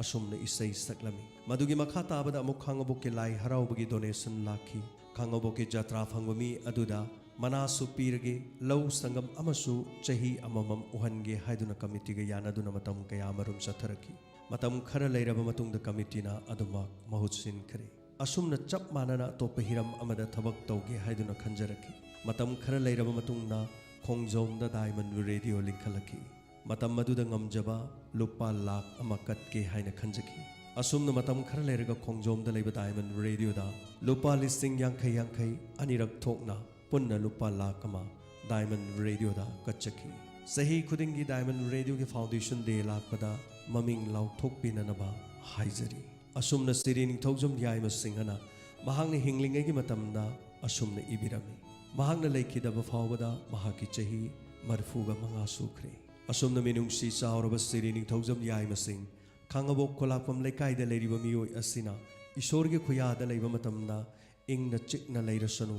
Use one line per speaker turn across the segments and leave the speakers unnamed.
asumna isai saklami madugi makha tabada amuk khangabok ke lai haraubagi donation lakhi khangabok ke jatra phangmi aduda manasu pirge low sangam amasu chahi amamam uhange haiduna committee ga yanaduna matam kayamarum satharaki matam khara leiraba matungda committee na aduma mahutsin khare asumna chap manana topa hiram amada thabak tawge haiduna khanjaraki matam khara leiraba matungna khongjomda diamond radio linkhalaki matam maduda ngamjaba lupa lakh ama katke haina khanjaki asumna matam khara leiraga khongjomda leiba diamond radio da lupa listing yankhai yankhai anirak thokna punna lupa lakh ama diamond radio da kachaki sahi khudingi diamond radio ke foundation day lakpada maming lau thokpinanaba haijari asumna siri ningthaujam yaima singhana mahangna hinglingai gi matamda asumna ibirami mahangna leikidaba fawbada mahaki chahi marfuga manga sukhre asumna minungsi chauraba siri ningthaujam yaima sing khangabok kolakpam lekai da leiriba miyoi asina ishorge khuyada leiba matamda ingna chikna leirasanu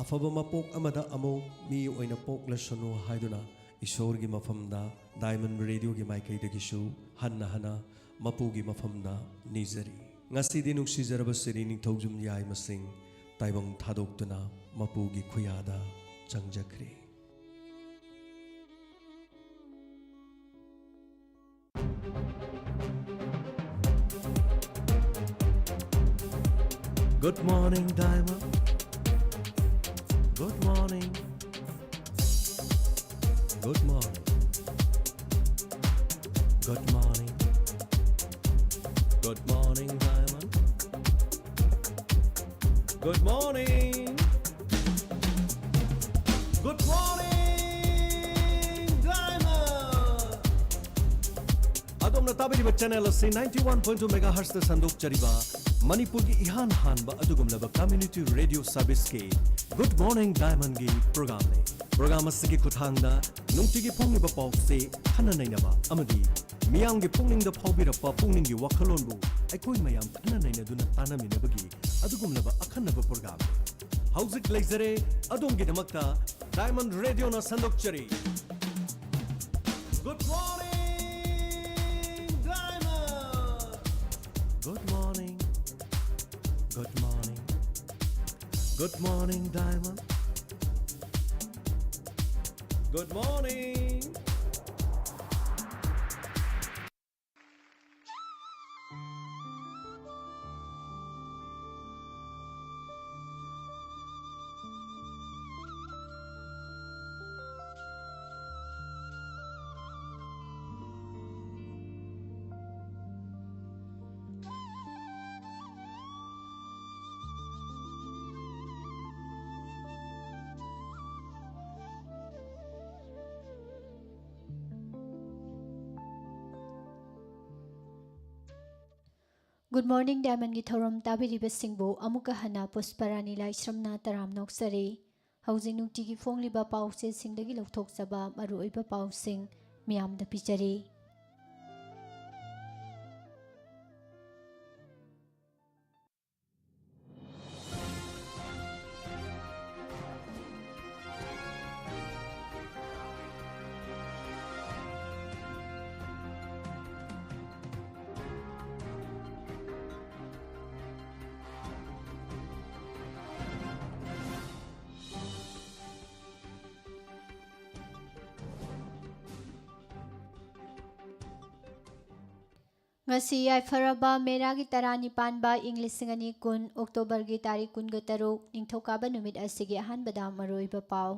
afaba mapok amada amo mi oina poklasanu haiduna ishorgi mafamda diamond radio gi maikai dagishu hanna hana mapugi mafamda nizari ngasi di nungsijaraba siri ningthaujum yai masing taibang thadoktuna mapugi khuyada changjakre Good morning Diamond Good morning Good morning Good morning Good morning Diamond Good morning Good morning Diamond Adom na tabi ba channel asi 91.2 MHz ta sandok chariba Manipur ki ihan hanba adugumlaba community radio service ke Good morning Diamond gi program ne program asigi kuthangda nungtigi phongniba pawse khana nainaba amadi miyam gi phongning da phawbirapa phongning gi wakhalonbu aikoi mayam khana nainaduna tanaminabagi adugumlaba akhanaba program hauzik leizare adom gi damakta Diamond radio na sandokchari Good morning Diamond Good morning Good morning Good morning Diamond Good morning
Good morning Diamond gi thorom tabiriba singbo amuka hana pusparani lai shramna taram noksari housing nukti gi fongliba pause singdagi lokthok saba maru oiba pausing miyam da pichari ngasi ai faraba meragi tarani panba english singani kun october gi tarik kun ga taruk ningthokaba numit asigi ahan badam maroiba pau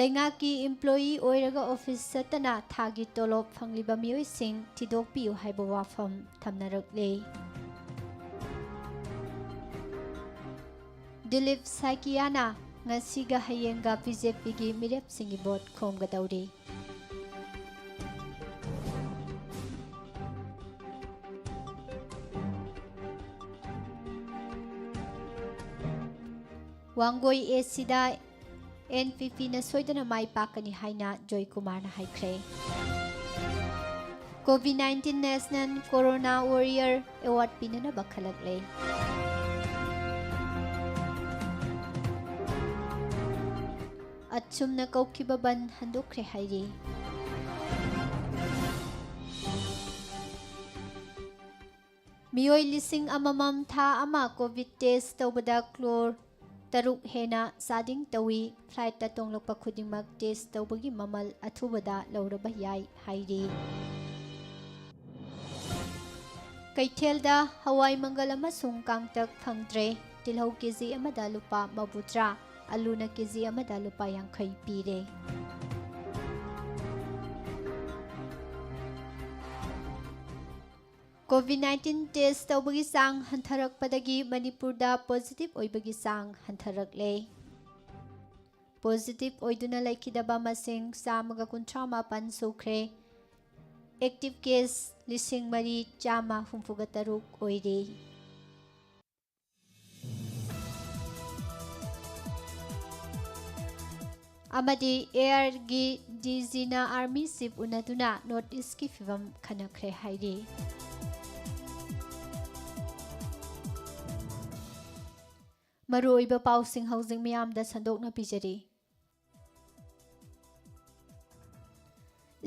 lenga ki employee oiraga office satana thagi tolop phangliba mioi sing tidok piu haiba wafam thamnarakle Dilip Sakiana ngasi ga hayenga BJP gi mirep singi bot khom ga tawri Wangoi Esida NPP na soidana mai pakani haina Joy Kumar na haikre COVID-19 National Corona Warrior Award pinana bakhalakle achumna kaukhiba ban handokre hairi ꯃꯤꯑꯣꯏ ꯂꯤꯁꯤꯡ ꯑꯃꯃꯝ ꯊꯥ ꯑꯃ COVID test ꯇꯧꯕꯗ ꯀ꯭ꯔꯣꯔ 6 ꯍꯦꯟꯅ ꯆꯥꯗꯤꯡ ꯇꯧꯏ꯫ ꯐ꯭ꯂꯥꯏꯠꯇ ꯇꯣꯡꯂꯛꯄ ꯈꯨꯗꯤꯡꯃꯛ ꯇꯦꯁ ꯇꯧꯕꯒꯤ ꯃꯃꯜ ꯑꯊꯨꯕꯗ ꯂꯧꯔꯕ ꯌꯥꯏ ꯍꯥꯏꯔꯤ꯫ ꯀꯩꯊꯦꯜꯗ ꯍꯋꯥꯏ ꯃꯪꯒꯜ ꯑꯃꯁꯨꯡ ꯀꯥꯡꯇꯛ ꯐꯪꯗ꯭ꯔꯦ꯫ ꯇꯤꯜꯍꯧ ꯀꯦꯖꯤ ꯑꯃꯗ ꯂꯨꯄꯥ 30, ꯑꯂꯨꯅ ꯀꯦꯖꯤ ꯑꯃꯗ ꯂꯨꯄꯥ 50 ꯄꯤꯔꯦ꯫ ꯀꯣꯚꯤꯗ-19 ꯇꯦꯁ ꯇꯧꯕꯒꯤ ꯆꯥꯡ ꯍꯟꯊꯔꯛꯄꯗꯒꯤ ꯃꯅꯤꯄꯨꯔꯗ ꯄꯣꯖꯤꯇꯤꯚ ꯑꯣꯏꯕꯒꯤ ꯆꯥꯡ ꯍꯟꯊꯔꯛꯂꯦ꯫ ꯄꯣꯖꯤꯇꯤꯚ ꯑꯣꯏꯗꯨꯅ ꯂꯩꯈꯤꯗꯕ ꯃꯁꯤꯡ 159 ꯁꯨꯈ꯭ꯔꯦ꯫ ꯑꯦꯛꯇꯤꯚ ꯀꯦꯁ 3,163 ꯑꯣꯏꯔꯤ꯫ ꯑꯃꯗꯤ ꯑꯦꯌꯔꯒꯤ ꯗꯤꯖꯤꯅ ꯑꯥꯔꯃꯤ ꯆꯤꯐ ꯎꯅꯗꯨꯅ ꯅꯣꯔꯊ ꯏꯁꯀꯤ ꯐꯤꯚꯝ ꯈꯟꯅꯈ꯭ꯔꯦ ꯍꯥꯏꯔꯤ꯫ ꯃꯔꯨꯑꯣꯏꯕ ꯄꯥꯎꯁꯤꯡ ꯍꯧꯖꯤꯛ ꯃꯤꯌꯥꯝꯗ ꯁꯟꯗꯣꯛꯅ ꯄꯤꯖꯔꯤ꯫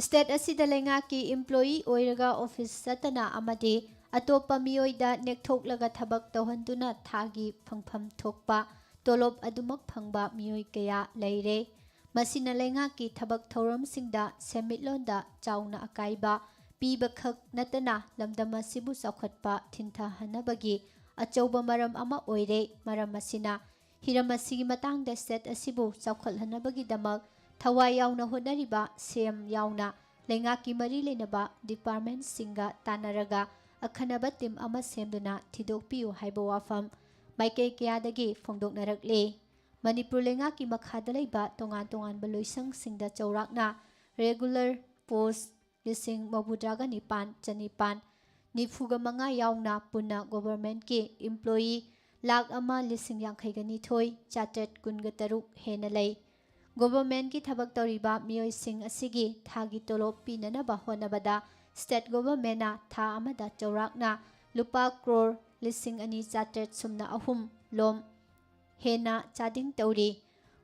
ꯁ꯭ꯇꯦꯠ ꯑꯁꯤꯗ ꯂꯩꯉꯥꯛꯀꯤ ꯏꯝꯄ꯭ꯂꯣꯌꯤ ꯑꯣꯏꯔꯒ ꯑꯣꯐꯤꯁ ꯆꯠꯇꯅ ꯑꯃꯗꯤ ꯑꯇꯣꯞꯄ ꯃꯤꯑꯣꯏꯗ ꯅꯦꯛꯊꯣꯛꯂꯒ ꯊꯕꯛ ꯇꯧꯍꯟꯗꯨꯅ ꯊꯥꯒꯤ ꯐꯪꯐꯝ ꯊꯣꯛꯄ ꯇꯣꯂꯣꯞ ꯑꯗꯨꯃꯛ ꯐꯪꯕ ꯃꯤꯑꯣꯏ ꯀꯌꯥ ꯂꯩꯔꯦ꯫ ꯃꯁꯤꯅ ꯂꯩꯉꯥꯛꯀꯤ ꯊꯕꯛ ꯊꯧꯔꯝꯁꯤꯡꯗ ꯁꯦꯟꯃꯤꯠꯂꯣꯟꯗ ꯆꯥꯎꯅ ꯑꯀꯥꯏꯕ ꯄꯤꯕꯈꯛ ꯅꯠꯇꯅ ꯂꯝꯗꯝ ꯑꯁꯤꯕꯨ ꯆꯥꯎꯈꯠꯄ ꯊꯤꯟꯊꯍꯟꯅꯕꯒꯤ ꯑꯆꯧꯕ ꯃꯔꯝ ꯑꯃ ꯑꯣꯏꯔꯦ꯫ ꯃꯔꯝ ꯑꯁꯤꯅ ꯍꯤꯔꯝ ꯑꯁꯤꯒꯤ ꯃꯇꯥꯡꯗ ꯁ꯭ꯇꯦꯠ ꯑꯁꯤꯕꯨ ꯆꯥꯎꯈꯠꯍꯟꯅꯕꯒꯤꯗꯃꯛ ꯊꯋꯥꯏ ꯌꯥꯎꯅ ꯍꯣꯠꯅꯔꯤꯕ ꯁꯤꯑꯦꯝ ꯌꯥꯎꯅ ꯂꯩꯉꯥꯛꯀꯤ ꯃꯔꯤ ꯂꯩꯅꯕ ꯗꯤꯄꯥꯔꯠꯃꯦꯟꯠꯁꯤꯡꯒ ꯇꯥꯟꯅꯔꯒ ꯑꯈꯟꯅꯕ ꯇꯤꯝ ꯑꯃ ꯁꯦꯝꯗꯨꯅ ꯊꯤꯗꯣꯛꯄꯤꯌꯨ ꯍꯥꯏꯕ ꯋꯥꯐꯝ ꯃꯥꯏꯀꯩ ꯀꯌꯥꯗꯒꯤ ꯐꯣꯡꯗꯣꯛꯅꯔꯛꯂꯤ꯫ ꯃꯅꯤꯄꯨꯔ ꯂꯩꯉꯥꯛꯀꯤ ꯃꯈꯥꯗ ꯂꯩꯕ ꯇꯣꯉꯥꯟ ꯇꯣꯉꯥꯟꯕ ꯂꯣꯏꯁꯪꯁꯤꯡꯗ ꯆꯥꯎꯔꯥꯛꯅ ꯔꯦꯒꯨꯂꯔ ꯄꯣꯁꯠ 39,995 ꯌꯥꯎꯅ ꯄꯨꯟꯅ ꯒꯣꯚꯔꯟꯃꯦꯟꯠꯀꯤ ꯏꯝꯄ꯭ꯂꯣꯌꯤ 1,52,52 ꯆꯥꯇ꯭ꯔꯦꯠ 13 ꯍꯦꯟꯅ ꯂꯩ꯫ ꯒꯣꯚꯔꯟꯃꯦꯟꯠꯀꯤ ꯊꯕꯛ ꯇꯧꯔꯤꯕ ꯃꯤꯑꯣꯏꯁꯤꯡ ꯑꯁꯤꯒꯤ ꯊꯥꯒꯤ ꯇꯣꯂꯣꯞ ꯄꯤꯅꯅꯕ ꯍꯣꯠꯅꯕꯗ ꯁ꯭ꯇꯦꯠ ꯒꯣꯚꯔꯟꯃꯦꯟꯠꯅ ꯊꯥ ꯑꯃꯗ ꯆꯥꯎꯔꯥꯛꯅ ꯂꯨꯄꯥ ꯀ꯭ꯔꯣꯔ 2,803 ꯂꯣꯝ ꯍꯦꯟꯅ ꯆꯥꯗꯤꯡ ꯇꯧꯔꯤ꯫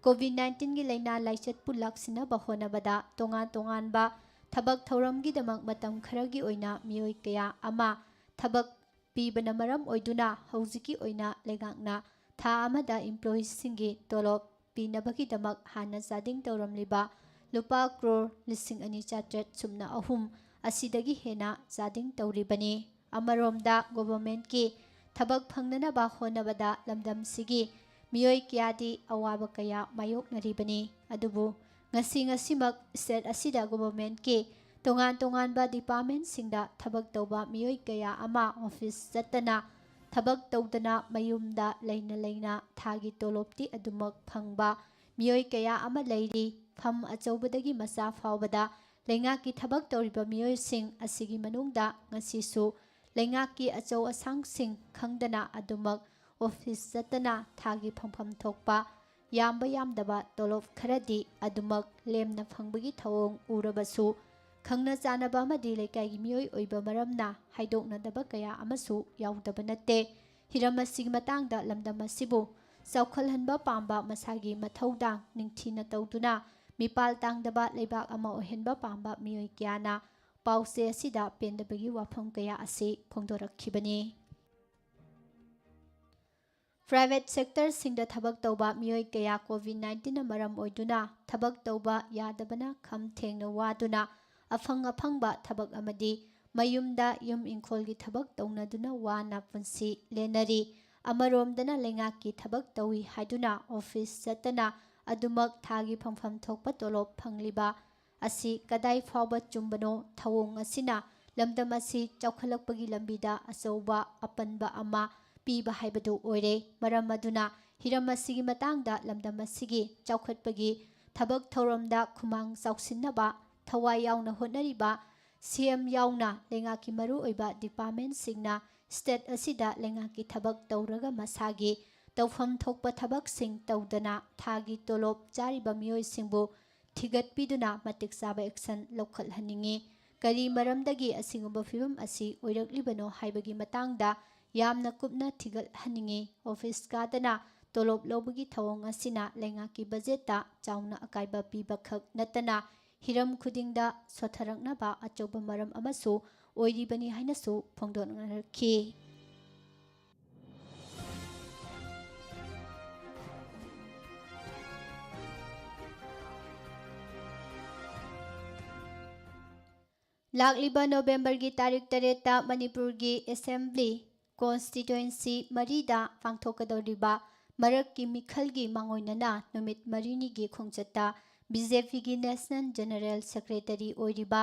ꯀꯣꯚꯤꯗ-19ꯒꯤ ꯂꯩꯅꯥ ꯂꯥꯏꯆꯠꯄꯨ ꯂꯥꯛꯁꯤꯟꯅꯕ ꯍꯣꯠꯅꯕꯗ ꯇꯣꯉꯥꯟ ꯇꯣꯉꯥꯟꯕ ꯊꯕꯛ ꯊꯧꯔꯝꯒꯤꯗꯃꯛ ꯃꯇꯝ ꯈꯔꯒꯤ ꯑꯣꯏꯅ ꯃꯤꯑꯣꯏ ꯀꯌా ꯑꯃ ꯊꯕꯛ ꯄꯤꯕꯅ ꯃꯔꯝ ꯑꯣꯏꯗꯨꯅ ꯍꯧꯖꯤꯛꯀꯤ ꯑꯣꯏꯅ ꯂꯩꯉꯥꯛꯅ ꯊꯥ ꯑꯃꯗ ꯏꯝꯄ꯭ꯂꯣꯌꯤꯁꯤꯡꯒꯤ ꯇꯣꯂꯣꯞ ꯄꯤꯅꯕꯒꯤꯗꯃꯛ ꯍꯥꯟꯅ ꯆꯥꯗꯤꯡ ꯇꯧꯔꯝꯂꯤꯕ ꯂꯨꯄꯥ ꯀ꯭ꯔꯣꯔ 2,403 ꯑꯁꯤꯗꯒꯤ ꯍꯦꯟꯅ ꯆꯥꯗꯤꯡ ꯇꯧꯔꯤꯕꯅꯤ꯫ ꯑꯃꯔꯣꯝꯗ ꯒꯣꯚꯔꯟꯃꯦꯟꯠꯀꯤ ꯊꯕꯛ ꯐꯪꯅꯅꯕ ꯍꯣꯠꯅꯕꯗ ꯂꯝꯗꯝꯁꯤꯒꯤ ꯃꯤꯑꯣꯏ ꯀꯌꯥꯗꯤ ꯑꯋꯥꯕ ꯀꯌꯥ ꯃꯥꯌꯣꯛꯅꯔꯤꯕꯅꯤ꯫ ꯑꯗꯨꯕꯨ ꯉꯁꯤꯃꯛ ꯁ꯭ꯇꯦꯠ ꯑꯁꯤꯗ ꯒꯣꯚꯔꯟꯃꯦꯟꯠꯀꯤ ꯇꯣꯉꯥꯟ ꯇꯣꯉꯥꯟꯕ ꯗꯤꯄꯥꯔꯠꯃꯦꯟꯠꯁꯤꯡꯗ ꯊꯕꯛ ꯇꯧꯕ ꯃꯤꯑꯣꯏ ꯀꯌꯥ ꯑꯃ ꯑꯣꯐꯤꯁ ꯆꯠꯇꯅ ꯊꯕꯛ ꯇꯧꯗꯅ ꯃꯌꯨꯝꯗ ꯂꯩꯅ ꯂꯩꯅ ꯊꯥꯒꯤ ꯇꯣꯂꯣꯞꯇꯤ ꯑꯗꯨꯃꯛ ꯐꯪꯕ ꯃꯤꯑꯣꯏ ꯀꯌꯥ ꯑꯃ ꯂꯩꯔꯤ꯫ ꯐꯝ ꯑꯆꯧꯕꯗꯒꯤ ꯃꯆꯥ ꯐꯥꯎꯕꯗ ꯂꯩꯉꯥꯛꯀꯤ ꯊꯕꯛ ꯇꯧꯔꯤꯕ ꯃꯤꯑꯣꯏꯁꯤꯡ ꯑꯁꯤꯒꯤ ꯃꯅꯨꯡꯗ ꯉꯁꯤꯁꯨ ꯂꯩꯉꯥꯛꯀꯤ ꯑꯆꯧ ꯑꯁꯥꯡꯁꯤꯡ ꯈꯪꯗꯅ ꯑꯗꯨꯃꯛ ꯑꯣꯐꯤꯁ ꯆꯠꯇꯅ ꯊꯥꯒꯤ ꯐꯪꯐꯝ ꯊꯣꯛꯄ ꯌꯥꯝꯕ ꯌꯥꯝꯗꯕ ꯇꯣꯂꯣꯞ ꯈꯔꯗꯤ ꯑꯗꯨꯃꯛ ꯂꯦꯝꯅ ꯐꯪꯕꯒꯤ ꯊꯧꯑꯣꯡ ꯎꯔꯕꯁꯨ ꯈꯪꯅ ꯆꯥꯟꯅꯕ ꯑꯃꯗꯤ ꯂꯩꯀꯥꯏꯒꯤ ꯃꯤꯑꯣꯏ ꯑꯣꯏꯕ ꯃꯔꯝꯅ ꯍꯥꯏꯗꯣꯛꯅꯗꯕ ꯀꯌꯥ ꯑꯃꯁꯨ ꯌꯥꯎꯗꯕ ꯅꯠꯇꯦ꯫ ꯍꯤꯔꯝ ꯑꯁꯤꯒꯤ ꯃꯇꯥꯡꯗ ꯂꯝꯗꯝ ꯑꯁꯤꯕꯨ ꯆꯥꯎꯈꯠꯍꯟꯕ ꯄꯥꯝꯕ ꯃꯁꯥꯒꯤ ꯃꯊꯧꯗꯥꯡ ꯅꯤꯡꯊꯤꯅ ꯇꯧꯗꯨꯅ ꯃꯤꯄꯥꯜ ꯇꯥꯡꯗꯕ ꯂꯩꯕꯥꯛ ꯑꯃ ꯑꯣꯏꯍꯟꯕ ꯄꯥꯝꯕ ꯃꯤꯑꯣꯏ ꯀꯌꯥꯅ ꯄꯥꯎꯆꯦ ꯑꯁꯤꯗ ꯄꯦꯟꯗꯕꯒꯤ ꯋꯥꯐꯝ ꯀꯌꯥ ꯑꯁꯤ ꯐꯣꯡꯗꯣꯔꯛꯈꯤꯕꯅꯤ꯫ ꯄ꯭ꯔꯥꯏꯚꯦꯠ ꯁꯦꯛꯇꯔꯁꯤꯡꯗ ꯊꯕꯛ ꯇꯧꯕ ꯃꯤꯑꯣꯏ ꯀꯌꯥ ꯀꯣꯚꯤꯗ-19ꯅ ꯃꯔꯝ ꯑꯣꯏꯗꯨꯅ ꯊꯕꯛ ꯇꯧꯕ ꯌꯥꯗꯕꯅ ꯈꯝ ꯊꯦꯡꯅ ꯋꯥꯗꯨꯅ ꯑꯐꯪ ꯑꯐꯪꯕ ꯊꯕꯛ ꯑꯃꯗꯤ ꯃꯌꯨꯝꯗ ꯌꯨꯝ ꯏꯪꯈꯣꯜꯒꯤ ꯊꯕꯛ ꯇꯧꯅꯗꯨꯅ ꯋꯥꯅ ꯄꯨꯟꯁꯤ ꯂꯦꯟꯅꯔꯤ꯫ ꯑꯃꯔꯣꯝꯗꯅ ꯂꯩꯉꯥꯛꯀꯤ ꯊꯕꯛ ꯇꯧꯏ ꯍꯥꯏꯗꯨꯅ ꯑꯣꯐꯤꯁ ꯆꯠꯇꯅ ꯑꯗꯨꯃꯛ ꯊꯥꯒꯤ ꯐꯪꯐꯝ ꯊꯣꯛꯄ ꯇꯣꯂꯣꯞ ꯐꯪꯂꯤꯕ ꯑꯁꯤ ꯀꯗꯥꯏ ꯐꯥꯎꯕ ꯆꯨꯝꯕꯅꯣ? ꯊꯧꯑꯣꯡ ꯑꯁꯤꯅ ꯂꯝꯗꯝ ꯑꯁꯤ ꯆꯥꯎꯈꯠꯂꯛꯄꯒꯤ ꯂꯝꯕꯤꯗ ꯑꯆꯧꯕ ꯑꯄꯟꯕ ꯑꯃ ꯄꯤꯕ ꯍꯥꯏꯕꯗꯨ ꯑꯣꯏꯔꯦ꯫ ꯃꯔꯝ ꯑꯗꯨꯅ ꯍꯤꯔꯝ ꯑꯁꯤꯒꯤ ꯃꯇꯥꯡꯗ ꯂꯝꯗꯝ ꯑꯁꯤꯒꯤ ꯆꯥꯎꯈꯠꯄꯒꯤ ꯊꯕꯛ ꯊꯧꯔꯝꯗ ꯈꯨꯃꯥꯡ ꯆꯥꯎꯁꯤꯟꯅꯕ ꯊꯋꯥꯏ ꯌꯥꯎꯅ ꯍꯣꯠꯅꯔꯤꯕ ꯁꯤꯑꯦꯝ ꯌꯥꯎꯅ ꯂꯩꯉꯥꯛꯀꯤ ꯃꯔꯨꯑꯣꯏꯕ ꯗꯤꯄꯥꯔꯠꯃꯦꯟꯠꯁꯤꯡꯅ ꯁ꯭ꯇꯦꯠ ꯑꯁꯤꯗ ꯂꯩꯉꯥꯛꯀꯤ ꯊꯕꯛ ꯇꯧꯔꯒ ꯃꯁꯥꯒꯤ ꯇꯧꯐꯝ ꯊꯣꯛꯄ ꯊꯕꯛꯁꯤꯡ ꯇꯧꯗꯅ ꯊꯥꯒꯤ ꯇꯣꯂꯣꯞ ꯆꯥꯔꯤꯕ ꯃꯤꯑꯣꯏꯁꯤꯡꯕꯨ ꯊꯤꯒꯠꯄꯤꯗꯨꯅ ꯃꯇꯤꯛ ꯆꯥꯕ ꯑꯦꯛꯁꯟ ꯂꯧꯈꯠꯍꯟꯅꯤꯡꯉꯤ꯫ ꯀꯔꯤ ꯃꯔꯝꯗꯒꯤ ꯑꯁꯤꯒꯨꯝꯕ ꯐꯤꯚꯝ ꯑꯁꯤ ꯑꯣꯏꯔꯛꯂꯤꯕꯅꯣ ꯍꯥꯏꯕꯒꯤ ꯃꯇꯥꯡꯗ ꯌꯥꯝꯅ ꯀꯨꯞꯅ ꯊꯤꯒꯠꯍꯟꯅꯤꯡꯉꯤ꯫ ꯑꯣꯐꯤꯁ ꯀꯥꯗꯅ ꯇꯣꯂꯣꯞ ꯂꯧꯕꯒꯤ ꯊꯧꯑꯣꯡ ꯑꯁꯤꯅ ꯂꯩꯉꯥꯛꯀꯤ ꯕꯖꯦꯠꯇ ꯆꯥꯎꯅ ꯑꯀꯥꯏꯕ ꯄꯤꯕꯈꯛ ꯅꯠꯇꯅ ꯍꯤꯔꯝ ꯈꯨꯗꯤꯡꯗ ꯁꯣꯠꯊꯔꯛꯅꯕ ꯑꯆꯧꯕ ꯃꯔꯝ ꯑꯃꯁꯨ ꯑꯣꯏꯔꯤꯕꯅꯤ ꯍꯥꯏꯅꯁꯨ ꯐꯣꯡꯗꯣꯛꯅꯔꯛꯈꯤ꯫ ꯂꯥꯛꯂꯤꯕ ꯅꯣꯕꯦꯝꯕꯔꯒꯤ ꯇꯥꯔꯤꯛ 8ꯇ ꯃꯅꯤꯄꯨꯔꯒꯤ ꯑꯦꯁꯦꯝꯕ꯭ꯂꯤ ꯀꯣꯟꯁꯇꯤꯇꯨꯌꯦꯟꯁꯤ 4ꯗ ꯄꯥꯡꯊꯣꯛꯀꯗꯧꯔꯤꯕ ꯃꯔꯛꯀꯤ ꯃꯤꯈꯜꯒꯤ ꯃꯥꯡꯑꯣꯏꯅꯅ ꯅꯨꯃꯤꯠ 4ꯅꯤꯒꯤ ꯈꯣꯡꯆꯠꯇ ꯕꯤꯖꯦꯄꯤꯒꯤ ꯅꯦꯁꯅꯦꯜ ꯖꯦꯅꯔꯦꯜ ꯁꯦꯀ꯭ꯔꯦꯇꯔꯤ ꯑꯣꯏꯔꯤꯕ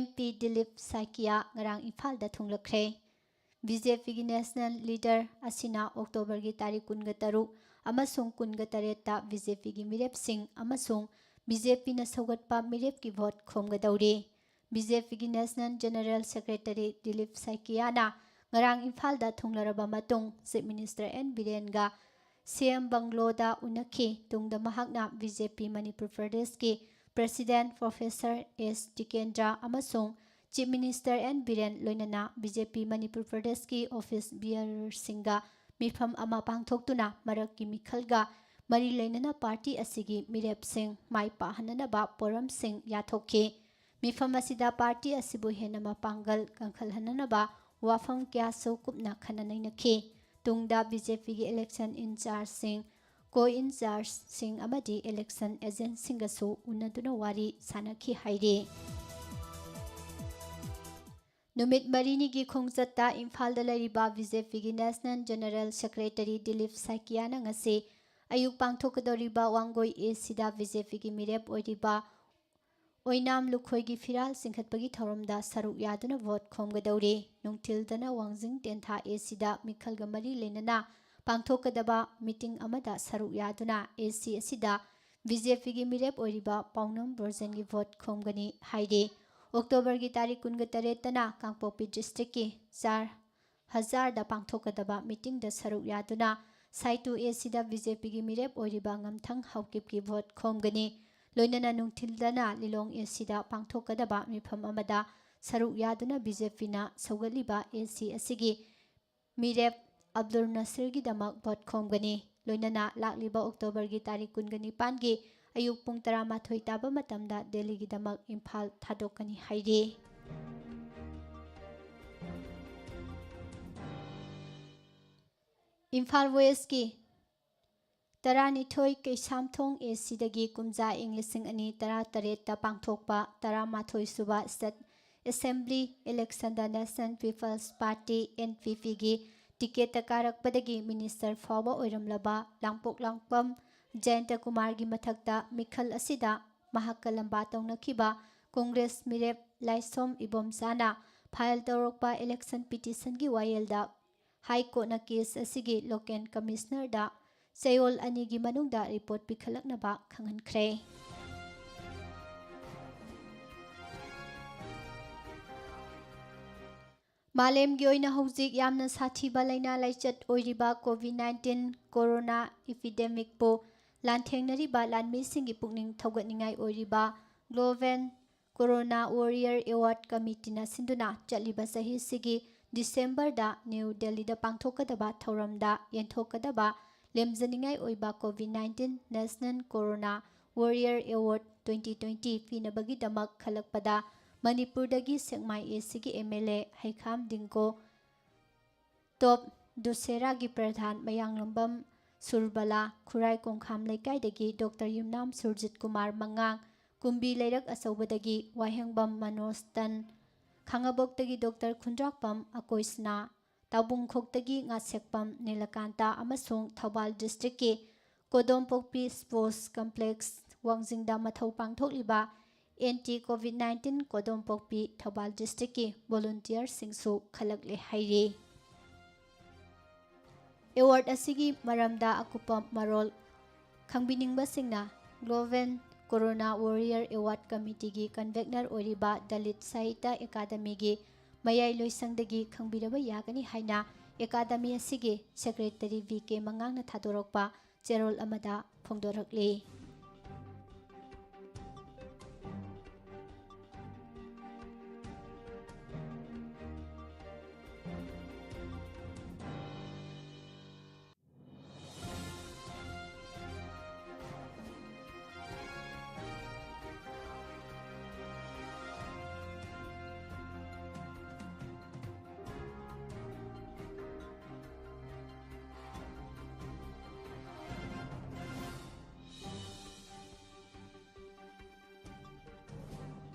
MP ꯗꯤꯂꯤꯞ ꯁꯥꯏꯀꯤꯌꯥ ꯉꯔꯥꯡ ꯏꯝꯐꯥꯜꯗ ꯊꯨꯡꯂꯈ꯭ꯔꯦ꯫ ꯕꯤꯖꯦꯄꯤꯒꯤ ꯅꯦꯁꯅꯦꯜ ꯂꯤꯗꯔ ꯑꯁꯤꯅ ꯑꯣꯛꯇꯣꯕꯔꯒꯤ ꯇꯥꯔꯤꯛ 23 ꯑꯃꯁꯨꯡ 28ꯇ ꯕꯤꯖꯦꯄꯤꯒꯤ ꯃꯤꯔꯦꯞꯁꯤꯡ ꯑꯃꯁꯨꯡ ꯕꯤꯖꯦꯄꯤꯅ ꯁꯧꯒꯠꯄ ꯃꯤꯔꯦꯞꯀꯤ ꯚꯣꯠ ꯈꯣꯝꯒꯗꯧꯔꯤ꯫ ꯕꯤꯖꯦꯄꯤꯒꯤ ꯅꯦꯁꯅꯦꯜ ꯖꯦꯅꯔꯦꯜ ꯁꯦꯀ꯭ꯔꯦꯇꯔꯤ ꯗꯤꯂꯤꯞ ꯁꯥꯏꯀꯤꯌꯥꯅ ꯉꯔꯥꯡ ꯏꯝꯐꯥꯜꯗ ꯊꯨꯡꯂꯔꯕ ꯃꯇꯨꯡ ꯆꯤꯞ ꯃꯤꯅꯤꯁꯇꯔ N. ꯕꯤꯔꯦꯟꯒ CM ꯕꯪꯒ꯭ꯂꯣꯗ ꯎꯅꯈꯤ꯫ ꯇꯨꯡꯗ ꯃꯍꯥꯛꯅ ꯕꯤꯖꯦꯄꯤ ꯃꯅꯤꯄꯨꯔ ꯄ꯭ꯔꯗꯦꯁꯀꯤ ꯄ꯭ꯔꯁꯤꯗꯦꯟꯠ ꯄ꯭ꯔꯣꯐꯦꯁꯔ S. ꯇꯤꯀꯦꯟꯗ꯭ꯔ ꯑꯃꯁꯨꯡ ꯆꯤꯞ ꯃꯤꯅꯤꯁꯇꯔ N. ꯕꯤꯔꯦꯟ ꯂꯣꯏꯅꯅ ꯕꯤꯖꯦꯄꯤ ꯃꯅꯤꯄꯨꯔ ꯄ꯭ꯔꯗꯦꯁꯀꯤ ꯑꯣꯐꯤꯁ ꯕꯤꯌꯔꯔꯁꯤꯡꯒ ꯃꯤꯐꯝ ꯑꯃ ꯄꯥꯡꯊꯣꯛꯇꯨꯅ ꯃꯔꯛꯀꯤ ꯃꯤꯈꯜꯒ ꯃꯔꯤ ꯂꯩꯅꯅ ꯄꯥꯔꯇꯤ ꯑꯁꯤꯒꯤ ꯃꯤꯔꯦꯞꯁꯤꯡ ꯃꯥꯏ ꯄꯥꯛꯍꯟꯅꯅꯕ ꯄꯣꯔꯝꯁꯤꯡ ꯌꯥꯊꯣꯛꯈꯤ꯫ ꯃꯤꯐꯝ ꯑꯁꯤꯗ ꯄꯥꯔꯇꯤ ꯑꯁꯤꯕꯨ ꯍꯦꯟꯅ ꯃꯄꯥꯡꯒꯜ ꯀꯟꯈꯠꯍꯟꯅꯅꯕ ꯋꯥꯐꯝ ꯀꯌꯥꯁꯨ ꯀꯨꯞꯅ ꯈꯟꯅ ꯅꯩꯅꯈꯤ꯫ ꯇꯨꯡꯗ ꯕꯤꯖꯦꯄꯤꯒꯤ ꯏꯂꯦꯛꯁꯟ ꯏꯟꯆꯥꯔꯖꯁꯤꯡ, ꯀꯣ-ꯏꯟꯆꯥꯔꯖꯁꯤꯡ ꯑꯃꯗꯤ ꯏꯂꯦꯛꯁꯟ ꯑꯦꯖꯦꯟꯠꯁꯤꯡꯒꯁꯨ ꯎꯅꯗꯨꯅ ꯋꯥꯔꯤ ꯁꯥꯅꯈꯤ ꯍꯥꯏꯔꯤ꯫ ꯅꯨꯃꯤꯠ 4ꯅꯤꯒꯤ ꯈꯣꯡꯆꯠꯇ ꯏꯝꯐꯥꯜꯗ ꯂꯩꯔꯤꯕ ꯕꯤꯖꯦꯄꯤꯒꯤ ꯅꯦꯁꯅꯦꯜ ꯖꯦꯅꯔꯦꯜ ꯁꯦꯀ꯭ꯔꯦꯇꯔꯤ ꯗꯤꯂꯤꯞ ꯁꯥꯏꯀꯤꯌꯥꯅ ꯉꯁꯤ ꯑꯌꯨꯛ ꯄꯥꯡꯊꯣꯛꯀꯗꯧꯔꯤꯕ ꯋꯥꯡꯒꯣꯏ ꯏꯁꯁꯤꯗ ꯕꯤꯖꯦꯄꯤꯒꯤ ꯃꯤꯔꯦꯞ ꯑꯣꯏꯔꯤꯕ ꯑꯣꯏꯅꯥꯝ ꯂꯨꯈꯣꯏꯒꯤ ꯐꯤꯔꯥꯜ ꯆꯤꯡꯈꯠꯄꯒꯤ ꯊꯧꯔꯝꯗ ꯁꯔꯨꯛ ꯌꯥꯗꯨꯅ ꯚꯣꯠ ꯈꯣꯝꯒꯗꯧꯔꯤ꯫ ꯅꯨꯡꯊꯤꯜꯗꯅ ꯋꯥꯡꯖꯤꯡ ꯇꯦꯟꯊꯥ ꯑꯦꯁꯤꯗ ꯃꯤꯈꯜꯒ ꯃꯔꯤ ꯂꯩꯅꯅ ꯄꯥꯡꯊꯣꯛꯀꯗꯕ ꯃꯤꯇꯤꯡ ꯑꯃꯗ ꯁꯔꯨꯛ ꯌꯥꯗꯨꯅ ꯑꯦꯁꯤ ꯑꯁꯤꯗ ꯕꯤꯖꯦꯄꯤꯒꯤ ꯃꯤꯔꯦꯞ ꯑꯣꯏꯔꯤꯕ ꯄꯥꯎꯅꯝ ꯕ꯭ꯔꯣꯖꯦꯟꯒꯤ ꯚꯣꯠ ꯈꯣꯝꯒꯅꯤ ꯍꯥꯏꯔꯤ꯫ ꯑꯣꯛꯇꯣꯕꯔꯒꯤ ꯇꯥꯔꯤꯛ 28ꯇꯅ ꯀꯥꯡꯄꯣꯛꯄꯤ ꯗꯤꯁꯇ꯭ꯔꯤꯛꯀꯤ 4000ꯗ ꯄꯥꯡꯊꯣꯛꯀꯗꯕ ꯃꯤꯇꯤꯡꯗ ꯁꯔꯨꯛ ꯌꯥꯗꯨꯅ ꯁꯥꯏꯇꯨ ꯑꯦꯁꯤꯗ ꯕꯤꯖꯦꯄꯤꯒꯤ ꯃꯤꯔꯦꯞ ꯑꯣꯏꯔꯤꯕ ꯉꯝꯊꯪ ꯍꯥꯎꯀꯤꯞꯀꯤ ꯚꯣꯠ ꯈꯣꯝꯒꯅꯤ꯫ ꯂꯣꯏꯅꯅ ꯅꯨꯡꯊꯤꯜꯗꯅ ꯂꯤꯂꯣꯡ ꯑꯦꯁꯤꯗ ꯄꯥꯡꯊꯣꯛꯀꯗꯕ ꯃꯤꯐꯝ ꯑꯃꯗ ꯁꯔꯨꯛ ꯌꯥꯗꯨꯅ ꯕꯤꯖꯦꯄꯤꯅ ꯁꯧꯒꯠꯂꯤꯕ ꯑꯦꯁꯤ ꯑꯁꯤꯒꯤ ꯃꯤꯔꯦꯞ ꯑꯕꯗꯨꯜ ꯅꯁꯤꯔꯒꯤꯗꯃꯛ ꯚꯣꯠ ꯈꯣꯝꯒꯅꯤ꯫ ꯂꯣꯏꯅꯅ ꯂꯥꯛꯂꯤꯕ ꯑꯣꯛꯇꯣꯕꯔꯒꯤ ꯇꯥꯔꯤꯛ 19ꯒꯤ ꯑꯌꯨꯛ ꯄꯨꯡ 12 ꯇꯥꯕ ꯃꯇꯝꯗ ꯗꯦꯜꯂꯤꯒꯤꯗꯃꯛ ꯏꯝꯐꯥꯜ ꯊꯥꯗꯣꯛꯀꯅꯤ ꯍꯥꯏꯔꯤ꯫ ꯏꯝꯐꯥꯜ ꯋꯦꯁꯀꯤ 12 ꯀꯩꯁꯥꯝꯊꯣꯡ ꯑꯦꯁꯤꯗꯒꯤ ꯀꯨꯝꯖꯥ ꯏꯪ 2018ꯇ ꯄꯥꯡꯊꯣꯛꯄ 11ꯁꯨꯕ ꯁ꯭ꯇꯦꯠ ꯑꯦꯁꯦꯝꯕ꯭ꯂꯤ ꯏꯂꯦꯛꯁꯟꯗ ꯅꯦꯁꯅꯦꯜ ꯄꯤꯄꯜꯁ ꯄꯥꯔꯇꯤ (NPP)ꯒꯤ ꯇꯤꯀꯦꯠꯇ ꯀꯥꯔꯛꯄꯗꯒꯤ ꯃꯤꯅꯤꯁꯇꯔ ꯐꯥꯎꯕ ꯑꯣꯏꯔꯝꯂꯕ ꯂꯥꯡꯄꯣꯛꯂꯥꯛꯄꯝ ꯖꯌꯟꯇꯀꯨꯃꯥꯔꯒꯤ ꯃꯊꯛꯇ ꯃꯤꯈꯜ ꯑꯁꯤꯗ ꯃꯍꯥꯛꯀ ꯂꯝꯕꯥ ꯇꯧꯅꯈꯤꯕ ꯀꯣꯡꯒ꯭ꯔꯦꯁ ꯃꯤꯔꯦꯞ ꯂꯥꯏꯁꯣꯝ ꯏꯕꯣꯝꯆꯥꯅ ꯐꯥꯏꯜ ꯇꯧꯔꯛꯄ ꯏꯂꯦꯛꯁꯟ ꯄꯤꯇꯤꯁꯟꯒꯤ ꯋꯥꯌꯦꯜꯗ ꯍꯥꯏ ꯀꯣꯔꯠꯅ ꯀꯦꯁ ꯑꯁꯤꯒꯤ ꯂꯣꯀꯦꯜ ꯀꯃꯤꯁꯅꯔꯗ ꯆꯌꯣꯜ 2ꯒꯤ ꯃꯅꯨꯡꯗ ꯔꯤꯄꯣꯔꯠ ꯄꯤꯈꯠꯂꯛꯅꯕ ꯈꯪꯍꯟꯈ꯭ꯔꯦ꯫ ꯃꯥꯂꯦꯝꯒꯤ ꯑꯣꯏꯅ ꯍꯧꯖꯤꯛ ꯌꯥꯝꯅ ꯁꯥꯊꯤꯕ ꯂꯩꯅꯥ ꯂꯥꯏꯆꯠ ꯑꯣꯏꯔꯤꯕ ꯀꯣꯚꯤꯗ-19 ꯀꯣꯔꯣꯅꯥ ꯏꯄꯤꯗꯦꯃꯤꯛꯄꯨ ꯂꯥꯟꯊꯦꯡꯅꯔꯤꯕ ꯂꯥꯟꯃꯤꯁꯤꯡꯒꯤ ꯄꯨꯛꯅꯤꯡ ꯊꯧꯒꯠꯅꯤꯡꯉꯥꯏ ꯑꯣꯏꯔꯤꯕ ꯒ꯭ꯂꯣꯕꯦꯜ ꯀꯣꯔꯣꯅꯥ ꯋꯥꯔꯤꯌꯔ ꯑꯦꯋꯥꯔꯗ ꯀꯃꯤꯇꯤꯅ ꯁꯤꯟꯗꯨꯅ ꯆꯠꯂꯤꯕ ꯆꯍꯤꯁꯤꯒꯤ ꯗꯤꯁꯦꯝꯕꯔꯗ ꯅ꯭ꯌꯨ ꯗꯦꯜꯂꯤꯗ ꯄꯥꯡꯊꯣꯛꯀꯗꯕ ꯊꯧꯔꯝꯗ ꯌꯦꯟꯊꯣꯛꯀꯗꯕ ꯂꯦꯝꯖꯅꯤꯡꯉꯥꯏ ꯑꯣꯏꯕ ꯀꯣꯚꯤꯗ-19 ꯅꯦꯁꯅꯦꯜ ꯀꯣꯔꯣꯅꯥ ꯋꯥꯔꯤꯌꯔ ꯑꯦꯋꯥꯔꯗ 2020 ꯄꯤꯅꯕꯒꯤꯗꯃꯛ ꯈꯜꯂꯛꯄꯗ ꯃꯅꯤꯄꯨꯔꯗꯒꯤ ꯁꯦꯛꯃꯥꯏ ꯑꯦꯁꯤꯒꯤ MLA ꯍꯩꯈꯥꯝ ꯗꯤꯡꯀꯣ, ꯇꯣꯞ ꯗꯨꯁꯦꯔꯥꯒꯤ ꯄ꯭ꯔꯙꯥꯟ ꯃꯌꯥꯡꯂꯝꯕꯝ ꯁꯨꯔꯕꯂꯥ, ꯈꯨꯔꯥꯏ ꯀꯣꯡꯈꯥꯝ ꯂꯩꯀꯥꯏꯗꯒꯤ ꯗꯣꯛꯇꯔ ꯌꯨꯝꯅꯥꯝ ꯁꯨꯔꯖꯤꯠ ꯀꯨꯃꯥꯔ ꯃꯉꯥꯡ, ꯀꯨꯝꯕꯤ ꯂꯩꯔꯛ ꯑꯆꯧꯕꯗꯒꯤ ꯋꯥꯍꯦꯡꯕꯝ ꯃꯅꯣꯖ ꯇꯟ, ꯈꯥꯡꯉꯕꯣꯛꯇꯒꯤ ꯗꯣꯛꯇꯔ ꯈꯨꯟꯗ꯭ꯔꯥꯛꯄꯝ ꯑꯀꯣꯏꯁꯅꯥ, ꯇꯥꯎꯕꯨꯡꯈꯣꯛꯇꯒꯤ ꯉꯥꯁꯦꯛꯄꯝ ꯅꯤꯂꯀꯥꯟꯇ ꯑꯃꯁꯨꯡ ꯊꯧꯕꯥꯜ ꯗꯤꯁꯇ꯭ꯔꯤꯛꯀꯤ ꯀꯣꯗꯣꯝꯄꯣꯛꯄꯤ ꯁ꯭ꯄꯣꯔꯠꯁ ꯀꯝꯄ꯭ꯂꯦꯛꯁ ꯋꯥꯡꯖꯤꯡꯗ ꯃꯊꯧ ꯄꯥꯡꯊꯣꯛꯂꯤꯕ ꯑꯦꯟꯇꯤ-ꯀꯣꯚꯤꯗ-19 ꯀꯣꯗꯣꯝꯄꯣꯛꯄꯤ ꯊꯧꯕꯥꯜ ꯗꯤꯁꯇ꯭ꯔꯤꯛꯀꯤ ꯚꯣꯂꯨꯟꯇꯤꯌꯔꯁꯤꯡꯁꯨ ꯈꯜꯂꯛꯂꯦ ꯍꯥꯏꯔꯤ꯫ ꯑꯦꯋꯥꯔꯗ ꯑꯁꯤꯒꯤ ꯃꯔꯝꯗ ꯑꯀꯨꯞꯄ ꯃꯔꯣꯜ ꯈꯪꯕꯤꯅꯤꯡꯕꯁꯤꯡꯅ ꯒ꯭ꯂꯣꯕꯦꯜ ꯀꯣꯔꯣꯅꯥ ꯋꯥꯔꯤꯌꯔ ꯑꯦꯋꯥꯔꯗ ꯀꯃꯤꯇꯤꯒꯤ ꯀꯟꯚꯦꯅꯔ ꯑꯣꯏꯔꯤꯕ ꯗꯂꯤꯠ ꯁꯥꯍꯤꯇ꯭ꯌ ꯑꯦꯀꯥꯗꯃꯤꯒꯤ ꯃꯌꯥꯏꯂꯣꯏꯁꯪꯗꯒꯤ ꯈꯪꯕꯤꯔꯕ ꯌꯥꯒꯅꯤ ꯍꯥꯏꯅ ꯑꯦꯀꯥꯗꯃꯤ ꯑꯁꯤꯒꯤ ꯁꯦꯀ꯭ꯔꯦꯇꯔꯤ V.K. ꯃꯉꯥꯡꯅ ꯊꯥꯗꯣꯔꯛꯄ ꯆꯦꯔꯣꯜ ꯑꯃꯗ ꯐꯣꯡꯗꯣꯔꯛꯂꯤ꯫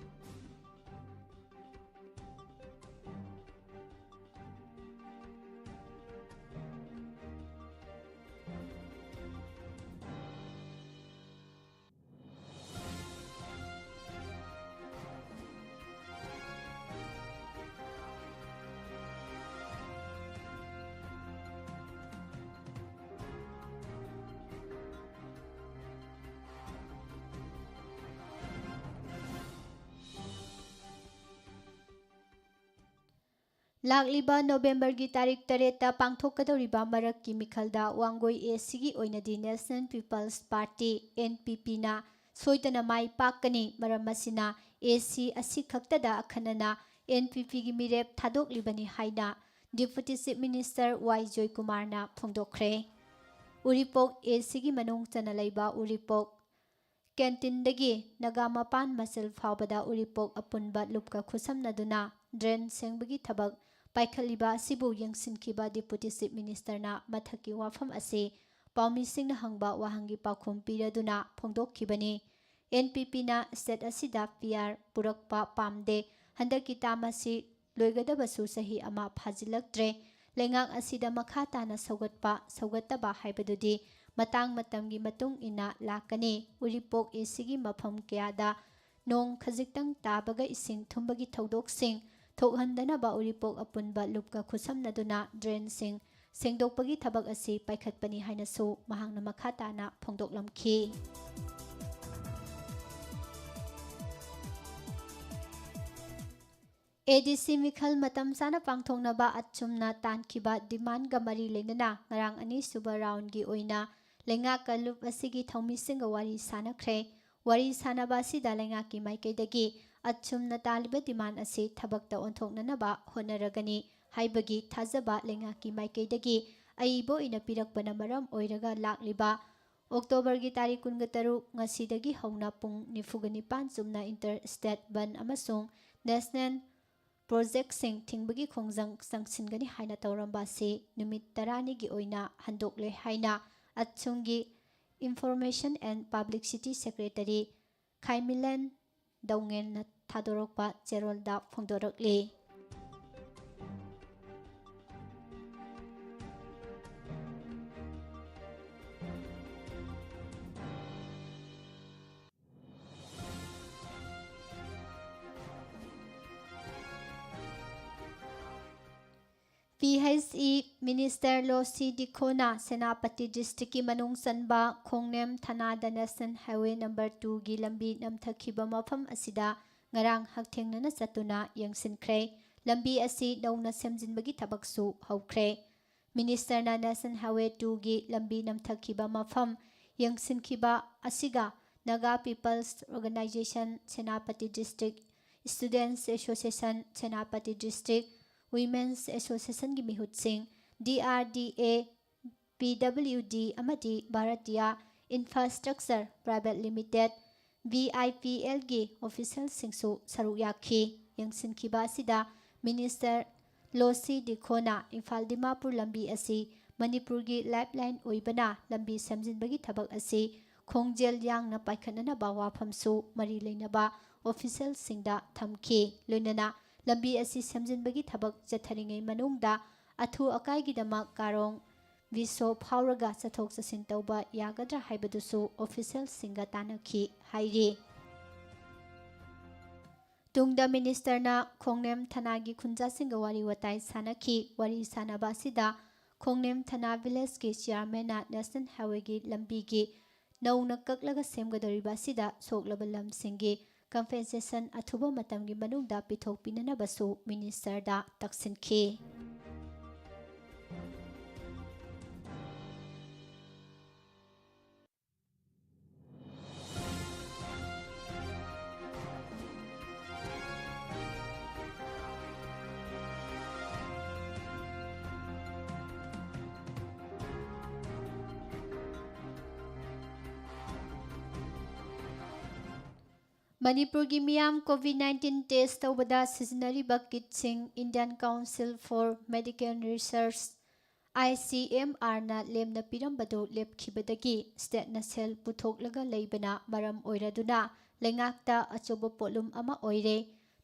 ꯂꯥꯛꯂꯤꯕ ꯅꯣꯕꯦꯝꯕꯔꯒꯤ ꯇꯥꯔꯤꯛ 8ꯇ ꯄꯥꯡꯊꯣꯛꯀꯗꯧꯔꯤꯕ ꯃꯔꯛꯀꯤ ꯃꯤꯈꯜꯗ ꯋꯥꯡꯒꯣꯏ ꯑꯦꯁꯤꯒꯤ ꯑꯣꯏꯅꯗꯤ ꯅꯦꯁꯅꯦꯜ ꯄꯤꯄꯜꯁ ꯄꯥꯔꯇꯤ (NPP)ꯅ ꯁꯣꯏꯗꯅ ꯃꯥꯏ ꯄꯥꯛꯀꯅꯤ꯫ ꯃꯔꯝ ꯑꯁꯤꯅ ꯑꯦꯁꯤ ꯑꯁꯤꯈꯛꯇꯗ ꯑꯈꯟꯅꯅ NPPꯒꯤ ꯃꯤꯔꯦꯞ ꯊꯥꯗꯣꯛꯂꯤꯕꯅꯤ ꯍꯥꯏꯅ ꯗꯤꯄꯨꯇꯤ ꯆꯤꯐ ꯃꯤꯅꯤꯁꯇꯔ ꯋꯥꯏ ꯖꯣꯏꯀꯨꯃꯥꯔꯅ ꯐꯣꯡꯗꯣꯛꯈ꯭ꯔꯦ꯫ ꯎꯔꯤꯄꯣꯛ ꯑꯦꯁꯤꯒꯤ ꯃꯅꯨꯡ ꯆꯟꯅ ꯂꯩꯕ ꯎꯔꯤꯄꯣꯛ ꯀꯦꯟꯇꯤꯟꯗꯒꯤ ꯅꯒꯥꯃꯄꯥꯟ ꯃꯆꯤꯜ ꯐꯥꯎꯕꯗ ꯎꯔꯤꯄꯣꯛ ꯑꯄꯨꯟꯕ ꯂꯨꯞꯀ ꯈꯨꯠꯁꯝꯅꯗꯨꯅ ꯗ꯭ꯔꯦꯟ ꯁꯦꯡꯕꯒꯤ ꯊꯕꯛ ꯄꯥꯏꯈꯠꯂꯤꯕ ꯑꯁꯤꯕꯨ ꯌꯦꯡꯁꯤꯟꯈꯤꯕ ꯗꯤꯄꯨꯇꯤ ꯆꯤꯐ ꯃꯤꯅꯤꯁꯇꯔꯅ ꯃꯊꯛꯀꯤ ꯋꯥꯐꯝ ꯑꯁꯤ ꯄꯥꯎꯃꯤꯁꯤꯡꯅ ꯍꯪꯕ ꯋꯥꯍꯪꯒꯤ ꯄꯥꯎꯈꯨꯝ ꯄꯤꯔꯗꯨꯅ ꯐꯣꯡꯗꯣꯛꯈꯤꯕꯅꯤ꯫ NPPꯅ ꯁ꯭ꯇꯦꯠ ꯑꯁꯤꯗ PR ꯄꯨꯔꯛꯄ ꯄꯥꯝꯗꯦ꯫ ꯍꯟꯗꯛꯀꯤ ꯇꯥꯝ ꯑꯁꯤ ꯂꯣꯏꯒꯗꯕꯁꯨ ꯆꯍꯤ ꯑꯃ ꯐꯥꯖꯤꯜꯂꯛꯇ꯭ꯔꯦ꯫ ꯂꯩꯉꯥꯛ ꯑꯁꯤꯗ ꯃꯈꯥ ꯇꯥꯅ ꯁꯧꯒꯠꯄ ꯁꯧꯒꯠꯇꯕ ꯍꯥꯏꯕꯗꯨꯗꯤ ꯃꯇꯥꯡ ꯃꯇꯝꯒꯤ ꯃꯇꯨꯡ ꯏꯟꯅ ꯂꯥꯛꯀꯅꯤ꯫ ꯎꯔꯤꯄꯣꯛ ꯑꯦꯁꯤꯒꯤ ꯃꯐꯝ ꯀꯌꯥꯗ ꯅꯣꯡ ꯈꯖꯤꯛꯇꯪ ꯇꯥꯕꯒ ꯏꯁꯤꯡ ꯊꯨꯝꯕꯒꯤ ꯊꯧꯗꯣꯛꯁꯤꯡ ꯊꯣꯛꯍꯟꯗꯅꯕ ꯎꯔꯤꯄꯣꯛ ꯑꯄꯨꯟꯕ ꯂꯨꯞꯀ ꯈꯨꯠꯁꯝꯅꯗꯨꯅ ꯗ꯭ꯔꯦꯟꯁꯤꯡ ꯁꯦꯡꯗꯣꯛꯄꯒꯤ ꯊꯕꯛ ꯑꯁꯤ ꯄꯥꯏꯈꯠꯄꯅꯤ ꯍꯥꯏꯅꯁꯨ ꯃꯍꯥꯛꯅ ꯃꯈꯥ ꯇꯥꯅ ꯐꯣꯡꯗꯣꯛꯂꯝꯈꯤ꯫ ADC ꯃꯤꯈꯜ ꯃꯇꯝ ꯆꯥꯅ ꯄꯥꯡꯊꯣꯛꯅꯕ ꯑꯆꯨꯝꯅ ꯇꯥꯟꯈꯤꯕ ꯗꯤꯃꯥꯟꯗꯒ ꯃꯔꯤ ꯂꯩꯅꯅ ꯉꯔꯥꯡ ꯑꯅꯤꯁꯨꯕ ꯔꯥꯎꯟꯗꯒꯤ ꯑꯣꯏꯅ ꯂꯩꯉꯥꯛꯀ ꯂꯨꯞ ꯑꯁꯤꯒꯤ ꯊꯧꯃꯤꯁꯤꯡꯒ ꯋꯥꯔꯤ ꯁꯥꯅꯈ꯭ꯔꯦ꯫ ꯋꯥꯔꯤ ꯁꯥꯅꯕ ꯑꯁꯤꯗ ꯂꯩꯉꯥꯛꯀꯤ ꯃꯥꯏꯀꯩꯗꯒꯤ ꯑꯆꯨꯝꯅ ꯇꯥꯜꯂꯤꯕ ꯗꯤꯃꯥꯟꯗ ꯑꯁꯤ ꯊꯕꯛꯇ ꯑꯣꯟꯊꯣꯛꯅꯅꯕ ꯍꯣꯠꯅꯔꯒꯅꯤ ꯍꯥꯏꯕꯒꯤ ꯊꯥꯖꯕ ꯂꯩꯉꯥꯛꯀꯤ ꯃꯥꯏꯀꯩꯗꯒꯤ ꯑꯏꯕ ꯑꯣꯏꯅ ꯄꯤꯔꯛꯄꯅ ꯃꯔꯝ ꯑꯣꯏꯔꯒ ꯂꯥꯛꯂꯤꯕ ꯑꯣꯛꯇꯣꯕꯔꯒꯤ ꯇꯥꯔꯤꯛ 23 ꯉꯁꯤꯗꯒꯤ ꯍꯧꯅ ꯄꯨꯡ 49 ꯆꯨꯝꯅ ꯏꯟꯇꯔ ꯁ꯭ꯇꯦꯠ ꯕꯟꯗ ꯑꯃꯁꯨꯡ ꯅꯦꯁꯅꯦꯜ ꯄ꯭ꯔꯣꯖꯦꯛꯇꯁꯤꯡ ꯊꯤꯡꯕꯒꯤ ꯈꯣꯡꯖꯪ ꯆꯪꯁꯤꯟꯒꯅꯤ ꯍꯥꯏꯅ ꯇꯧꯔꯝꯕ ꯑꯁꯤ ꯅꯨꯃꯤꯠ 10ꯅꯤꯒꯤ ꯑꯣꯏꯅ ꯍꯟꯗꯣꯛꯂꯦ ꯍꯥꯏꯅ ꯑꯆꯨꯝꯒꯤ information and publicity secretary Khaimilen ꯗꯧꯉꯦꯟꯅ ꯊꯥꯗꯣꯔꯛꯄ ꯆꯦꯔꯣꯜꯗ ꯐꯣꯡꯗꯣꯔꯛꯂꯤ꯫ PHE ꯃꯤꯅꯤꯁꯇꯔ ꯂꯣꯁꯤ ꯗꯤꯈꯣꯅ ꯁꯦꯅꯥꯄꯇꯤ ꯗꯤꯁꯇ꯭ꯔꯤꯛꯀꯤ ꯃꯅꯨꯡ ꯆꯟꯕ ꯈꯣꯡꯅꯦꯝ ꯊꯥꯅꯥꯗ ꯅꯦꯁꯅꯦꯜ ꯍꯥꯏꯋꯦ ꯅꯝꯕꯔ 2ꯒꯤ ꯂꯝꯕꯤ ꯅꯝꯊꯈꯤꯕ ꯃꯐꯝ ꯑꯁꯤꯗ ꯉꯔꯥꯡ ꯍꯛꯊꯦꯡꯅꯅ ꯆꯠꯇꯨꯅ ꯌꯦꯡꯁꯤꯟꯈ꯭ꯔꯦ꯫ ꯂꯝꯕꯤ ꯑꯁꯤ ꯅꯧꯅ ꯁꯦꯝꯖꯤꯟꯕꯒꯤ ꯊꯕꯛꯁꯨ ꯍꯧꯈ꯭ꯔꯦ꯫ ꯃꯤꯅꯤꯁꯇꯔꯅ ꯅꯦꯁꯅꯦꯜ ꯍꯥꯏꯋꯦ 2ꯒꯤ ꯂꯝꯕꯤ ꯅꯝꯊꯈꯤꯕ ꯃꯐꯝ ꯌꯦꯡꯁꯤꯟꯈꯤꯕ ꯑꯁꯤꯒ Naga People's organisation Senapati district, students association Senapati district, women's ꯑꯦꯁꯣꯁꯤꯌꯦꯁꯟꯒꯤ ꯃꯤꯍꯨꯠꯁꯤꯡ, DRDA, PWD ꯑꯃꯗꯤ ꯚꯥꯔꯇꯤꯌꯥ ꯏꯟꯐ꯭ꯔꯥꯁꯇ꯭ꯔꯛꯆꯔ ꯄ꯭ꯔꯥꯏꯚꯦꯠ ꯂꯤꯃꯤꯇꯦꯗ (VIPL)ꯒꯤ ꯑꯣꯐꯤꯁꯤꯌꯦꯜꯁꯤꯡꯁꯨ ꯁꯔꯨꯛ ꯌꯥꯈꯤ꯫ ꯌꯦꯡꯁꯤꯟꯈꯤꯕ ꯑꯁꯤꯗ ꯃꯤꯅꯤꯁꯇꯔ ꯂꯣꯁꯤ ꯗꯤꯈꯣꯅ ꯏꯝꯐꯥꯜ ꯗꯤꯃꯥꯄꯨꯔ ꯂꯝꯕꯤ ꯑꯁꯤ ꯃꯅꯤꯄꯨꯔꯒꯤ ꯂꯥꯏꯐꯂꯥꯏꯟ ꯑꯣꯏꯕꯅ ꯂꯝꯕꯤ ꯁꯦꯝꯖꯤꯟꯕꯒꯤ ꯊꯕꯛ ꯑꯁꯤ ꯈꯣꯡꯖꯦꯜ ꯌꯥꯡꯅ ꯄꯥꯏꯈꯠꯅꯅꯕ ꯋꯥꯐꯝꯁꯨ ꯃꯔꯤ ꯂꯩꯅꯕ ꯑꯣꯐꯤꯁꯤꯌꯦꯜꯁꯤꯡꯗ ꯊꯝꯈꯤ꯫ ꯂꯣꯏꯅꯅ ꯂꯝꯕꯤ ꯑꯁꯤ ꯁꯦꯝꯖꯤꯟꯕꯒꯤ ꯊꯕꯛ ꯆꯠꯊꯔꯤꯉꯩ ꯃꯅꯨꯡꯗ ꯑꯊꯨ ꯑꯀꯥꯏꯒꯤꯗꯃꯛ ꯀꯥꯔꯣꯡ ꯕꯤꯁꯣ ꯐꯥꯎꯔꯒ ꯆꯠꯊꯣꯛ ꯆꯠꯁꯤꯟ ꯇꯧꯕ ꯌꯥꯒꯗ꯭ꯔꯥ ꯍꯥꯏꯕꯗꯨꯁꯨ ꯑꯣꯐꯤꯁꯤꯌꯦꯜꯁꯤꯡꯒ ꯇꯥꯟꯅꯈꯤ ꯍꯥꯏꯔꯤ꯫ ꯇꯨꯡꯗ ꯃꯤꯅꯤꯁꯇꯔꯅ ꯈꯣꯡꯅꯦꯝ ꯊꯥꯅꯥꯒꯤ ꯈꯨꯟꯖꯥꯁꯤꯡꯒ ꯋꯥꯔꯤ ꯋꯥꯇꯥꯏ ꯁꯥꯅꯈꯤ꯫ ꯋꯥꯔꯤ ꯁꯥꯅꯕ ꯑꯁꯤꯗ ꯈꯣꯡꯅꯦꯝ ꯊꯥꯅꯥ ꯚꯤꯂꯦꯖꯀꯤ ꯆꯤꯌꯔꯃꯦꯟꯅ ꯅꯦꯁꯅꯦꯜ ꯍꯥꯏꯋꯦꯒꯤ ꯂꯝꯕꯤꯒꯤ ꯅꯧꯅ ꯀꯛꯂꯒ ꯁꯦꯝꯒꯗꯧꯔꯤꯕ ꯑꯁꯤꯗ ꯁꯣꯛꯂꯕ ꯂꯝꯁꯤꯡꯒꯤ ꯀꯝꯄꯦꯟꯁꯦꯁꯟ ꯑꯊꯨꯕ ꯃꯇꯝꯒꯤ ꯃꯅꯨꯡꯗ ꯄꯤꯊꯣꯛꯄꯤꯅꯅꯕꯁꯨ ꯃꯤꯅꯤꯁꯇꯔꯗ ꯇꯛꯁꯤꯟꯈꯤ꯫ ꯃꯅꯤꯄꯨꯔꯒꯤ ꯃꯤꯌꯥꯝ ꯀꯣꯚꯤꯗ-19 ꯇꯦꯁ ꯇꯧꯕꯗ ꯁꯤꯖꯤꯟꯅꯔꯤꯕ ꯀꯤꯠꯁꯤꯡ Indian council for medical research (ICMR)ꯅ ꯂꯦꯝꯅ ꯄꯤꯔꯝꯕꯗꯨ ꯂꯦꯞꯈꯤꯕꯗꯒꯤ ꯁ꯭ꯇꯦꯠꯅ ꯁꯦꯜ ꯄꯨꯊꯣꯛꯂꯒ ꯂꯩꯕꯅ ꯃꯔꯝ ꯑꯣꯏꯔꯗꯨꯅ ꯂꯩꯉꯥꯛꯇ ꯑꯆꯧꯕ ꯄꯣꯠꯂꯨꯝ ꯑꯃ ꯑꯣꯏꯔꯦ꯫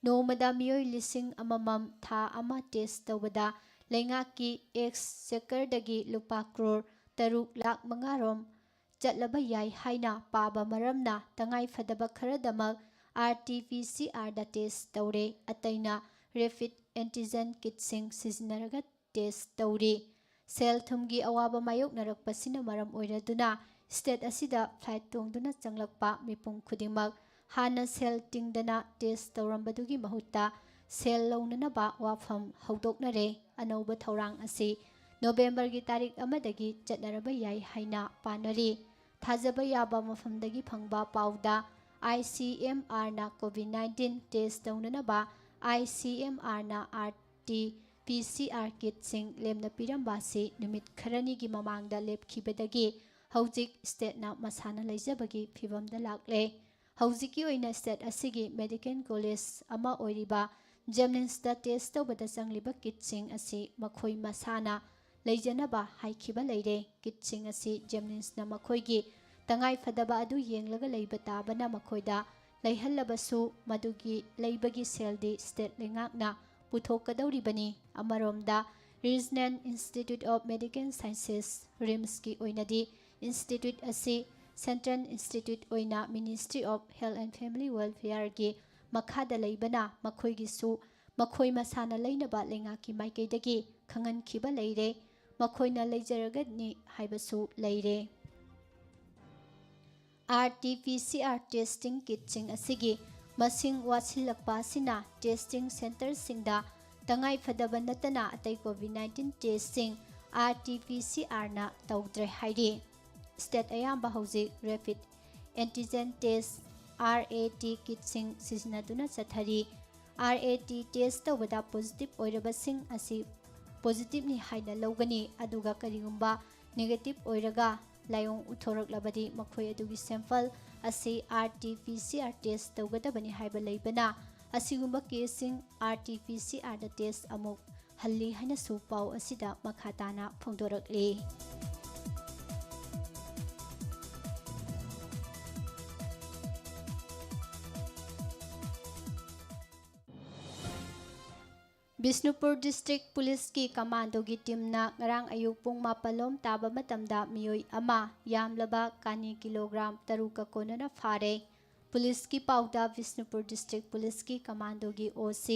ꯅꯣꯡꯃꯗ ꯃꯤꯑꯣꯏ 1,000 ꯊꯥ ꯑꯃ ꯇꯦꯁ ꯇꯧꯕꯗ ꯂꯩꯉꯥꯛꯀꯤ ꯑꯦꯛꯁꯆꯦꯀꯔꯗꯒꯤ ꯂꯨꯄꯥ ꯀ꯭ꯔꯣꯔ 3,05,000 ꯔꯣꯝ ꯆꯠꯂꯕ ꯌꯥꯏ ꯍꯥꯏꯅ ꯄꯥꯕ ꯃꯔꯝꯅ ꯇꯉꯥꯏꯐꯗꯕ ꯈꯔꯗꯃꯛ RT-PCR ꯇꯦꯁ ꯇꯧꯔꯦ꯫ ꯑꯇꯩꯅ ꯔꯦꯄꯤꯗ ꯑꯦꯟꯇꯤꯖꯦꯟ ꯀꯤꯠꯁꯤꯡ ꯁꯤꯖꯤꯟꯅꯔꯒ ꯇꯦꯁ ꯇꯧꯔꯤ꯫ ꯁꯦꯜ-ꯊꯨꯝꯒꯤ ꯑꯋꯥꯕ ꯃꯥꯌꯣꯛꯅꯔꯛꯄꯁꯤꯅ ꯃꯔꯝ ꯑꯣꯏꯔꯗꯨꯅ ꯁ꯭ꯇꯦꯠ ꯑꯁꯤꯗ ꯐ꯭ꯂꯥꯏꯠ ꯇꯣꯡꯗꯨꯅ ꯆꯪꯂꯛꯄ ꯃꯤꯄꯨꯝ ꯈꯨꯗꯤꯡꯃꯛ ꯍꯥꯟꯅ ꯁꯦꯜ ꯇꯤꯡꯗꯅ ꯇꯦꯁ ꯇꯧꯔꯝꯕꯗꯨꯒꯤ ꯃꯍꯨꯠꯇ ꯁꯦꯜ ꯂꯧꯅꯅꯕ ꯋꯥꯐꯝ ꯍꯧꯗꯣꯛꯅꯔꯦ꯫ ꯑꯅꯧꯕ ꯊꯧꯔꯥꯡ ꯑꯁꯤ ꯅꯣꯕꯦꯝꯕꯔꯒꯤ ꯇꯥꯔꯤꯛ ꯑꯃꯗꯒꯤ ꯆꯠꯅꯔꯕ ꯌꯥꯏ ꯍꯥꯏꯅ ꯄꯥꯅꯔꯤ꯫ ꯊꯥꯖꯕ ꯌꯥꯕ ꯃꯐꯝꯗꯒꯤ ꯐꯪꯕ ꯄꯥꯎꯗ ICMRꯅ ꯀꯣꯚꯤꯗ-19 ꯇꯦꯁ ꯇꯧꯅꯅꯕ ICMRꯅ RT-PCR ꯀꯤꯠꯁꯤꯡ ꯂꯦꯝꯅ ꯄꯤꯔꯝꯕ ꯑꯁꯤ ꯅꯨꯃꯤꯠ ꯈꯔꯅꯤꯒꯤ ꯃꯃꯥꯡꯗ ꯂꯦꯞꯈꯤꯕꯗꯒꯤ ꯍꯧꯖꯤꯛ ꯁ꯭ꯇꯦꯠꯅ ꯃꯁꯥꯅ ꯂꯩꯖꯕꯒꯤ ꯐꯤꯚꯝꯗ ꯂꯥꯛꯂꯦ꯫ ꯍꯧꯖꯤꯛꯀꯤ ꯑꯣꯏꯅ ꯁ꯭ꯇꯦꯠ ꯑꯁꯤꯒꯤ ꯃꯦꯗꯤꯀꯦꯜ ꯀꯣꯂꯦꯖ ꯑꯃ ꯑꯣꯏꯔꯤꯕ ꯖꯦꯅꯤꯝꯁꯇ ꯇꯦꯁ ꯇꯧꯕꯗ ꯆꯪꯂꯤꯕ ꯀꯤꯠꯁꯤꯡ ꯑꯁꯤ ꯃꯈꯣꯏ ꯃꯁꯥꯅ ꯂꯩꯖꯅꯕ ꯍꯥꯏꯈꯤꯕ ꯂꯩꯔꯦ꯫ ꯀꯤꯠꯁꯤꯡ ꯑꯁꯤ ꯖꯦꯅꯤꯝꯁꯅ ꯃꯈꯣꯏꯒꯤ ꯇꯉꯥꯏꯐꯗꯕ ꯑꯗꯨ ꯌꯦꯡꯂꯒ ꯂꯩꯕ ꯇꯥꯕꯅ ꯃꯈꯣꯏꯗ ꯂꯩꯍꯜꯂꯕꯁꯨ ꯃꯗꯨꯒꯤ ꯂꯩꯕꯒꯤ ꯁꯦꯜꯗꯤ ꯁ꯭ꯇꯦꯠ ꯂꯩꯉꯥꯛꯅ ꯄꯨꯊꯣꯛꯀꯗꯧꯔꯤꯕꯅꯤ꯫ ꯑꯃꯔꯣꯝꯗ regional institute of medical sciences (RIMSꯀꯤ ꯑꯣꯏꯅꯗꯤ ꯏꯟꯁꯇꯤꯇ꯭ꯌꯨꯠ ꯑꯁꯤ ꯁꯦꯟꯇ꯭ꯔꯦꯜ ꯏꯟꯁꯇꯤꯇ꯭ꯌꯨꯠ ꯑꯣꯏꯅ ministry of health and family ꯋꯦꯜꯐꯦꯌꯔꯒꯤ ꯃꯈꯥꯗ ꯂꯩꯕꯅ ꯃꯈꯣꯏꯒꯤꯁꯨ ꯃꯈꯣꯏ ꯃꯁꯥꯅ ꯂꯩꯅꯕ ꯂꯩꯉꯥꯛꯀꯤ ꯃꯥꯏꯀꯩꯗꯒꯤ ꯈꯪꯍꯟꯈꯤꯕ ꯂꯩꯔꯦ꯫ ꯃꯈꯣꯏꯅ ꯂꯩꯖꯔꯒꯅꯤ ꯍꯥꯏꯕꯁꯨ ꯂꯩꯔꯦ꯫ RT-PCR ꯇꯦꯁꯇꯤꯡ ꯀꯤꯠꯁꯤꯡ ꯑꯁꯤꯒꯤ ꯃꯁꯤꯡ ꯋꯥꯠꯁꯤꯜꯂꯛꯄ ꯑꯁꯤꯅ ꯇꯦꯁꯇꯤꯡ ꯁꯦꯟꯇꯔꯁꯤꯡꯗ ꯇꯉꯥꯏꯐꯗꯕ ꯅꯠꯇꯅ ꯑꯇꯩ ꯀꯣꯚꯤꯗ-19 ꯇꯦꯁꯇꯤꯡ RT-PCRꯅ ꯇꯧꯗ꯭ꯔꯦ ꯍꯥꯏꯔꯤ꯫ ꯁ꯭ꯇꯦꯠ ꯑꯌꯥꯝꯕ ꯍꯧꯖꯤꯛ ꯔꯦꯄꯤꯗ ꯑꯦꯟꯇꯤꯖꯦꯟ ꯇꯦꯁ (RAT) ꯀꯤꯠꯁꯤꯡ ꯁꯤꯖꯤꯟꯅꯗꯨꯅ ꯆꯠꯊꯔꯤ꯫ RAT ꯇꯦꯁ ꯇꯧꯕꯗ ꯄꯣꯖꯤꯇꯤꯚ ꯑꯣꯏꯔꯕꯁꯤꯡ ꯑꯁꯤ ꯄꯣꯖꯤꯇꯤꯚꯅꯤ ꯍꯥꯏꯅ ꯂꯧꯒꯅꯤ, ꯑꯗꯨꯒ ꯀꯔꯤꯒꯨꯝꯕ ꯅꯦꯒꯦꯇꯤꯚ ꯑꯣꯏꯔꯒ ꯂꯥꯏꯑꯣꯡ ꯎꯠꯊꯣꯔꯛꯂꯕꯗꯤ ꯃꯈꯣꯏ ꯑꯗꯨꯒꯤ ꯁꯦꯝꯄꯜ ꯑꯁꯤ RT-PCR ꯇꯦꯁ ꯇꯧꯒꯗꯕꯅꯤ ꯍꯥꯏꯕ ꯂꯩꯕꯅ ꯑꯁꯤꯒꯨꯝꯕ ꯀꯦꯁꯁꯤꯡ RT-PCRꯗ ꯇꯦꯁ ꯑꯃꯨꯛ ꯍꯜꯂꯤ ꯍꯥꯏꯅꯁꯨ ꯄꯥꯎ ꯑꯁꯤꯗ ꯃꯈꯥ ꯇꯥꯅ ꯐꯣꯡꯗꯣꯔꯛꯂꯤ꯫ ꯕꯤꯁꯅꯨꯄꯨꯔ ꯗꯤꯁꯇ꯭ꯔꯤꯛ ꯄꯨꯂꯤꯁꯀꯤ ꯀꯃꯥꯟꯗꯣꯒꯤ ꯇꯤꯝꯅ ꯉꯔꯥꯡ ꯑꯌꯨꯛ ꯄꯨꯡ 12 ꯇꯥꯕ ꯃꯇꯝꯗ ꯃꯤꯑꯣꯏ ꯑꯃ ꯌꯥꯝꯂꯕ ꯀꯥꯅꯤ ꯀꯤꯂꯣꯒ꯭ꯔꯥꯝ 3ꯒ ꯀꯣꯟꯅꯅ ꯐꯥꯔꯦ꯫ ꯄꯨꯂꯤꯁꯀꯤ ꯄꯥꯎꯗ ꯕꯤꯁꯅꯨꯄꯨꯔ ꯗꯤꯁꯇ꯭ꯔꯤꯛ ꯄꯨꯂꯤꯁꯀꯤ ꯀꯃꯥꯟꯗꯣꯒꯤ OC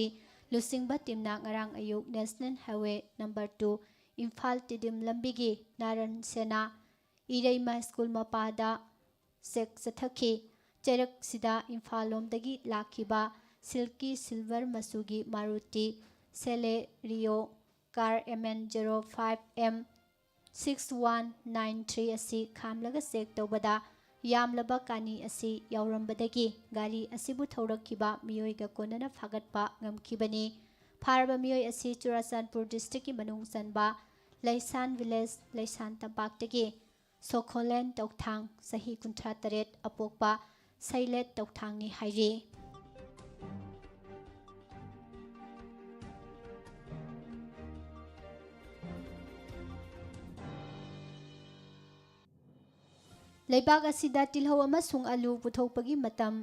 ꯂꯨꯆꯤꯡꯕ ꯇꯤꯝꯅ ꯉꯔꯥꯡ ꯑꯌꯨꯛ national highway number 2 Imphal Tiddim ꯂꯝꯕꯤꯒꯤ ꯅꯥꯔꯟ ꯁꯦꯅꯥ ꯏꯔꯩꯃ ꯁ꯭ꯀꯨꯜ ꯃꯄꯥꯗ ꯆꯦꯛ ꯆꯠꯊꯈꯤ꯫ ꯆꯦꯔꯛꯁꯤꯗ ꯏꯝꯐꯥꯜ ꯂꯣꯝꯗꯒꯤ ꯂꯥꯛꯈꯤꯕ ꯁꯤꯜꯀꯤ ꯁꯤꯜꯚꯔ ꯃꯆꯨꯒꯤ ꯃꯥꯔꯨꯇꯤ ꯁꯦꯂꯦꯔꯤꯌꯣ ꯀꯥꯔ MN05M 6193 ꯑꯁꯤ ꯈꯥꯝꯂꯒ ꯆꯦꯛ ꯇꯧꯕꯗ ꯌꯥꯝꯂꯕ ꯀꯥꯅꯤ ꯑꯁꯤ ꯌꯥꯎꯔꯝꯕꯗꯒꯤ ꯒꯥꯔꯤ ꯑꯁꯤꯕꯨ ꯊꯧꯔꯛꯈꯤꯕ ꯃꯤꯑꯣꯏꯒ ꯀꯣꯟꯅꯅ ꯐꯥꯒꯠꯄ ꯉꯝꯈꯤꯕꯅꯤ꯫ ꯐꯥꯔꯕ ꯃꯤꯑꯣꯏ ꯑꯁꯤ ꯆꯨꯔꯥꯆꯥꯟꯄꯨꯔ ꯗꯤꯁꯇ꯭ꯔꯤꯛꯀꯤ ꯃꯅꯨꯡ ꯆꯟꯕ ꯂꯩꯁꯥꯟ ꯚꯤꯂꯦꯖ ꯂꯩꯁꯥꯟ ꯇꯝꯄꯥꯛꯇꯒꯤ ꯁꯣꯈꯣꯂꯦꯟ ꯇꯧꯊꯥꯡ ꯆꯍꯤ 38 ꯑꯄꯣꯛꯄ ꯁꯩꯂꯦꯠ ꯇꯧꯊꯥꯡꯅꯤ ꯍꯥꯏꯔꯤ꯫ ꯂꯩꯕꯥꯛ ꯑꯁꯤꯗ ꯇꯤꯜꯍꯧ ꯑꯃꯁꯨꯡ ꯑꯂꯨ ꯄꯨꯊꯣꯛꯄꯒꯤ ꯃꯇꯝ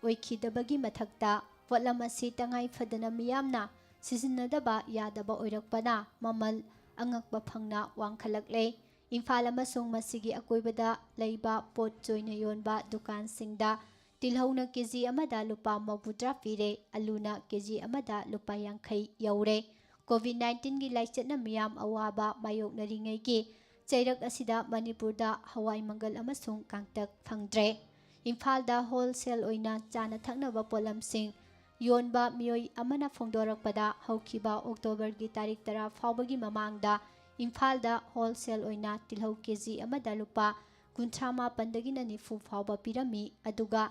ꯑꯣꯏꯈꯤꯗꯕꯒꯤ ꯃꯊꯛꯇ ꯄꯣꯠꯂꯝ ꯑꯁꯤ ꯇꯉꯥꯏ ꯐꯗꯅ ꯃꯤꯌꯥꯝꯅ ꯁꯤꯖꯤꯟꯅꯗꯕ ꯌꯥꯗꯕ ꯑꯣꯏꯔꯛꯄꯅ ꯃꯃꯜ ꯑꯉꯛꯄ ꯐꯪꯅ ꯋꯥꯡꯈꯠꯂꯛꯂꯦ꯫ ꯏꯝꯐꯥꯜ ꯑꯃꯁꯨꯡ ꯃꯁꯤꯒꯤ ꯑꯀꯣꯏꯕꯗ ꯂꯩꯕ ꯄꯣꯠ ꯆꯣꯏꯅ ꯌꯣꯟꯕ ꯗꯨꯀꯥꯟꯁꯤꯡꯗ ꯇꯤꯜꯍꯧꯅ ꯀꯦꯖꯤ ꯑꯃꯗ ꯂꯨꯄꯥ 60 ꯄꯤꯔꯦ, ꯑꯂꯨꯅ ꯀꯦꯖꯤ ꯑꯃꯗ ꯂꯨꯄꯥ 50 ꯌꯧꯔꯦ꯫ ꯀꯣꯚꯤꯗ-19ꯒꯤ ꯂꯥꯏꯆꯠꯅ ꯃꯤꯌꯥꯝ ꯑꯋꯥꯕ ꯃꯥꯌꯣꯛꯅꯔꯤꯉꯩꯒꯤ ꯆꯩꯔꯛ ꯑꯁꯤꯗ ꯃꯅꯤꯄꯨꯔꯗ ꯍꯋꯥꯏ ꯃꯪꯒꯜ ꯑꯃꯁꯨꯡ ꯀꯥꯡꯇꯛ ꯐꯪꯗ꯭ꯔꯦ꯫ ꯏꯝꯐꯥꯜꯗ ꯍꯣꯜꯁꯦꯜ ꯑꯣꯏꯅ ꯆꯥꯅ ꯊꯛꯅꯕ ꯄꯣꯠꯂꯝꯁꯤꯡ ꯌꯣꯟꯕ ꯃꯤꯑꯣꯏ ꯑꯃꯅ ꯐꯣꯡꯗꯣꯔꯛꯄꯗ ꯍꯧꯈꯤꯕ ꯑꯣꯛꯇꯣꯕꯔꯒꯤ ꯇꯥꯔꯤꯛ 10 ꯐꯥꯎꯕꯒꯤ ꯃꯃꯥꯡꯗ ꯏꯝꯐꯥꯜꯗ ꯍꯣꯜꯁꯦꯜ ꯑꯣꯏꯅ ꯇꯤꯜꯍꯧ ꯀꯦꯖꯤ ꯑꯃꯗ ꯂꯨꯄꯥ 58ꯗꯒꯤꯅ 90 ꯐꯥꯎꯕ ꯄꯤꯔꯝꯃꯤ, ꯑꯗꯨꯒ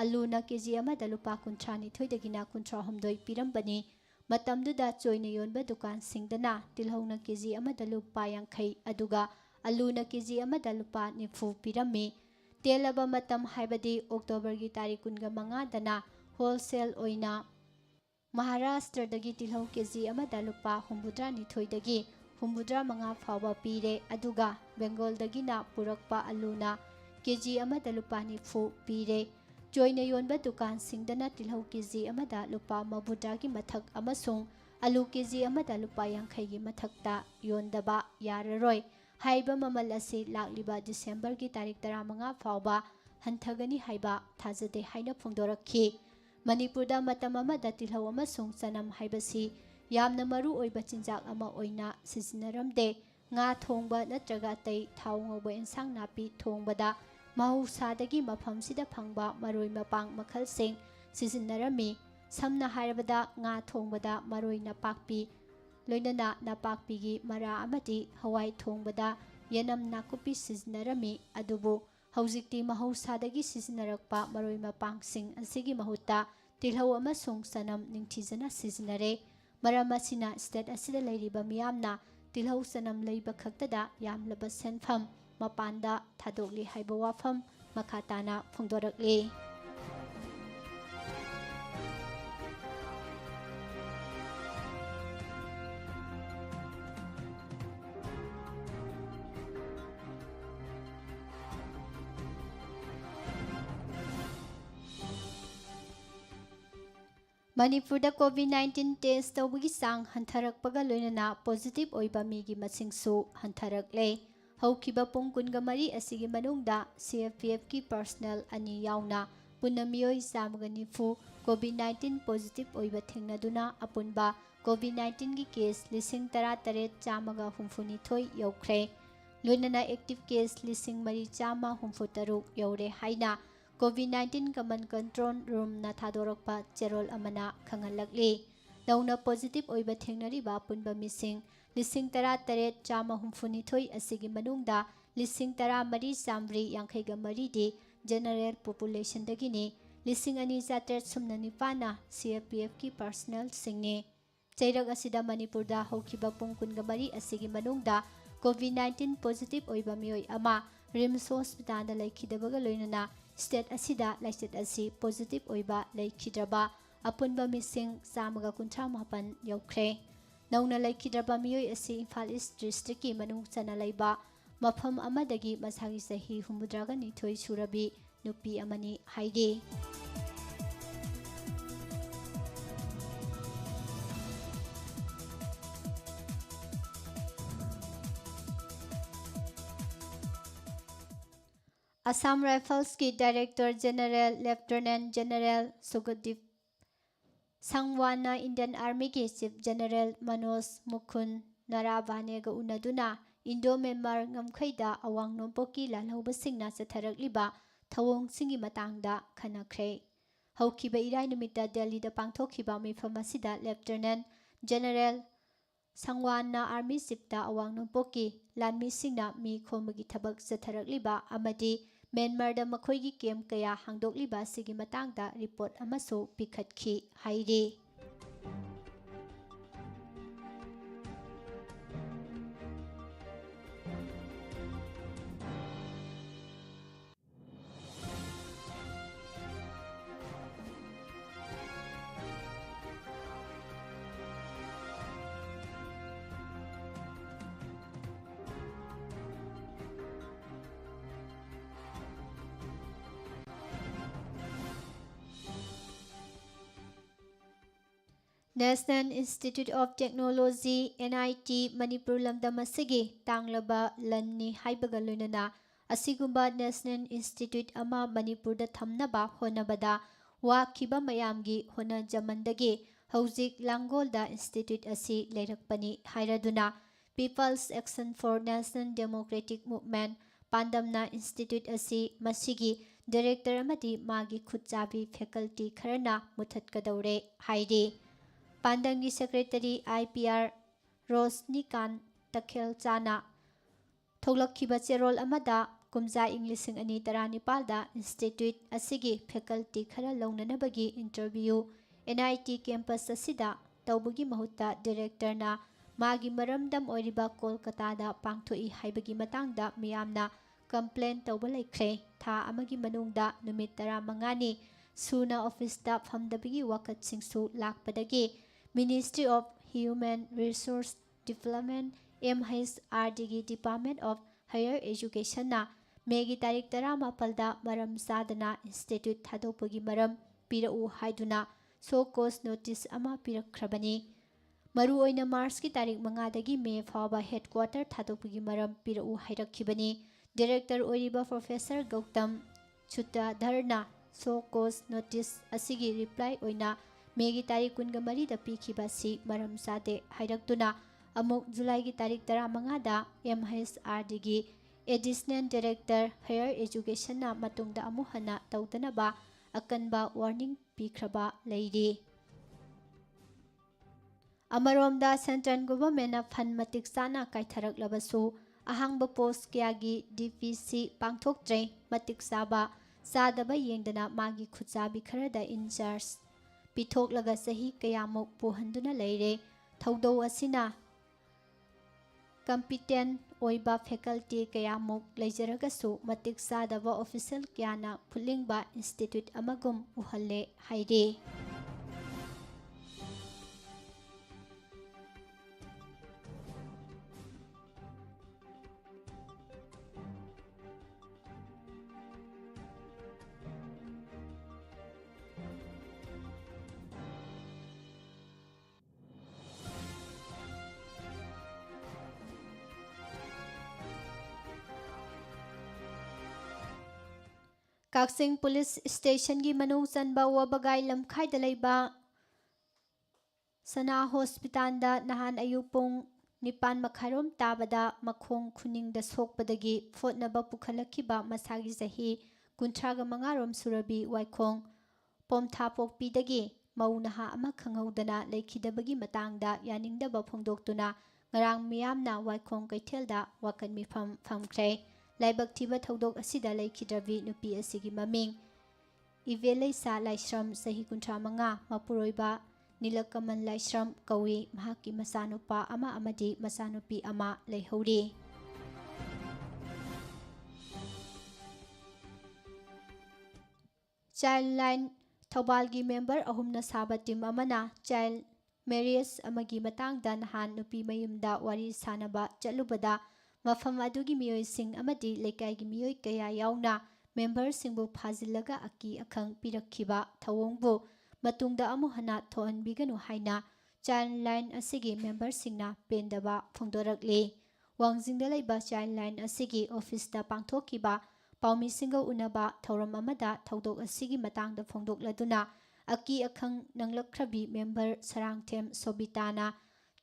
ꯑꯂꯨꯅ ꯀꯦꯖꯤ ꯑꯃꯗ ꯂꯨꯄꯥ 52ꯗꯒꯤꯅ 63 ꯄꯤꯔꯝꯕꯅꯤ꯫ ꯃꯇꯝꯗꯨꯗ ꯆꯣꯏꯅ ꯌꯣꯟꯕ ꯗꯨꯀꯥꯟꯁꯤꯡꯗꯅ ꯇꯤꯜꯍꯧꯅ ꯀꯦꯖꯤ ꯑꯃꯗ ꯂꯨꯄꯥ 50, ꯑꯗꯨꯒ ꯑꯂꯨꯅ ꯀꯦꯖꯤ ꯑꯃꯗ ꯂꯨꯄꯥ 90 ꯄꯤꯔꯝꯃꯤ꯫ ꯇꯦꯜꯂꯕ ꯃꯇꯝ ꯍꯥꯏꯕꯗꯤ ꯑꯣꯛꯇꯣꯕꯔꯒꯤ ꯇꯥꯔꯤꯛ 25ꯗꯅ ꯍꯣꯜꯁꯦꯜ ꯑꯣꯏꯅ ꯃꯍꯥꯔꯥꯁꯇ꯭ꯔꯗꯒꯤ ꯇꯤꯜꯍꯧ ꯀꯦꯖꯤ ꯑꯃꯗ ꯂꯨꯄꯥ 62ꯗꯒꯤ 65 ꯐꯥꯎꯕ ꯄꯤꯔꯦ, ꯑꯗꯨꯒ ꯕꯦꯡꯒꯣꯜꯗꯒꯤꯅ ꯄꯨꯔꯛꯄ ꯑꯂꯨꯅ ꯀꯦꯖꯤ ꯑꯃꯗ ꯂꯨꯄꯥ 90 ꯄꯤꯔꯦ꯫ ꯆꯣꯏꯅ ꯌꯣꯟꯕ ꯗꯨꯀꯥꯟꯁꯤꯡꯗꯅ ꯇꯤꯜꯍꯧ ꯀꯦꯖꯤ ꯑꯃꯗ ꯂꯨꯄꯥ 60ꯒꯤ ꯃꯊꯛ ꯑꯃꯁꯨꯡ ꯑꯂꯨ ꯀꯦꯖꯤ ꯑꯃꯗ ꯂꯨꯄꯥ 50ꯒꯤ ꯃꯊꯛꯇ ꯌꯣꯟꯗꯕ ꯌꯥꯔꯔꯣꯏ ꯍꯥꯏꯕ ꯃꯃꯜ ꯑꯁꯤ ꯂꯥꯛꯂꯤꯕ ꯗꯤꯁꯦꯝꯕꯔꯒꯤ ꯇꯥꯔꯤꯛ 15 ꯐꯥꯎꯕ ꯍꯟꯊꯒꯅꯤ ꯍꯥꯏꯕ ꯊꯥꯖꯗꯦ ꯍꯥꯏꯅ ꯐꯣꯡꯗꯣꯔꯛꯈꯤ꯫ ꯃꯅꯤꯄꯨꯔꯗ ꯃꯇꯝ ꯑꯃꯗ ꯇꯤꯜꯍꯧ ꯑꯃꯁꯨꯡ ꯆꯅꯝ ꯍꯥꯏꯕꯁꯤ ꯌꯥꯝꯅ ꯃꯔꯨ ꯑꯣꯏꯕ ꯆꯤꯟꯖꯥꯛ ꯑꯃ ꯑꯣꯏꯅ ꯁꯤꯖꯤꯟꯅꯔꯝꯗꯦ꯫ ꯉꯥ ꯊꯣꯡꯕ ꯅꯠꯇ꯭ꯔꯒ ꯑꯇꯩ ꯊꯥꯎ ꯉꯧꯕ ꯏꯟꯁꯥꯡ ꯅꯥꯄꯤ ꯊꯣꯡꯕꯗ ꯃꯍꯧꯁꯥꯗꯒꯤ ꯃꯐꯝꯁꯤꯗ ꯐꯪꯕ ꯃꯔꯣꯏ ꯃꯄꯥꯡ ꯃꯈꯜꯁꯤꯡ ꯁꯤꯖꯤꯟꯅꯔꯝꯃꯤ꯫ Samna hairabada nga thongbada maroi napakpi loinana napakpigi mara amati hawai thongbada yanam nakupi siznarami adubu haujikti mahausadagi siznarakpa maroi mapangsing asigi mahutta tilhau amasung sanam ningthijana siznare maram asina state asida leiriba miyamna tilhau sanam leiba khaktada yamlaba senfam mapanda thadokli haiba wafam makhatana phongdorakli Manipurda COVID-19 test tawbagi sang hantarakpaga loinana positive oiba migi masingsu hantarakle haukiba pung kunga mari asigi manungda CFPF ki personnel ani yauna punamioi samaga nifu COVID-19 positive oiba thengnaduna apunba COVID-19 gi case lising tara taret chamaga humfuni thoi yaukre loinana active case lising mari chama humfutaruk yaure haina COVID-19 Command Control Room na thadorokpa cherol amana khangalakli nauna positive oiba thengnariba punba mising lising tara taret chama humfuni thoi asigi manungda lising tara mari samri yankhaiga mari di general population dagini lising ani chatet sumna nipana CFPF ki personnel singni chairak asida Manipurda haukiba pung kunga mari asigi manungda COVID-19 positive oiba mioi ama RIMS hospital da laikhidabaga loinana state asida laichet asi positive oiba laikhidraba apunba mising samaga kuntra mapan yaukre nauna laikhidraba mioi asi Imphal East district ki manung chana laiba mafam amadagi masagi sahi humudraga nithoi surabi nupi amani haidi Assam Rifles की director general lieutenant general Sukhdeep संगवाना Indian army के chief general Manoj Mukund Naravane गा उनदुना Indo Myanmar ngamkhaida awang nompoki lalhobasingna chatharakliba thawongsingi matangda khanakre haukiba irai numita Delhi da pangthokhiba mifam asida Lieutenant General Sangwana Army Chief da awang nompoki lanmi singna mi khomagi thabak chatharakliba amadi Myanmar da makhoigi kem kaya hangdokliba sigi matangda report amaso pikhatkhi hairi National Institute of Technology NIT Manipur lamdam asigi tanglaba lanni haibaga loinana asigumba National Institute ama Manipur da thamnaba honabada wakhiba mayamgi hona jamandagi hojik Langol da Institute asi leirakpani hairaduna People's Action for National Democratic Movement Pandamna Institute asi masigi director amadi magi khutchabi faculty kharana muthatkadaure hairi Pandangi Secretary IPR Rosnikan Takhel Chana Thoglakhiba cherol amada kumja Englishing ani taranipal da Institute asigi faculty khara launanabagi interview NIT campus asida tawbagi mahutta director na magi maramdam oiriba Kolkata da pangthoi haibagi matangda miyamna complain tawba laikhre tha amagi manungda numit 15 suna office da phamdabagi wakat singsu lakpadagi Ministry of Human Resource Development MHRD Department of Higher Education na Megi tarik 18 da maram sadana Institute thadopagi maram pirau haiduna so cause notice ama pirakhrabani maru oina March ki tarik 5 dagi May faba headquarter thadopagi maram pirau hairakhibani Director oiriba Professor Gautam Chutadharna so cause notice asigi reply oina Megi tarik 13 da pikhiba si maram sade hairakduna amuk July ki tarik 15 da MHRD gi Additional Director Higher Education na matungda amuhana tawdanaba akanba warning pikhraba leiri ꯑꯃꯔꯣꯝꯗ central ꯒꯣꯚꯔꯟꯃꯦꯟꯠꯅ ꯐꯟ ꯃꯇꯤꯛ ꯆꯥꯅ ꯀꯥꯏꯊꯔꯛꯂꯕꯁꯨ ꯑꯍꯥꯡꯕ post ꯀꯌꯥꯒꯤ DPC ꯄꯥꯡꯊꯣꯛꯇ꯭ꯔꯦ ꯃꯇꯤꯛ ꯆꯥꯕ ꯆꯥꯗꯕ ꯌꯦꯡꯗꯅ ꯃꯥꯒꯤ ꯈꯨꯠꯆꯥꯕꯤ ꯈꯔꯗ ꯏꯟꯆꯥꯔꯖ ꯄꯤꯊꯣꯛꯂꯒ ꯆꯍꯤ ꯀꯌꯥꯃꯨꯛ ꯄꯨꯍꯟꯗꯨꯅ ꯂꯩꯔꯦ ꯊꯧꯗꯧ ꯑꯁꯤꯅ ꯀꯝꯄꯤꯇꯦꯟ ꯑꯣꯏꯕ ꯐꯦꯀꯜꯇꯤ ꯀꯌꯥꯃꯨꯛ ꯂꯩꯖꯔꯒꯁꯨ ꯃꯇꯤꯛ ꯆꯥꯗꯕ ꯑꯣꯐꯤꯁꯤꯌꯦꯜ ꯀꯌꯥꯅ ꯐꯨꯠꯂꯤꯡꯕ ꯏꯟꯁꯇꯤꯇ꯭ꯌꯨꯠ ꯑꯃꯒꯨꯝ ꯎꯍꯜꯂꯦ ꯍꯥꯏꯔꯤ ꯀꯛꯆꯤꯡ ꯄꯨꯂꯤꯁ ꯁ꯭ꯇꯦꯁꯟꯒꯤ ꯃꯅꯨꯡ ꯆꯟꯕ ꯋꯥꯕꯒꯥꯏ ꯂꯝꯈꯥꯏꯗ ꯂꯩꯕ ꯁꯅꯥ ꯍꯣꯁꯄꯤꯇꯥꯜꯗ ꯅꯍꯥꯟ ꯑꯌꯨꯛ ꯄꯨꯡ 9:30 ꯇꯥꯕꯗ ꯃꯈꯣꯡ ꯈꯨꯅꯤꯡꯗ ꯁꯣꯛꯄꯗꯒꯤ ꯐꯣꯠꯅꯕ ꯄꯨꯈꯠꯂꯛꯈꯤꯕ ꯃꯁꯥꯒꯤ ꯆꯍꯤ 35 ꯁꯨꯔꯕꯤ ꯋꯥꯏꯈꯣꯡ ꯄꯣꯝꯊꯥꯄꯣꯛꯄꯤꯗꯒꯤ ꯃꯧ ꯅꯍꯥ ꯑꯃ ꯈꯪꯍꯧꯗꯅ ꯂꯩꯈꯤꯗꯕꯒꯤ ꯃꯇꯥꯡꯗ ꯌꯥꯅꯤꯡꯗꯕ ꯐꯣꯡꯗꯣꯛꯇꯨꯅ ꯉꯔꯥꯡ ꯃꯤꯌꯥꯝꯅ ꯋꯥꯏꯈꯣꯡ ꯀꯩꯊꯦꯜꯗ ꯋꯥꯀꯠ ꯃꯤꯐꯝ ꯐꯝꯈ꯭ꯔꯦ ꯂꯥꯏꯕꯛ ꯊꯤꯕ ꯊꯧꯗꯣꯛ ꯑꯁꯤꯗ ꯂꯩꯈꯤꯗ꯭ꯔꯕꯤ ꯅꯨꯄꯤ ꯑꯁꯤꯒꯤ ꯃꯃꯤꯡ ꯏꯕꯦꯂꯩꯁꯥ ꯂꯥꯏꯁ꯭ꯔꯝ ꯆꯍꯤ 35 ꯃꯄꯨꯔꯣꯏꯕ ꯅꯤꯂꯀꯃꯜ ꯂꯥꯏꯁ꯭ꯔꯝ ꯀꯧꯏ ꯃꯍꯥꯛꯀꯤ ꯃꯆꯥꯅꯨꯄꯥ ꯑꯃ ꯑꯃꯗꯤ ꯃꯆꯥꯅꯨꯄꯤ ꯑꯃ ꯂꯩꯍꯧꯔꯤ ꯆꯥꯏꯜ ꯂꯥꯏꯟ ꯊꯧꯕꯥꯜꯒꯤ ꯃꯦꯝꯕꯔ 3ꯅ ꯁꯥꯕ ꯇꯤꯝ ꯑꯃꯅ ꯆꯥꯏꯜ ꯃꯦꯔꯤꯌꯦꯖ ꯑꯃꯒꯤ ꯃꯇꯥꯡꯗ ꯅꯍꯥꯟ ꯅꯨꯄꯤ ꯃꯌꯨꯝꯗ ꯋꯥꯔꯤ ꯁꯥꯅꯕ ꯆꯠꯂꯨꯕꯗ ꯃꯐꯝ ꯑꯗꯨꯒꯤ ꯃꯤꯑꯣꯏꯁꯤꯡ ꯑꯃꯗꯤ ꯂꯩꯀꯥꯏꯒꯤ ꯃꯤꯑꯣꯏ ꯀꯌꯥ ꯌꯥꯎꯅ ꯃꯦꯝꯕꯔꯁꯤꯡꯕꯨ ꯐꯥꯖꯤꯜꯂꯒ ꯑꯀꯤ ꯑꯈꯪ ꯄꯤꯔꯛꯈꯤꯕ ꯊꯧꯑꯣꯡꯕꯨ ꯃꯇꯨꯡꯗ ꯑꯃꯨꯛ ꯍꯟꯅ ꯊꯣꯛꯍꯟꯕꯤꯒꯅꯨ ꯍꯥꯏꯅ ꯆꯥꯏꯜ ꯂꯥꯏꯟ ꯑꯁꯤꯒꯤ ꯃꯦꯝꯕꯔꯁꯤꯡꯅ ꯄꯦꯟꯗꯕ ꯐꯣꯡꯗꯣꯔꯛꯂꯤ ꯋꯥꯡꯖꯤꯡꯗ ꯂꯩꯕ ꯆꯥꯏꯜ ꯂꯥꯏꯟ ꯑꯁꯤꯒꯤ ꯑꯣꯐꯤꯁꯇ ꯄꯥꯡꯊꯣꯛꯈꯤꯕ ꯄꯥꯎꯃꯤꯁꯤꯡꯒ ꯎꯅꯕ ꯊꯧꯔꯝ ꯑꯃꯗ ꯊꯧꯗꯣꯛ ꯑꯁꯤꯒꯤ ꯃꯇꯥꯡꯗ ꯐꯣꯡꯗꯣꯛꯂꯗꯨꯅ ꯑꯀꯤ ꯑꯈꯪ ꯅꯪꯂꯛꯈ꯭ꯔꯕꯤ ꯃꯦꯝꯕꯔ ꯁꯔꯥꯡꯊꯦꯝ ꯁꯣꯕꯤꯇꯥꯅ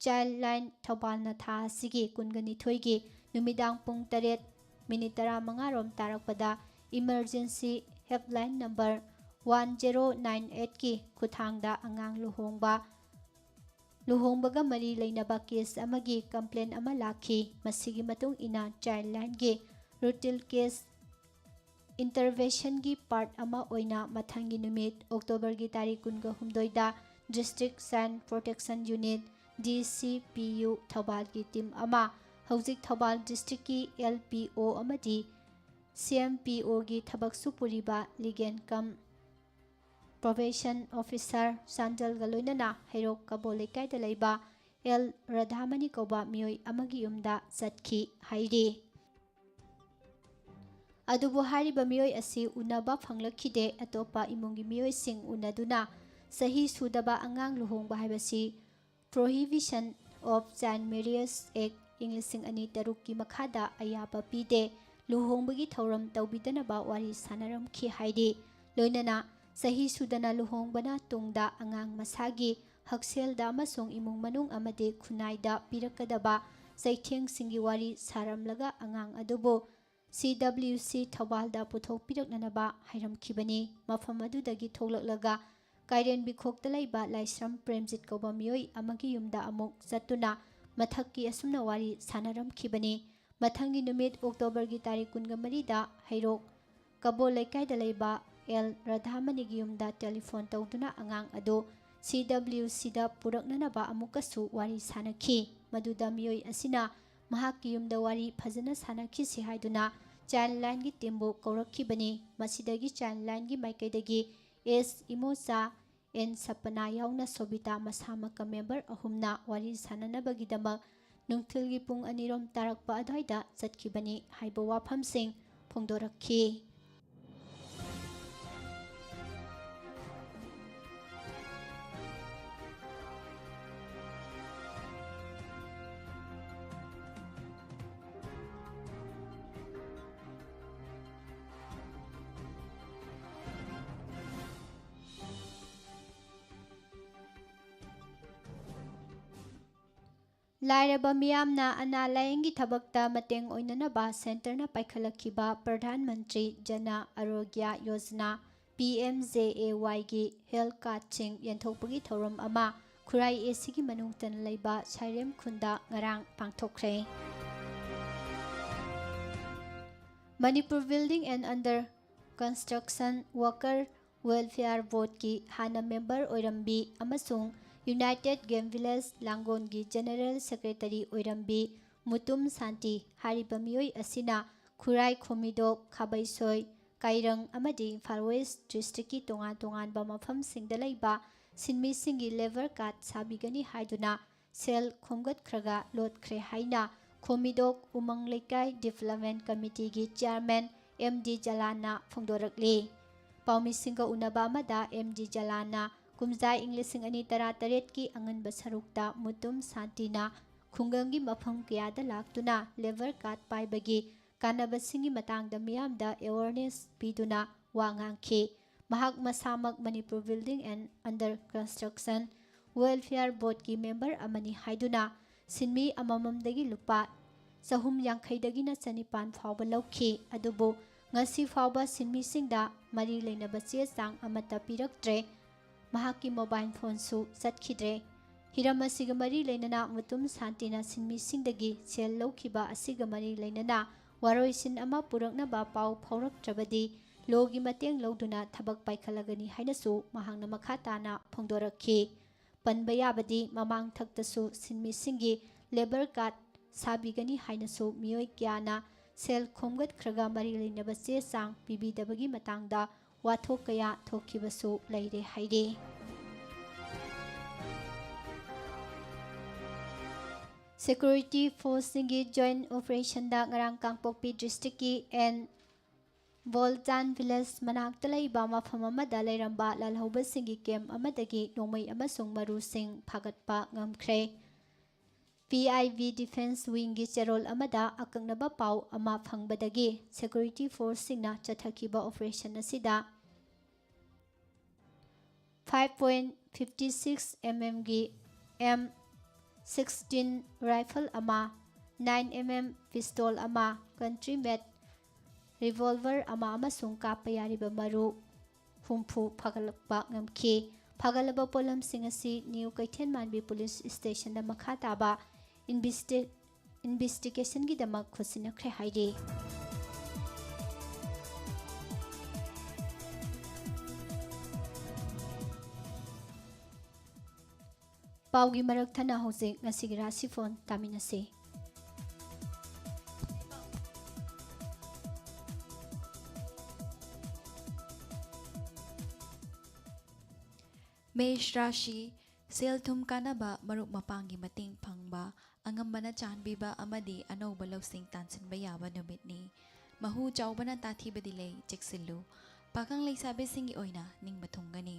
ꯆꯥꯏꯜ ꯂꯥꯏꯟ ꯊꯧꯕꯥꯜꯅ ꯊꯥ ꯑꯁꯤꯒꯤ 22ꯒꯤ ꯅꯨꯃꯤꯗꯥꯡ ꯄꯨꯡ 8:15 ꯇꯥꯔꯛꯄꯗ ꯏꯃꯔꯖꯦꯟꯁꯤ ꯍꯦꯜꯞꯂꯥꯏꯟ ꯅꯝꯕꯔ 1098ꯒꯤ ꯈꯨꯠꯊꯥꯡꯗ ꯑꯉꯥꯡ ꯂꯨꯍꯣꯡꯕꯒ ꯃꯔꯤ ꯂꯩꯅꯕ ꯀꯦꯁ ꯑꯃꯒꯤ ꯀꯝꯄ꯭ꯂꯦꯟ ꯑꯃ ꯂꯥꯛꯈꯤ ꯃꯁꯤꯒꯤ ꯃꯇꯨꯡ ꯏꯟꯅ ꯆꯥꯏꯜ ꯂꯥꯏꯟꯒꯤ ꯔꯨꯇꯤꯟ ꯀꯦꯁ ꯏꯟꯇꯔꯚꯦꯟꯁꯟꯒꯤ ꯄꯥꯔꯠ ꯑꯃ ꯑꯣꯏꯅ ꯃꯊꯪꯒꯤ ꯅꯨꯃꯤꯠ ꯑꯣꯛꯇꯣꯕꯔꯒꯤ ꯇꯥꯔꯤꯛ 22ꯗ district child protection unit DCPU ꯊꯧꯕꯥꯜꯒꯤ ꯇꯤꯝ ꯑꯃ ꯍꯧꯖꯤꯛ ꯊꯧꯕꯥꯜ ꯗꯤꯁꯇ꯭ꯔꯤꯛꯀꯤ LPO ꯑꯃꯗꯤ CMPOꯒꯤ ꯊꯕꯛꯁꯨ ꯄꯨꯔꯤꯕ ꯂꯤꯒꯦꯜ ꯀꯝ ꯄ꯭ꯔꯣꯕꯦꯁꯟ ꯑꯣꯐꯤꯁꯥꯔ ꯆꯥꯟꯗꯜꯒ ꯂꯣꯏꯅꯅ ꯍꯩꯔꯣꯛ ꯀꯕꯣ ꯂꯩꯀꯥꯏꯗ ꯂꯩꯕ L ꯔꯥꯙꯥꯃꯅꯤ ꯀꯧꯕ ꯃꯤꯑꯣꯏ ꯑꯃꯒꯤ ꯌꯨꯝꯗ ꯆꯠꯈꯤ ꯍꯥꯏꯔꯤ ꯑꯗꯨꯕꯨ ꯍꯥꯏꯔꯤꯕ ꯃꯤꯑꯣꯏ ꯑꯁꯤ ꯎꯅꯕ ꯐꯪꯂꯛꯈꯤꯗꯦ ꯑꯇꯣꯞꯄ ꯏꯃꯨꯡꯒꯤ ꯃꯤꯑꯣꯏꯁꯤꯡ ꯎꯅꯗꯨꯅ ꯆꯍꯤ ꯁꯨꯗꯕ ꯑꯉꯥꯡ ꯂꯨꯍꯣꯡꯕ ꯍꯥꯏꯕꯁꯤ ꯄ꯭ꯔꯣꯍꯤꯕꯤꯁꯟ ꯑꯣꯐ ꯆꯥꯏꯜ ꯃꯦꯔꯤꯌꯦꯖ ꯑꯦꯛ 2006ꯒꯤ ꯃꯈꯥꯗ ꯑꯌꯥꯕ ꯄꯤꯗꯦ ꯂꯨꯍꯣꯡꯕꯒꯤ ꯊꯧꯔꯝ ꯇꯧꯕꯤꯗꯅꯕ ꯋꯥꯔꯤ ꯁꯥꯅꯔꯝꯈꯤ ꯍꯥꯏꯔꯤ ꯂꯣꯏꯅꯅ ꯆꯍꯤ ꯁꯨꯗꯅ ꯂꯨꯍꯣꯡꯕꯅ ꯇꯨꯡꯗ ꯑꯉꯥꯡ ꯃꯁꯥꯒꯤ ꯍꯛꯁꯦꯜꯗ ꯑꯃꯁꯨꯡ ꯏꯃꯨꯡ ꯃꯅꯨꯡ ꯑꯃꯗꯤ ꯈꯨꯟꯅꯥꯏꯗ ꯄꯤꯔꯛꯀꯗꯕ ꯆꯩꯊꯦꯡꯁꯤꯡꯒꯤ ꯋꯥꯔꯤ ꯁꯥꯔꯝꯂꯒ ꯑꯉꯥꯡ ꯑꯗꯨꯕꯨ CWC ꯊꯧꯕꯥꯜꯗ ꯄꯨꯊꯣꯛꯄꯤꯔꯛꯅꯅꯕ ꯍꯥꯏꯔꯝꯈꯤꯕꯅꯤ ꯃꯐꯝ ꯑꯗꯨꯗꯒꯤ ꯊꯣꯛꯂꯛꯂꯒ ꯀꯥꯏꯔꯦꯟꯕꯤꯈꯣꯛꯇ ꯂꯩꯕ ꯂꯥꯏꯁ꯭ꯔꯝ ꯄ꯭ꯔꯦꯝꯖꯤꯠ ꯀꯧꯕ ꯃꯤꯑꯣꯏ ꯑꯃꯒꯤ ꯌꯨꯝꯗ ꯑꯃꯨꯛ ꯆꯠꯇꯨꯅ ꯃꯊꯛꯀꯤ ꯑꯁꯨꯝꯅ ꯋꯥꯔꯤ ꯁꯥꯅꯔꯝꯈꯤꯕꯅꯤ ꯃꯊꯪꯒꯤ ꯅꯨꯃꯤꯠ ꯑꯣꯛꯇꯣꯕꯔꯒꯤ ꯇꯥꯔꯤꯛ 23ꯗ ꯍꯩꯔꯣꯛ ꯀꯕꯣ ꯂꯩꯀꯥꯏꯗ ꯂꯩꯕ L ꯔꯥꯙꯥꯃꯅꯤꯒꯤ ꯌꯨꯝꯗ ꯇꯦꯂꯤꯐꯣꯟ ꯇꯧꯗꯨꯅ ꯑꯉꯥꯡ ꯑꯗꯨ CWCꯗ ꯄꯨꯔꯛꯅꯅꯕ ꯑꯃꯨꯛꯀꯁꯨ ꯋꯥꯔꯤ ꯁꯥꯅꯈꯤ ꯃꯗꯨꯗ ꯃꯤꯑꯣꯏ ꯑꯁꯤꯅ ꯃꯍꯥꯛꯀꯤ ꯌꯨꯝꯗ ꯋꯥꯔꯤ ꯐꯖꯅ ꯁꯥꯅꯈꯤꯁꯤ ꯍꯥꯏꯗꯨꯅ ꯆꯥꯏꯜ ꯂꯥꯏꯟꯒꯤ ꯇꯤꯝꯕꯨ ꯀꯧꯔꯛꯈꯤꯕꯅꯤ ꯃꯁꯤꯗꯒꯤ ꯆꯥꯏꯜ ꯂꯥꯏꯟꯒꯤ ꯃꯥꯏꯀꯩꯗꯒꯤ S ꯏꯃꯣꯆꯥ N ꯁꯄꯅꯥ ꯌꯥꯎꯅ ꯁꯣꯕꯤꯇꯥ ꯃꯁꯥꯃꯛꯀ ꯃꯦꯝꯕꯔ 3ꯅ ꯋꯥꯔꯤ ꯁꯥꯅꯅꯕꯒꯤꯗꯃꯛ ꯅꯨꯡꯊꯤꯜꯒꯤ ꯄꯨꯡ 2 ꯇꯥꯔꯛꯄ ꯑꯗꯨꯋꯥꯏꯗ ꯆꯠꯈꯤꯕꯅꯤ ꯍꯥꯏꯕ ꯋꯥꯐꯝꯁꯤꯡ ꯐꯣꯡꯗꯣꯔꯛꯈꯤ ꯂꯥꯏꯔꯕ ꯃꯤꯌꯥꯝꯅ ꯑꯅꯥ ꯂꯥꯌꯦꯡꯒꯤ ꯊꯕꯛꯇ ꯃꯇꯦꯡ ꯑꯣꯏꯅꯅꯕ ꯁꯦꯟꯇꯔꯅ ꯄꯥꯏꯈꯠꯂꯛꯈꯤꯕ ꯄ꯭ꯔꯙꯥꯟ ꯃꯟꯇ꯭ꯔꯤ ꯖꯅ ꯑꯔꯣꯒ꯭ꯌ ꯌꯣꯖꯅꯥ PMJAYꯒꯤ ꯍꯦꯜꯊ ꯀꯥꯔꯗꯁꯤꯡ ꯌꯦꯟꯊꯣꯛꯄꯒꯤ ꯊꯧꯔꯝ ꯑꯃ ꯈꯨꯔꯥꯏ ꯑꯦꯁꯤꯒꯤ ꯃꯅꯨꯡꯇ ꯂꯩꯕ ꯁꯥꯏꯔꯦꯝ ꯈꯨꯟꯗ ꯉꯔꯥꯡ ꯄꯥꯡꯊꯣꯛꯈ꯭ꯔꯦ꯫ Manipur building and other construction worker welfare ꯕꯣꯔꯗꯀꯤ ꯍꯥꯟꯅ ꯃꯦꯝꯕꯔ ꯑꯣꯏꯔꯝꯕꯤ ꯑꯃꯁꯨꯡ ꯌꯨꯅꯥꯏꯇꯦꯗ ꯒꯦꯝ ꯚꯤꯂꯦꯖ ꯂꯥꯡꯒꯣꯟꯒꯤ ꯖꯦꯅꯔꯦꯜ ꯁꯦꯀ꯭ꯔꯦꯇꯔꯤ ꯑꯣꯏꯔꯝꯕꯤ ꯃꯨꯇꯨꯝ ꯁꯥꯟꯇꯤ ꯍꯥꯏꯔꯤꯕ ꯃꯤꯑꯣꯏ ꯑꯁꯤꯅ ꯈꯨꯔꯥꯏ ꯈꯣꯝꯃꯤꯗꯣꯛ ꯈꯥꯕꯩꯁꯣꯏ ꯀꯥꯏꯔꯪ ꯑꯃꯗꯤ ꯏꯝꯐꯥꯜ ꯋꯦꯁ ꯗꯤꯁꯇ꯭ꯔꯤꯛꯀꯤ ꯇꯣꯉꯥꯟ ꯇꯣꯉꯥꯟꯕ ꯃꯐꯝꯁꯤꯡꯗ ꯂꯩꯕ ꯁꯤꯟꯃꯤꯁꯤꯡꯒꯤ ꯂꯦꯕꯔ ꯀꯥꯔꯗ ꯁꯥꯕꯤꯒꯅꯤ ꯍꯥꯏꯗꯨꯅ ꯁꯦꯜ ꯈꯣꯝꯒꯠꯈ꯭ꯔꯒ ꯂꯣꯠꯈ꯭ꯔꯦ ꯍꯥꯏꯅ ꯈꯣꯝꯃꯤꯗꯣꯛ ꯎꯃꯪ ꯂꯩꯀꯥꯏ ꯗꯤꯕꯦꯂꯞꯃꯦꯟꯠ ꯀꯃꯤꯇꯤꯒꯤ ꯆꯤꯌꯔꯃꯦꯟ ꯑꯦꯝ.ꯗꯤ. ꯖꯂꯥꯟꯅ ꯐꯣꯡꯗꯣꯔꯛꯂꯤ꯫ ꯄꯥꯎꯃꯤꯁꯤꯡꯒ ꯎꯅꯕ ꯑꯃꯗ ꯑꯦꯝ.ꯗꯤ. ꯖꯂꯥꯟꯅ ꯀꯨꯝꯖꯥ ꯏꯪ 2018ꯀꯤ ꯑꯉꯟꯕ ꯁꯔꯨꯛꯇ ꯃꯨꯇꯨꯝ ꯁꯥꯟꯇꯤꯅ ꯈꯨꯡꯒꯪꯒꯤ ꯃꯐꯝ ꯀꯌꯥꯗ ꯂꯥꯛꯇꯨꯅ ꯂꯦꯕꯔ ꯀꯥꯔꯗ ꯄꯥꯏꯕꯒꯤ ꯀꯥꯟꯅꯕꯁꯤꯡꯒꯤ ꯃꯇꯥꯡꯗ ꯃꯤꯌꯥꯝꯗ ꯑꯦꯋꯥꯔꯅꯦꯁ ꯄꯤꯗꯨꯅ ꯋꯥ ꯉꯥꯡꯈꯤ꯫ ꯃꯍꯥꯛ ꯃꯁꯥꯃꯛ Manipur building and other construction welfare ꯕꯣꯔꯗꯀꯤ ꯃꯦꯝꯕꯔ ꯑꯃꯅꯤ ꯍꯥꯏꯗꯨꯅ ꯁꯤꯟꯃꯤ ꯑꯃꯃꯝꯗꯒꯤ ꯂꯨꯄꯥ 450ꯗꯒꯤꯅ 900 ꯐꯥꯎꯕ ꯂꯧꯈꯤ꯫ ꯑꯗꯨꯕꯨ ꯉꯁꯤ ꯐꯥꯎꯕ ꯁꯤꯟꯃꯤꯁꯤꯡꯗ ꯃꯔꯤ ꯂꯩꯅꯕ ꯆꯦ ꯆꯥꯡ ꯑꯃꯠꯇ ꯄꯤꯔꯛꯇ꯭ꯔꯦ꯫ ꯃꯍꯥꯛꯀꯤ ꯃꯣꯕꯥꯏꯜ ꯐꯣꯟꯁꯨ ꯆꯠꯈꯤꯗ꯭ꯔꯦ꯫ ꯍꯤꯔꯝ ꯑꯁꯤꯒ ꯃꯔꯤ ꯂꯩꯅꯅ ꯃꯨꯇꯨꯝ ꯁꯥꯟꯇꯤꯅ ꯁꯤꯟꯃꯤꯁꯤꯡꯗꯒꯤ ꯁꯦꯜ ꯂꯧꯈꯤꯕ ꯑꯁꯤꯒ ꯃꯔꯤ ꯂꯩꯅꯅ ꯋꯥꯔꯣꯏꯁꯤꯟ ꯑꯃ ꯄꯨꯔꯛꯅꯕ ꯄꯥꯎ ꯐꯥꯎꯔꯛꯇ꯭ꯔꯕꯗꯤ ꯂꯣꯒꯤ ꯃꯇꯦꯡ ꯂꯧꯗꯨꯅ ꯊꯕꯛ ꯄꯥꯏꯈꯠꯂꯒꯅꯤ ꯍꯥꯏꯅꯁꯨ ꯃꯍꯥꯛꯅ ꯃꯈꯥ ꯇꯥꯅ ꯐꯣꯡꯗꯣꯔꯛꯈꯤ꯫ ꯄꯟꯕ ꯌꯥꯕꯗꯤ ꯃꯃꯥꯡꯊꯛꯇꯁꯨ ꯁꯤꯟꯃꯤꯁꯤꯡꯒꯤ ꯂꯦꯕꯔ ꯀꯥꯔꯗ ꯁꯥꯕꯤꯒꯅꯤ ꯍꯥꯏꯅꯁꯨ ꯃꯤꯑꯣꯏ ꯀꯌꯥꯅ ꯁꯦꯜ ꯈꯣꯝꯒꯠꯈ꯭ꯔꯒ ꯃꯔꯤ ꯂꯩꯅꯕ ꯆꯦ ꯆꯥꯡ ꯄꯤꯕꯤꯗꯕꯒꯤ ꯃꯇꯥꯡꯗ ꯋꯥꯊꯣꯛ ꯀꯌꯥ ꯊꯣꯛꯈꯤꯕꯁꯨ ꯂꯩꯔꯦ ꯍꯥꯏꯔꯤ꯫ ꯁꯦꯀ꯭ꯌꯨꯔꯤꯇꯤ ꯐꯣꯔꯁꯁꯤꯡꯒꯤ ꯖꯣꯏꯟꯠ ꯑꯣꯄꯔꯦꯁꯟꯗ ꯉꯔꯥꯡ ꯀꯥꯡꯄꯣꯛꯄꯤ ꯗꯤꯁꯇ꯭ꯔꯤꯛꯀꯤ ꯑꯦꯟ ꯕꯣꯜꯇꯥꯟ ꯚꯤꯂꯦꯖ ꯃꯅꯥꯛꯇ ꯂꯩꯕ ꯃꯐꯝ ꯑꯃꯗ ꯂꯩꯔꯝꯕ ꯂꯥꯜꯍꯧꯕꯁꯤꯡꯒꯤ ꯀꯦꯝꯞ ꯑꯃꯗꯒꯤ ꯅꯣꯡꯃꯩ ꯑꯃꯁꯨꯡ ꯃꯔꯨꯁꯤꯡ ꯐꯥꯒꯠꯄ ꯉꯝꯈ꯭ꯔꯦ꯫ ꯄꯤ.ꯑꯥꯏ.ꯕꯤ. ꯗꯤꯐꯦꯟꯁ ꯋꯤꯡꯒꯤ ꯆꯦꯔꯣꯜ ꯑꯃꯗ ꯑꯀꯛꯅꯕ ꯄꯥꯎ ꯑꯃ ꯐꯪꯕꯗꯒꯤ ꯁꯦꯀ꯭ꯌꯨꯔꯤꯇꯤ ꯐꯣꯔꯁꯁꯤꯡꯅ ꯆꯠꯊꯈꯤꯕ ꯑꯣꯄꯔꯦꯁꯟ ꯑꯁꯤꯗ 5.56 mmꯒꯤ M16 ꯔꯥꯏꯐꯜ ꯑꯃ, 9 mm ꯄꯤꯁꯇꯣꯜ ꯑꯃ, ꯀꯟꯇ꯭ꯔꯤ ꯃꯦꯗ ꯔꯤꯚꯣꯜꯚꯔ ꯑꯃ ꯑꯃꯁꯨꯡ ꯀꯥꯞꯄ ꯌꯥꯔꯤꯕ ꯃꯔꯨ 70 ꯐꯥꯒꯠꯂꯛꯄ ꯉꯝꯈꯤ꯫ ꯐꯥꯒꯠꯂꯕ ꯄꯣꯠꯂꯝꯁꯤꯡ ꯑꯁꯤ ꯅ꯭ꯌꯨ ꯀꯩꯊꯦꯜꯃꯥꯟꯕꯤ ꯄꯨꯂꯤꯁ ꯁ꯭ꯇꯦꯁꯟꯗ ꯃꯈꯥ ꯇꯥꯕ ꯏꯟꯚꯦꯁꯇꯤꯒꯦꯁꯟꯒꯤꯗꯃꯛ ꯈꯨꯠꯁꯤꯟꯅꯈ꯭ꯔꯦ ꯍꯥꯏꯔꯤ꯫ ꯄꯥꯎꯒꯤ ꯃꯔꯛ ꯊꯠꯅ ꯍꯧꯖꯤꯛ ꯉꯁꯤꯒꯤ ꯔꯥꯁꯤꯐꯣꯟ ꯇꯥꯃꯤꯟꯅꯁꯤ꯫
ꯃꯦꯁ ꯔꯥಶꯤ ꯁꯦꯜ-ꯊꯨꯝ ꯀꯥꯟꯅꯕ ꯃꯔꯨꯞ ꯃꯄꯥꯡꯒꯤ ꯃꯇꯦꯡ ꯐꯪꯕ, ꯑꯉꯝꯕꯅ ꯆꯥꯟꯕꯤꯕ ꯑꯃꯗꯤ ꯑꯅꯧꯕ ꯂꯧꯁꯤꯡ ꯇꯥꯟꯁꯤꯟꯕ ꯌꯥꯕ ꯅꯨꯃꯤꯠꯅꯤ꯫ ꯃꯍꯨ ꯆꯥꯎꯕꯅ ꯇꯥꯊꯤꯕꯗꯤ ꯂꯩ, ꯆꯦꯛꯁꯤꯜꯂꯨ꯫ ꯄꯥꯈꯪ ꯂꯩꯁꯥꯕꯤꯁꯤꯡꯒꯤ ꯑꯣꯏꯅ ꯅꯤꯡꯕ ꯊꯨꯡꯒꯅꯤ꯫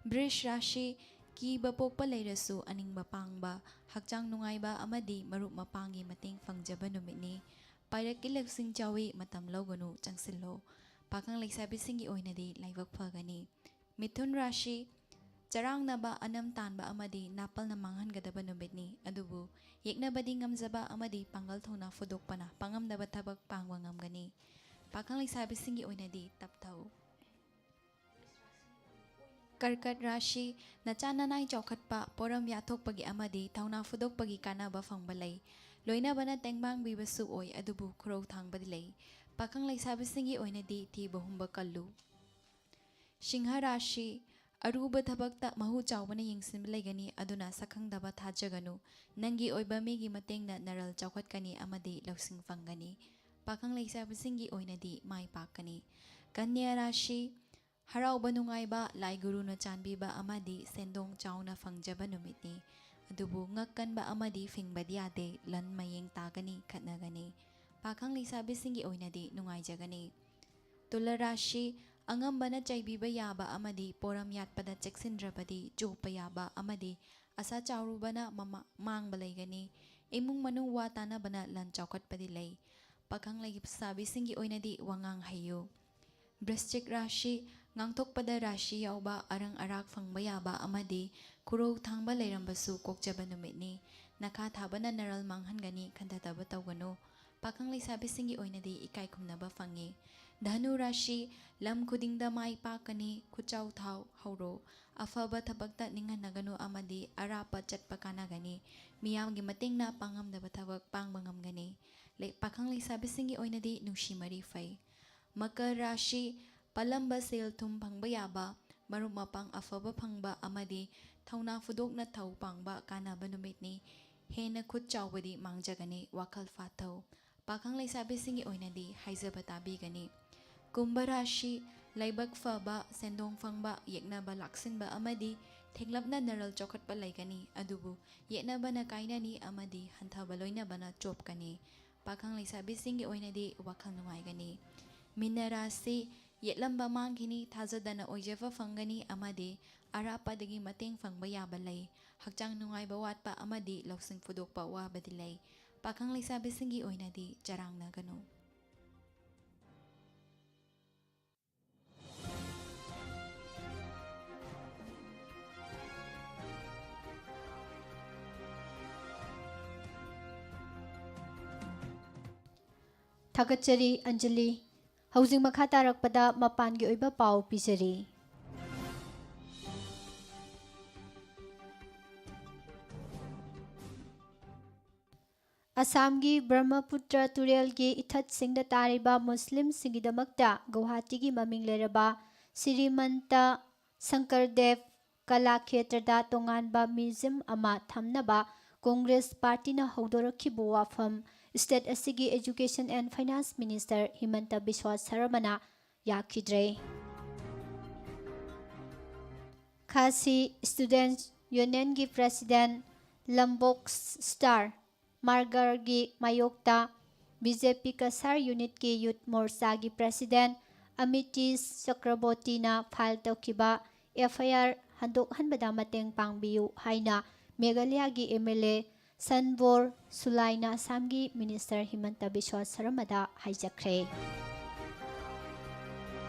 ꯕ꯭ꯔꯤꯁ ꯔꯥಶꯤ ꯀꯤꯕ ꯄꯣꯛꯄ ꯂꯩꯔꯁꯨ ꯑꯅꯤꯡꯕ ꯄꯥꯡꯕ, ꯍꯛꯆꯥꯡ ꯅꯨꯡꯉꯥꯏꯕ ꯑꯃꯗꯤ ꯃꯔꯨꯞ ꯃꯄꯥꯡꯒꯤ ꯃꯇꯦꯡ ꯐꯪꯖꯕ ꯅꯨꯃꯤꯠꯅꯤ꯫ ꯄꯥꯏꯔꯛꯀꯤ ꯂꯧꯁꯤꯡ ꯆꯥꯎꯏ, ꯃꯇꯝ ꯂꯧꯒꯅꯨ, ꯆꯪꯁꯤꯜꯂꯨ꯫ ꯄꯥꯈꯪ ꯂꯩꯁꯥꯕꯤꯁꯤꯡꯒꯤ ꯑꯣꯏꯅꯗꯤ ꯂꯥꯏꯕꯛ ꯐꯒꯅꯤ꯫ ꯃꯤꯊꯨꯟ ꯔꯥಶꯤ ꯆꯔꯥꯡꯅꯕ, ꯑꯅꯝ ꯇꯥꯟꯕ ꯑꯃꯗꯤ ꯅꯥꯄꯜꯅ ꯃꯥꯡꯍꯟꯒꯗꯕ ꯅꯨꯃꯤꯠꯅꯤ꯫ ꯑꯗꯨꯕꯨ ꯌꯦꯛꯅꯕꯗꯤ ꯉꯝꯖꯕ ꯑꯃꯗꯤ ꯄꯥꯡꯒꯜ ꯊꯧꯅꯥ ꯐꯨꯗꯣꯛꯄꯅ ꯄꯥꯡꯉꯝꯗꯕ ꯊꯕꯛ ꯄꯥꯡꯕ ꯉꯝꯒꯅꯤ꯫ ꯄꯥꯈꯪ ꯂꯩꯁꯥꯕꯤꯁꯤꯡꯒꯤ ꯑꯣꯏꯅꯗꯤ ꯇꯞꯊꯧ꯫ ꯀꯔꯀꯠ ꯔꯥಶꯤ ꯅꯆꯥ ꯅꯅꯥꯏ ꯆꯥꯎꯈꯠꯄ, ꯄꯣꯔꯝ ꯌꯥꯊꯣꯛꯄꯒꯤ ꯑꯃꯗꯤ ꯊꯧꯅꯥ ꯐꯨꯗꯣꯛꯄꯒꯤ ꯀꯥꯟꯅꯕ ꯐꯪꯕ ꯂꯩ꯫ ꯂꯣꯏꯅꯕꯅ ꯇꯦꯡꯕꯥꯡꯕꯤꯕꯁꯨ ꯑꯣꯏ, ꯑꯗꯨꯕꯨ ꯈꯨꯔꯧ ꯊꯥꯡꯕꯗꯤ ꯂꯩ꯫ ꯄꯥꯈꯪ ꯂꯩꯁꯥꯕꯤꯁꯤꯡꯒꯤ ꯑꯣꯏꯅꯗꯤ ꯊꯤꯕ ꯍꯨꯝꯕ ꯀꯜꯂꯨ꯫ ꯁꯤꯡꯍ ꯔꯥಶꯤ ꯑꯔꯨꯕ ꯊꯕꯛꯇ ꯃꯍꯨ ꯆꯥꯎꯕꯅ ꯌꯦꯡꯁꯤꯟꯕ ꯂꯩꯒꯅꯤ, ꯑꯗꯨꯅ ꯁꯛꯈꯪꯗꯕ ꯊꯥꯖꯒꯅꯨ꯫ ꯅꯪꯒꯤ ꯑꯣꯏꯕ ꯃꯤꯒꯤ ꯃꯇꯦꯡꯅ ꯅꯔꯜ ꯆꯥꯎꯈꯠꯀꯅꯤ ꯑꯃꯗꯤ ꯂꯧꯁꯤꯡ ꯐꯪꯒꯅꯤ꯫ ꯄꯥꯈꯪ ꯂꯩꯁꯥꯕꯤꯁꯤꯡꯒꯤ ꯑꯣꯏꯅꯗꯤ ꯃꯥꯏ ꯄꯥꯛꯀꯅꯤ꯫ ꯀꯟꯌꯥ ꯔꯥಶꯤ ꯍꯔꯥꯎꯕ ꯅꯨꯡꯉꯥꯏꯕ, ꯂꯥꯏ ꯒꯨꯔꯨꯅ ꯆꯥꯟꯕꯤꯕ ꯑꯃꯗꯤ ꯁꯦꯟꯗꯣꯡ ꯆꯥꯎꯅ ꯐꯪꯖꯕ ꯅꯨꯃꯤꯠꯅꯤ꯫ ꯑꯗꯨꯕꯨ ꯉꯛ ꯀꯟꯕ ꯑꯃꯗꯤ ꯐꯤꯡꯕꯗꯤ ꯌꯥꯗꯦ, ꯂꯟ ꯃꯌꯦꯡ ꯇꯥꯒꯅꯤ, ꯈꯠꯅꯒꯅꯤ꯫ ꯄꯥꯈꯪ ꯂꯩꯁꯥꯕꯤꯁꯤꯡꯒꯤ ꯑꯣꯏꯅꯗꯤ ꯅꯨꯡꯉꯥꯏꯖꯒꯅꯤ꯫ ꯇꯨꯂꯥ ꯔꯥಶꯤ ꯑꯉꯝꯕꯅ ꯆꯩꯕꯤꯕ ꯌꯥꯕ ꯑꯃꯗꯤ ꯄꯣꯔꯝ ꯌꯥꯠꯄꯗ ꯆꯦꯛꯁꯤꯟꯗ꯭ꯔꯕꯗꯤ ꯆꯣꯞꯄ ꯌꯥꯕ ꯑꯃꯗꯤ ꯑꯁꯥ ꯆꯥꯎꯔꯨꯕꯅ ꯃꯥꯡꯕ ꯂꯩꯒꯅꯤ꯫ ꯏꯃꯨꯡ ꯃꯅꯨꯡ ꯋꯥ ꯇꯥꯅꯕꯅ ꯂꯟ ꯆꯥꯎꯈꯠꯄꯗꯤ ꯂꯩ꯫ ꯄꯥꯈꯪ ꯂꯩꯁꯥꯕꯤꯁꯤꯡꯒꯤ ꯑꯣꯏꯅꯗꯤ ꯋꯥꯉꯥꯡ ꯍꯩꯌꯨ꯫ ꯕ꯭ꯔꯤꯁꯆꯤꯛ ꯔꯥಶꯤ ꯉꯥꯡꯊꯣꯛꯄꯗ ꯔꯥಶꯤ ꯌꯥꯎꯕ, ꯑꯔꯪ ꯑꯔꯥꯛ ꯐꯪꯕ ꯌꯥꯕ ꯑꯃꯗꯤ ꯈꯨꯔꯧ ꯊꯥꯡꯕ ꯂꯩꯔꯝꯕꯁꯨ ꯀꯣꯛꯆꯕ ꯅꯨꯃꯤꯠꯅꯤ꯫ ꯅꯈꯥ ꯊꯥꯕꯅ ꯅꯔꯜ ꯃꯥꯡꯍꯟꯒꯅꯤ, ꯈꯟꯊꯗꯕ ꯇꯧꯒꯅꯨ꯫ ꯄꯥꯈꯪ ꯂꯩꯁꯥꯕꯤꯁꯤꯡꯒꯤ ꯑꯣꯏꯅꯗꯤ ꯏꯀꯥꯏ ꯈꯨꯝꯅꯕ ꯐꯪꯏ꯫ ꯙꯅꯨ ꯔꯥꯁꯤ ꯂꯝ ꯈꯨꯗꯤꯡꯗ ꯃꯥꯏ ꯄꯥꯛꯀꯅꯤ ꯈꯨꯆꯥꯎ ꯊꯥꯎ ꯍꯧꯔꯣ ꯑꯐꯕ ꯊꯕꯛꯇ ꯅꯤꯡꯍꯟꯅꯒꯅꯨ ꯑꯃꯗꯤ ꯑꯔꯥꯞꯄ ꯆꯠꯄ ꯀꯥꯟꯅꯒꯅꯤ ꯃꯤꯌꯥꯝꯒꯤ ꯃꯇꯦꯡꯅ ꯄꯥꯡꯉꯝꯗꯕ ꯊꯕꯛ ꯄꯥꯡꯕ ꯉꯝꯒꯅꯤ ꯄꯥꯈꯪ ꯂꯩꯁꯥꯕꯤꯁꯤꯡꯒꯤ ꯑꯣꯏꯅꯗꯤ ꯅꯨꯡꯁꯤ ꯃꯔꯤ ꯐꯩ ꯃꯀꯔ ꯔꯥꯁꯤ ꯄꯜꯂꯝꯕ ꯁꯦꯜ ꯊꯨꯝ ꯐꯪꯕ ꯌꯥꯕ ꯃꯔꯨꯞ ꯃꯄꯥꯡ ꯑꯐꯕ ꯐꯪꯕ ꯑꯃꯗꯤ ꯊꯧꯅꯥ ꯐꯨꯗꯣꯛꯅ ꯊꯧ ꯄꯥꯡꯕ ꯀꯥꯟꯅꯕ ꯅꯨꯃꯤꯠꯅꯤ ꯍꯦꯟꯅ ꯈꯨꯠ ꯆꯥꯎꯕꯗꯤ ꯃꯥꯡꯖꯒꯅꯤ ꯋꯥꯈꯜ ꯐꯥꯊꯧ ꯄꯥꯈꯪ ꯂꯩꯁꯥꯕꯤꯁꯤꯡꯒꯤ ꯑꯣꯏꯅꯗꯤ ꯍꯥꯏꯖꯕ ꯇꯥꯕꯤꯒꯅꯤ ꯀꯨꯝꯚ ꯔꯥꯁꯤ ꯂꯥꯏꯕꯛ ꯐꯕ ꯁꯦꯟꯗꯣꯡ ꯐꯪꯕ ꯌꯦꯛꯅꯕ ꯂꯥꯛꯁꯤꯟꯕ ꯑꯃꯗꯤ ꯊꯦꯡꯂꯞꯅ ꯅꯔꯜ ꯆꯥꯎꯈꯠꯄ ꯂꯩꯒꯅꯤ ꯑꯗꯨꯕꯨ ꯌꯦꯠꯅꯕꯅ ꯀꯥꯏꯅꯅꯤ ꯑꯃꯗꯤ ꯍꯟꯊꯕ ꯂꯣꯏꯅꯕꯅ ꯆꯣꯞꯀꯅꯤ ꯄꯥꯈꯪ ꯂꯩꯁꯥꯕꯤꯁꯤꯡꯒꯤ ꯑꯣꯏꯅꯗꯤ ꯋꯥꯈꯜ ꯅꯨꯡꯉꯥꯏꯒꯅꯤ ꯃꯤꯅ ꯔꯥꯁꯤ ꯌꯦꯠꯂꯝꯕ ꯃꯥꯡꯈꯤꯅꯤ ꯊꯥꯖꯗꯅ ꯑꯣꯏꯖꯕ ꯐꯪꯒꯅꯤ ꯑꯃꯗꯤ ꯑꯔꯥꯞꯄꯗꯒꯤ ꯃꯇꯦꯡ ꯐꯪꯕ ꯌꯥꯕ ꯂꯩ ꯍꯛꯆꯥꯡ ꯅꯨꯡꯉꯥꯏꯕ ꯋꯥꯠꯄ ꯑꯃꯗꯤ ꯂꯧꯁꯤꯡ ꯐꯨꯗꯣꯛꯄ ꯋꯥꯕꯗꯤ ꯂꯩ ꯄꯥꯈꯪ ꯂꯩꯁꯥꯕꯤꯁꯤꯡꯒꯤ ꯑꯣꯏꯅꯗꯤ ꯆꯔꯥꯡꯅꯒꯅꯨ
ꯊꯥꯒꯠꯆꯔꯤ ꯑꯟꯖꯂꯤ ꯍꯧꯖꯤꯛ ꯃꯈꯥ ꯇꯥꯔꯛꯄꯗ ꯃꯄꯥꯟꯒꯤ ꯑꯣꯏꯕ ꯄꯥꯎ ꯄꯤꯖꯔꯤ ꯑꯁꯥꯝꯒꯤ ꯕ꯭ꯔꯍ꯭ꯃꯄꯨꯇ꯭ꯔ ꯇꯨꯔꯦꯜꯒꯤ ꯏꯊꯠꯁꯤꯡꯗ ꯇꯥꯔꯤꯕ ꯃꯨꯁꯂꯤꯝꯁꯤꯡꯒꯤꯗꯃꯛꯇ ꯒꯨꯋꯥꯍꯥꯇꯤꯒꯤ ꯃꯃꯤꯡ ꯂꯩꯔꯕ ꯁꯤꯔꯤꯃꯟꯇ ꯁꯪꯀꯔꯗꯦꯕ ꯀꯂꯥꯈꯦꯇ꯭ꯔꯗ ꯇꯣꯉꯥꯟꯕ ꯃ꯭ꯌꯨꯖꯤꯌꯝ ꯑꯃ ꯊꯝꯅꯕ ꯀꯣꯡꯒ꯭ꯔꯦꯁ ꯄꯥꯔꯇꯤꯅ ꯍꯧꯗꯣꯔꯛꯈꯤꯕ ꯋꯥꯐꯝ ꯁ꯭ꯇꯦꯠ ꯑꯁꯤꯒꯤ ꯑꯦꯖꯨꯀꯦꯁꯟ ꯑꯦꯟড ꯐꯥꯏꯅꯥꯟꯁ ꯃꯤꯅꯤꯁꯇꯔ ꯍꯤꯃꯟꯇ ꯕꯤꯁ꯭ꯋꯥ ꯁꯔꯃꯅ ꯌꯥꯈꯤꯗ꯭ꯔꯦ ꯈꯥꯁꯤ ꯁ꯭ꯇꯨꯗꯦꯟꯠꯁ ꯌꯨꯅꯤꯌꯟꯒꯤ ꯄ꯭ꯔꯦꯁꯤꯗꯦꯟꯠ ꯂꯝꯕꯣꯛ ꯁ꯭ꯇꯥꯔ ꯃꯥꯔꯒꯔꯒꯤ ꯃꯥꯌꯣꯛꯇ ꯕꯤꯖꯦꯄꯤ ꯀꯁꯥꯔ ꯌꯨꯅꯤꯠꯀꯤ ꯌꯨꯊ ꯃꯣꯔꯆꯥꯒꯤ ꯄ꯭ꯔꯦꯁꯤꯗꯦꯟꯠ ꯑꯃꯤꯇꯤꯁ ꯆꯀ꯭ꯔꯕꯣꯔꯇꯤꯅ ꯐꯥꯏꯜ ꯇꯧꯈꯤꯕ FIR ꯍꯟꯗꯣꯛꯍꯟꯕꯗ ꯃꯇꯦꯡ ꯄꯥꯡꯕꯤꯌꯨ ꯍꯥꯏꯅ ꯃꯦꯘꯥꯂꯌꯥꯒꯤ MLA ꯁꯟꯕꯣꯔ ꯁꯨꯂꯥꯏꯅ ꯑꯁꯥꯝꯒꯤ ꯃꯤꯅꯤꯁꯇꯔ ꯍꯤꯃꯟꯇ ꯕꯤꯁ꯭ꯋꯥ ꯁꯔꯃꯗ ꯍꯥꯏꯖꯈ꯭ꯔꯦ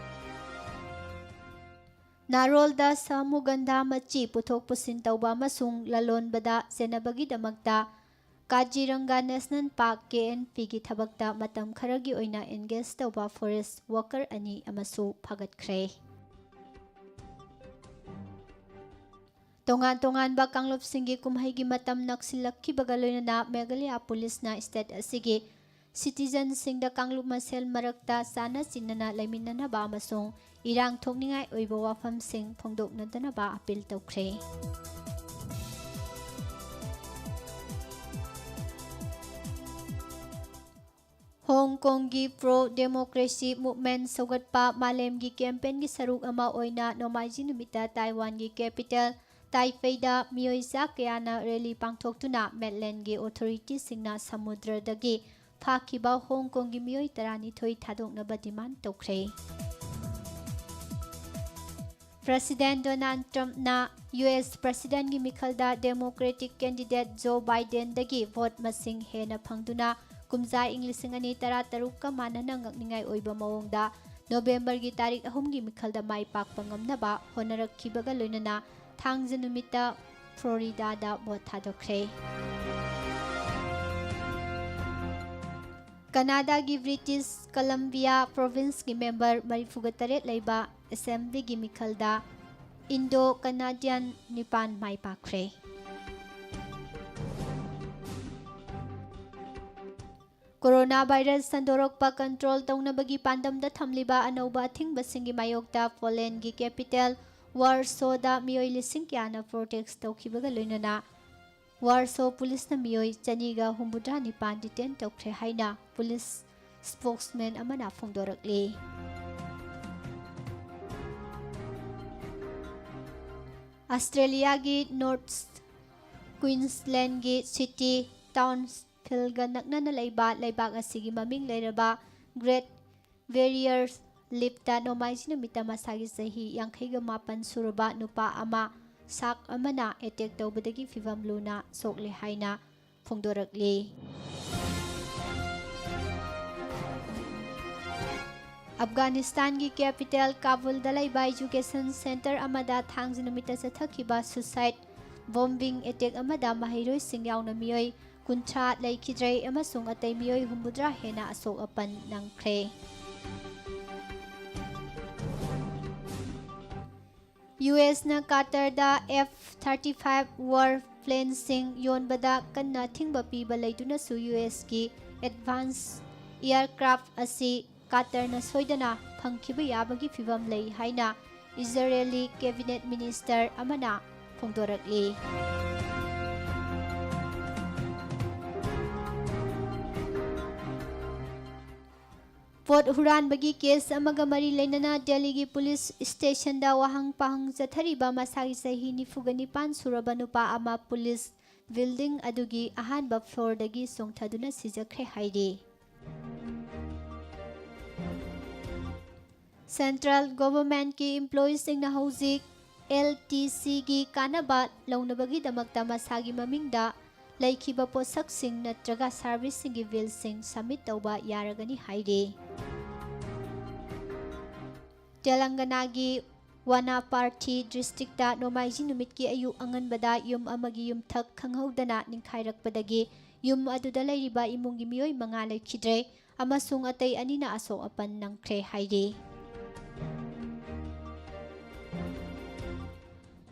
ꯅꯥꯔꯣꯜꯗ ꯁꯥꯃꯨꯒꯟꯙꯥ ꯃꯆꯤ ꯄꯨꯊꯣꯛ ꯄꯨꯁꯤꯟ ꯇꯧꯕ ꯑꯃꯁꯨꯡ ꯂꯂꯣꯟꯕꯗ ꯆꯦꯟꯅꯕꯒꯤꯗꯃꯛꯇ ꯀꯥꯖꯤꯔꯪꯒꯥ ꯅꯦꯁꯅꯦꯜ ꯄꯥꯔꯛ KNPꯒꯤ ꯊꯕꯛꯇ ꯃꯇꯝ ꯈꯔꯒꯤ ꯑꯣꯏꯅ ꯑꯦꯡꯒꯦꯖ ꯇꯧꯕ ꯐꯣꯔꯦꯁꯠ ꯋꯥꯔꯀꯔ 2 ꯑꯃꯁꯨ ꯐꯒꯠꯈ꯭ꯔꯦ ꯇꯣꯉꯥꯟ-ꯇꯣꯉꯥꯟꯕ ꯀꯥꯡꯂꯨꯞꯁꯤꯡꯒꯤ ꯀꯨꯝꯍꯩꯒꯤ ꯃꯇꯝ ꯅꯛꯁꯤꯜꯂꯛꯈꯤꯕꯒ ꯂꯣꯏꯅꯅ ꯃꯦꯘꯥꯂꯌꯥ ꯄꯨꯂꯤꯁꯅ ꯁ꯭ꯇꯦꯠ ꯑꯁꯤꯒꯤ ꯁꯤꯇꯤꯖꯟꯁꯤꯡꯗ ꯀꯥꯡꯂꯨꯞ ꯃꯁꯦꯜ ꯃꯔꯛꯇ ꯆꯥꯟꯅ-ꯆꯤꯟꯅꯅ ꯂꯩꯃꯤꯟꯅꯅꯕ ꯑꯃꯁꯨꯡ ꯏꯔꯥꯡ ꯊꯣꯛꯅꯤꯡꯉꯥꯏ ꯑꯣꯏꯕ ꯋꯥꯐꯝꯁꯤꯡ ꯐꯣꯡꯗꯣꯛꯅꯗꯅꯕ ꯑꯄꯤꯜ ꯇꯧꯈ꯭ꯔꯦ ꯍꯣꯡ ꯀꯣꯡꯒꯤ ꯄ꯭ꯔꯣ-ꯗꯦꯃꯣꯀ꯭ꯔꯦꯁꯤ ꯃꯨꯚꯃꯦꯟꯠ ꯁꯧꯒꯠꯄ ꯃꯥꯂꯦꯝꯒꯤ ꯀꯦꯝꯄꯦꯟꯒꯤ ꯁꯔꯨꯛ ꯑꯃ ꯑꯣꯏꯅ ꯅꯣꯡꯃꯥꯏꯖꯤꯡ ꯅꯨꯃꯤꯠꯇ ꯇꯥꯏꯋꯥꯟꯒꯤ ꯀꯦꯄꯤꯇꯦꯜ ꯇꯥꯏꯄꯦꯏꯗ ꯃꯤꯑꯣꯏ ꯆꯥ ꯀꯌꯥꯅ ꯔꯦꯂꯤ ꯄꯥꯡꯊꯣꯛꯇꯨꯅ ꯃꯦꯟꯂꯦꯟꯒꯤ ꯑꯣꯊꯣꯔꯤꯇꯤꯁꯤꯡꯅ ꯁꯃꯨꯗ꯭ꯔꯗꯒꯤ ꯐꯥꯈꯤꯕ ꯍꯣꯡ ꯀꯣꯡꯒꯤ ꯃꯤꯑꯣꯏ 12 ꯊꯥꯗꯣꯛꯅꯕ ꯗꯤꯃꯥꯟꯗ ꯇꯧꯈ꯭ꯔꯦ ꯄ꯭ꯔꯦꯁꯤꯗꯦꯟꯠ ꯗꯣꯅꯥꯜꯗ ꯇ꯭ꯔꯝꯞꯅ US ꯄ꯭ꯔꯦꯁꯤꯗꯦꯟꯠꯒꯤ ꯃꯤꯈꯜꯗ ꯗꯦꯃꯣꯀ꯭ꯔꯦꯇꯤꯛ ꯀꯦꯟꯗꯤꯗꯦꯠ ꯖꯣ ꯕꯥꯏꯗꯦꯟꯗꯒꯤ ꯚꯣꯠ ꯃꯁꯤꯡ ꯍꯦꯟꯅ ꯐꯪꯗꯨꯅ ꯀꯨꯝꯖꯥ ꯏꯪ 2013ꯀ ꯃꯥꯟꯅꯅ ꯉꯛꯅꯤꯡꯉꯥꯏ ꯑꯣꯏꯕ ꯃꯑꯣꯡꯗ ꯅꯣꯚꯦꯝꯕꯔꯒꯤ ꯇꯥꯔꯤꯛ 3ꯒꯤ ꯃꯤꯈꯜꯗ ꯃꯥꯏ ꯄꯥꯛꯄ ꯉꯝꯅꯕ ꯍꯣꯠꯅꯔꯛꯈꯤꯕꯒ ꯂꯣꯏꯅꯅ ꯊꯥꯡꯖ ꯅꯨꯃꯤꯠꯇ ꯐ꯭ꯂꯣꯔꯤꯗꯥꯗ ꯚꯣꯠ ꯊꯥꯗꯣꯛꯈ꯭ꯔꯦ ꯀꯅꯥꯗꯥꯒꯤ ꯕ꯭ꯔꯤꯇꯤꯁ ꯀꯂꯝꯕꯤꯌꯥ ꯄ꯭ꯔꯣꯚꯤꯟꯁꯀꯤ ꯃꯦꯝꯕꯔ 38 ꯂꯩꯕ ꯑꯦꯁꯦꯝꯕ꯭ꯂꯤꯒꯤ ꯃꯤꯈꯜꯗ ꯏꯟꯗꯣ-ꯀꯅꯥꯗꯤꯌꯟ 9 ꯃꯥꯏ ꯄꯥꯛꯈ꯭ꯔꯦ ꯀꯣꯔꯣꯅꯥ ꯚꯥꯏꯔꯁ ꯁꯟꯗꯣꯔꯛꯄ ꯀꯟꯇ꯭ꯔꯣꯜ ꯇꯧꯅꯕꯒꯤ ꯄꯥꯟꯗꯝꯗ ꯊꯝꯂꯤꯕ ꯑꯅꯧꯕ ꯑꯊꯤꯡꯕꯁꯤꯡꯒꯤ ꯃꯥꯌꯣꯛꯇ ꯄꯣꯂꯦꯟꯗꯒꯤ ꯀꯦꯄꯤꯇꯦꯜ ꯋꯥꯔꯁꯣꯗ ꯃꯤꯑꯣꯏ 100,000 ꯀꯌꯥꯅ ꯄ꯭ꯔꯣꯇꯦꯁꯠ ꯇꯧꯈꯤꯕꯒ ꯂꯣꯏꯅꯅ ꯋꯥꯔꯁꯣ ꯄꯨꯂꯤꯁꯅ ꯃꯤꯑꯣꯏ 269 ꯗꯤꯇꯦꯟ ꯇꯧꯈ꯭ꯔꯦ ꯍꯥꯏꯅ ꯄꯨꯂꯤꯁ ꯁ꯭ꯄꯣꯛꯁꯃꯦꯟ ꯑꯃꯅ ꯐꯣꯡꯗꯣꯔꯛꯂꯤ ꯑꯁꯇ꯭ꯔꯦꯂꯤꯌꯥꯒꯤ ꯅꯣꯔꯊ ꯀ꯭ꯋꯤꯟꯁꯂꯦꯟꯗꯒꯤ ꯁꯤꯇꯤ ꯇꯥꯎꯟꯁꯚꯤꯜꯒ ꯅꯛꯅꯅ ꯂꯩꯕ ꯂꯩꯕꯥꯛ ꯑꯁꯤꯒꯤ ꯃꯃꯤꯡ ꯂꯩꯔꯕ ꯒ꯭ꯔꯦꯠ ꯕꯦꯔꯤꯌꯔ ꯂꯤꯞꯇ ꯅꯣꯡꯃꯥꯏꯖꯤꯡ ꯅꯨꯃꯤꯠꯇ ꯃꯁꯥꯒꯤ ꯆꯍꯤ 58 ꯁꯨꯔꯕ ꯅꯨꯄꯥ ꯑꯃ ꯁꯥꯛ ꯑꯃꯅ ꯑꯦꯇꯦꯛ ꯇꯧꯕꯗꯒꯤ ꯐꯤꯚꯝ ꯂꯨꯅ ꯁꯣꯛꯂꯦ ꯍꯥꯏꯅ ꯐꯣꯡꯗꯣꯔꯛꯂꯤ ꯑꯐꯒꯥꯅꯤꯁꯇꯥꯟꯒꯤ ꯀꯦꯄꯤꯇꯦꯜ ꯀꯥꯕꯨꯜꯗ ꯂꯩꯕ ꯑꯦꯖꯨꯀꯦꯁꯟ ꯁꯦꯟꯇꯔ ꯑꯃꯗ ꯊꯥꯡꯖ ꯅꯨꯃꯤꯠꯇ ꯆꯠꯊꯈꯤꯕ ꯁꯨꯁꯥꯏꯗ ꯕꯣꯝꯕꯤꯡ ꯑꯦꯇꯦꯛ ꯑꯃꯗ ꯃꯍꯩꯔꯣꯏꯁꯤꯡ ꯌꯥꯎꯅ ꯃꯤꯑꯣꯏ 30 ꯂꯩꯈꯤꯗ꯭ꯔꯦ ꯑꯃꯁꯨꯡ ꯑꯇꯩ ꯃꯤꯑꯣꯏ humdra ꯍꯦꯟꯅ ꯑꯁꯣꯛ-ꯑꯄꯟ ꯅꯪꯈ꯭ꯔꯦ ꯌꯨꯑꯦꯁꯅ ꯀꯥꯇꯔꯗ F-35 warplanesing ꯌꯣꯟꯕꯗ ꯀꯟꯅ ꯊꯤꯡꯕ ꯄꯤꯕ ꯂꯩꯗꯨꯅꯁꯨ ꯌꯨꯑꯦꯁꯀꯤ ꯑꯦꯗꯚꯥꯟꯁ ꯏꯌꯥꯔꯀ꯭ꯔꯥꯐ ꯑꯁꯤ ꯀꯥꯇꯔꯅ ꯁꯣꯏꯗꯅ ꯐꯪꯈꯤꯕ ꯌꯥꯕꯒꯤ ꯐꯤꯚꯝ ꯂꯩ ꯍꯥꯏꯅ ꯏꯖꯔꯦꯂꯤ ꯀꯦꯕꯤꯅꯦꯠ ꯃꯤꯅꯤꯁꯇꯔ ꯑꯃꯅ ꯐꯣꯡꯗꯣꯔꯛꯂꯤ꯫ ꯄꯣꯠ ꯍꯨꯔꯥꯟꯕꯒꯤ ꯀꯦꯁ ꯑꯃꯒ ꯃꯔꯤ ꯂꯩꯅꯅ ꯗꯦꯜꯂꯤꯒꯤ ꯄꯨꯂꯤꯁ ꯁ꯭ꯇꯦꯁꯟꯗ ꯋꯥꯍꯪ ꯄꯥꯍꯪ ꯆꯠꯊꯔꯤꯕ ꯃꯁꯥꯒꯤ ꯆꯍꯤ 49 ꯁꯨꯔꯕ ꯅꯨꯄꯥ ꯑꯃ ꯄꯨꯂꯤꯁ ꯕꯤꯜꯗꯤꯡ ꯑꯗꯨꯒꯤ ꯑꯍꯥꯟꯕ ꯐ꯭ꯂꯣꯔꯗꯒꯤ ꯆꯣꯡꯊꯗꯨꯅ ꯁꯤꯖꯈ꯭ꯔꯦ ꯍꯥꯏꯔꯤ꯫ ꯁꯦꯟꯇ꯭ꯔꯦꯜ ꯒꯣꯚꯔꯟꯃꯦꯟꯠꯀꯤ ꯏꯝꯄ꯭ꯂꯣꯌꯤꯁꯤꯡꯅ ꯍꯧꯖꯤꯛ LTCꯒꯤ ꯀꯥꯟꯅꯕ ꯂꯧꯅꯕꯒꯤꯗꯃꯛꯇ ꯃꯁꯥꯒꯤ ꯃꯃꯤꯡꯗ ꯂꯩꯈꯤꯕ ꯄꯣꯠꯁꯛꯁꯤꯡ ꯅꯠꯇ꯭ꯔꯒ ꯁꯔꯚꯤꯁꯁꯤꯡꯒꯤ ꯕꯤꯜꯁꯤꯡ ꯁꯕꯃꯤꯠ ꯇꯧꯕ ꯌꯥꯔꯒꯅꯤ ꯍꯥꯏꯔꯤ꯫ ꯇꯦꯂꯪꯒꯅꯥꯒꯤ ꯋꯥꯅꯥꯄꯥꯔꯊꯤ ꯗꯤꯁꯇ꯭ꯔꯤꯛꯇ ꯅꯣꯡꯃꯥꯏꯖꯤꯡ ꯅꯨꯃꯤꯠꯀꯤ ꯑꯌꯨꯛ ꯑꯉꯟꯕꯗ ꯌꯨꯝ ꯑꯃꯒꯤ ꯌꯨꯝꯊꯛ ꯈꯪꯍꯧꯗꯅ ꯅꯤꯡꯈꯥꯏꯔꯛꯄꯗꯒꯤ ꯌꯨꯝ ꯑꯗꯨꯗ ꯂꯩꯔꯤꯕ ꯏꯃꯨꯡꯒꯤ ꯃꯤꯑꯣꯏ 5 ꯂꯩꯈꯤꯗ꯭ꯔꯦ ꯑꯃꯁꯨꯡ ꯑꯇꯩ 2ꯅ ꯑꯁꯣꯛ ꯑꯄꯟ ꯅꯪꯈ꯭ꯔꯦ ꯍꯥꯏꯔꯤ꯫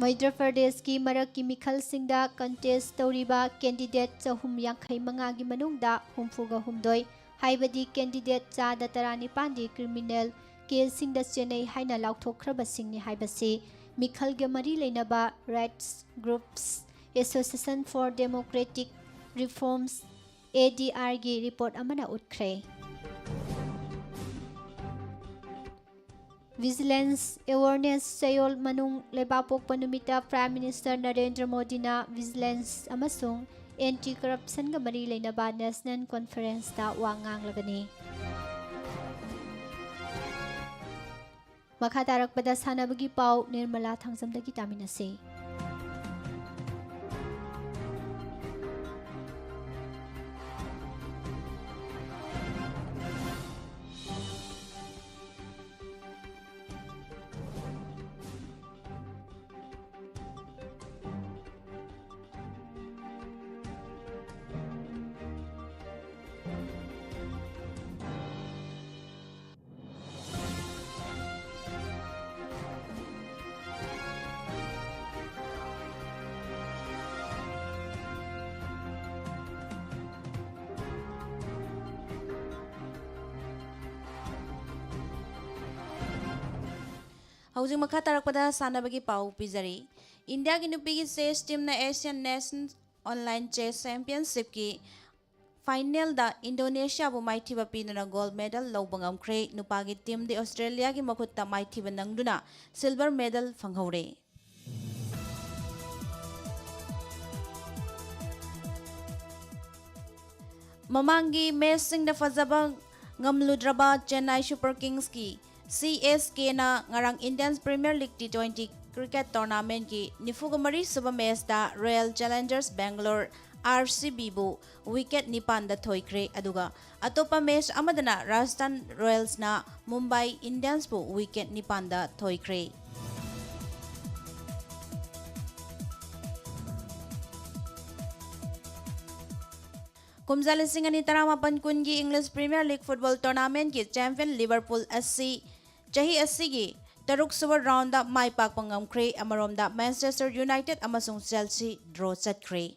ꯃꯙ꯭ꯌ ꯄ꯭ꯔꯗꯦꯁꯀꯤ ꯃꯔꯛꯀꯤ ꯃꯤꯈꯜꯁꯤꯡꯗ ꯀꯟꯇꯦꯁ ꯇꯧꯔꯤꯕ ꯀꯦꯟꯗꯤꯗꯦꯠ 355ꯒꯤ ꯃꯅꯨꯡꯗ 62 ꯍꯥꯏꯕꯗꯤ ꯀꯦꯟꯗꯤꯗꯦꯠ ꯆꯥꯗ 19ꯗꯤ ꯀ꯭ꯔꯤꯃꯤꯅꯦꯜ ꯀꯦꯁꯁꯤꯡꯗ ꯆꯦꯟꯅꯩ ꯍꯥꯏꯅ ꯂꯥꯎꯊꯣꯛꯈ꯭ꯔꯕꯁꯤꯡꯅꯤ ꯍꯥꯏꯕꯁꯤ ꯃꯤꯈꯜꯒ ꯃꯔꯤ ꯂꯩꯅꯕ rights groups association for democratic reforms ADRꯒꯤ ꯔꯤꯄꯣꯔꯠ ꯑꯃꯅ ꯎꯠꯈ꯭ꯔꯦ꯫ ꯚꯤꯖꯤꯂꯦꯟꯁ ꯑꯦꯋꯥꯔꯅꯦꯁ ꯆꯌꯣꯜ ꯃꯅꯨꯡ ꯂꯩꯕꯥꯛꯄꯣꯛꯄ ꯅꯨꯃꯤꯠꯇ ꯄ꯭ꯔꯥꯏꯝ ꯃꯤꯅꯤꯁꯇꯔ ꯅꯔꯦꯟꯗ꯭ꯔ ꯃꯣꯗꯤꯅ ꯚꯤꯖꯤꯂꯦꯟꯁ ꯑꯃꯁꯨꯡ ꯑꯦꯟꯇꯤ ꯀꯔꯞꯁꯟꯒ ꯃꯔꯤ ꯂꯩꯅꯕ ꯅꯦꯁꯅꯦꯜ ꯀꯣꯟꯐꯔꯦꯟꯁꯇ ꯋꯥ ꯉꯥꯡꯂꯒꯅꯤ꯫ ꯃꯈꯥ ꯇꯥꯔꯛꯄꯗ ꯁꯥꯟꯅꯕꯒꯤ ꯄꯥꯎ ꯅꯤꯔꯃꯂꯥ ꯊꯥꯡꯖꯝꯗꯒꯤ ꯇꯥꯃꯤꯟꯅꯁꯤ꯫
ꯍꯧꯖꯤꯛ ꯃꯈꯥ ꯇꯥꯔꯛꯄꯗ ꯁꯥꯟꯅꯕꯒꯤ ꯄꯥꯎ ꯄꯤꯖꯔꯤ꯫ ꯏꯟꯗꯤꯌꯥꯒꯤ ꯅꯨꯄꯤꯒꯤ ꯆꯦꯁ ꯇꯤꯝꯅ ꯑꯦꯁꯤꯌꯥꯟ ꯅꯦꯁꯟꯁ ꯑꯣꯟꯂꯥꯏꯟ ꯆꯦꯁ ꯆꯦꯝꯄꯤꯌꯟꯁꯤꯞꯀꯤ ꯐꯥꯏꯅꯦꯜꯗ ꯏꯟꯗꯣꯅꯦꯁꯤꯌꯥꯕꯨ ꯃꯥꯏꯊꯤꯕ ꯄꯤꯗꯨꯅ ꯒꯣꯜꯗ ꯃꯦꯗꯜ ꯂꯧꯕ ꯉꯝꯈ꯭ꯔꯦ꯫ ꯅꯨꯄꯥꯒꯤ ꯇꯤꯝꯗꯤ ꯑꯣꯁꯇ꯭ꯔꯦꯂꯤꯌꯥꯒꯤ ꯃꯈꯨꯠꯇ ꯃꯥꯏꯊꯤꯕ ꯅꯪꯗꯨꯅ ꯁꯤꯜꯚꯔ ꯃꯦꯗꯜ ꯐꯪꯍꯧꯔꯦ꯫ ꯃꯃꯥꯡꯒꯤ ꯃꯦꯆꯁꯤꯡꯗ ꯐꯖꯕ ꯉꯝꯂꯨꯗ꯭ꯔꯕ ꯆꯦꯟꯅꯥꯏ ꯁꯨꯄꯔ ꯀꯤꯡꯁꯀꯤ CSKꯅ ꯉꯔꯥꯡ Indian premier league T20 cricket ꯇꯣꯔꯅꯥꯃꯦꯟꯠꯀꯤ 94ꯁꯨꯕ ꯃꯦꯆꯇ ꯔꯣꯌꯦꯜ ꯆꯦꯂꯦꯟꯖꯔꯁ ꯕꯦꯡꯒꯂꯣꯔ RCBꯕꯨ ꯋꯤꯀꯦꯠ 9ꯗ ꯊꯣꯏꯈ꯭ꯔꯦ꯫ ꯑꯗꯨꯒ ꯑꯇꯣꯞꯄ ꯃꯦꯆ ꯑꯃꯗꯅ ꯔꯥꯖꯁꯊꯥꯟ ꯔꯣꯌꯦꯜꯁꯅ ꯃꯨꯝꯕꯥꯏ ꯏꯟꯗꯤꯌꯟꯁꯄꯨ ꯋꯤꯀꯦꯠ 9ꯗ ꯊꯣꯏꯈ꯭ꯔꯦ꯫ ꯀꯨꯝꯖꯥ 2018-19ꯒꯤ ꯏꯪꯂꯤꯁ ꯄ꯭ꯔꯤꯃꯤꯌꯔ ꯂꯤꯒ ꯐꯨꯠꯕꯣꯜ ꯇꯣꯔꯅꯥꯃꯦꯟꯠꯀꯤ ꯆꯦꯝꯄꯤꯌꯟ ꯂꯤꯚꯔꯄꯨꯜ ꯑꯁꯤ ꯆꯍꯤ ꯑꯁꯤꯒꯤ 6ꯁꯨꯕ ꯔꯥꯎꯟꯗ ꯃꯥꯏ ꯄꯥꯛꯄ ꯉꯝꯈ꯭ꯔꯦ꯫ ꯑꯃꯔꯣꯝꯗ ꯃꯦꯟꯆꯦꯁꯇꯔ ꯌꯨꯅꯥꯏꯇꯦꯗ ꯑꯃꯁꯨꯡ ꯆꯦꯜꯁꯤ ꯗ꯭ꯔꯣ ꯆꯠꯈ꯭ꯔꯦ꯫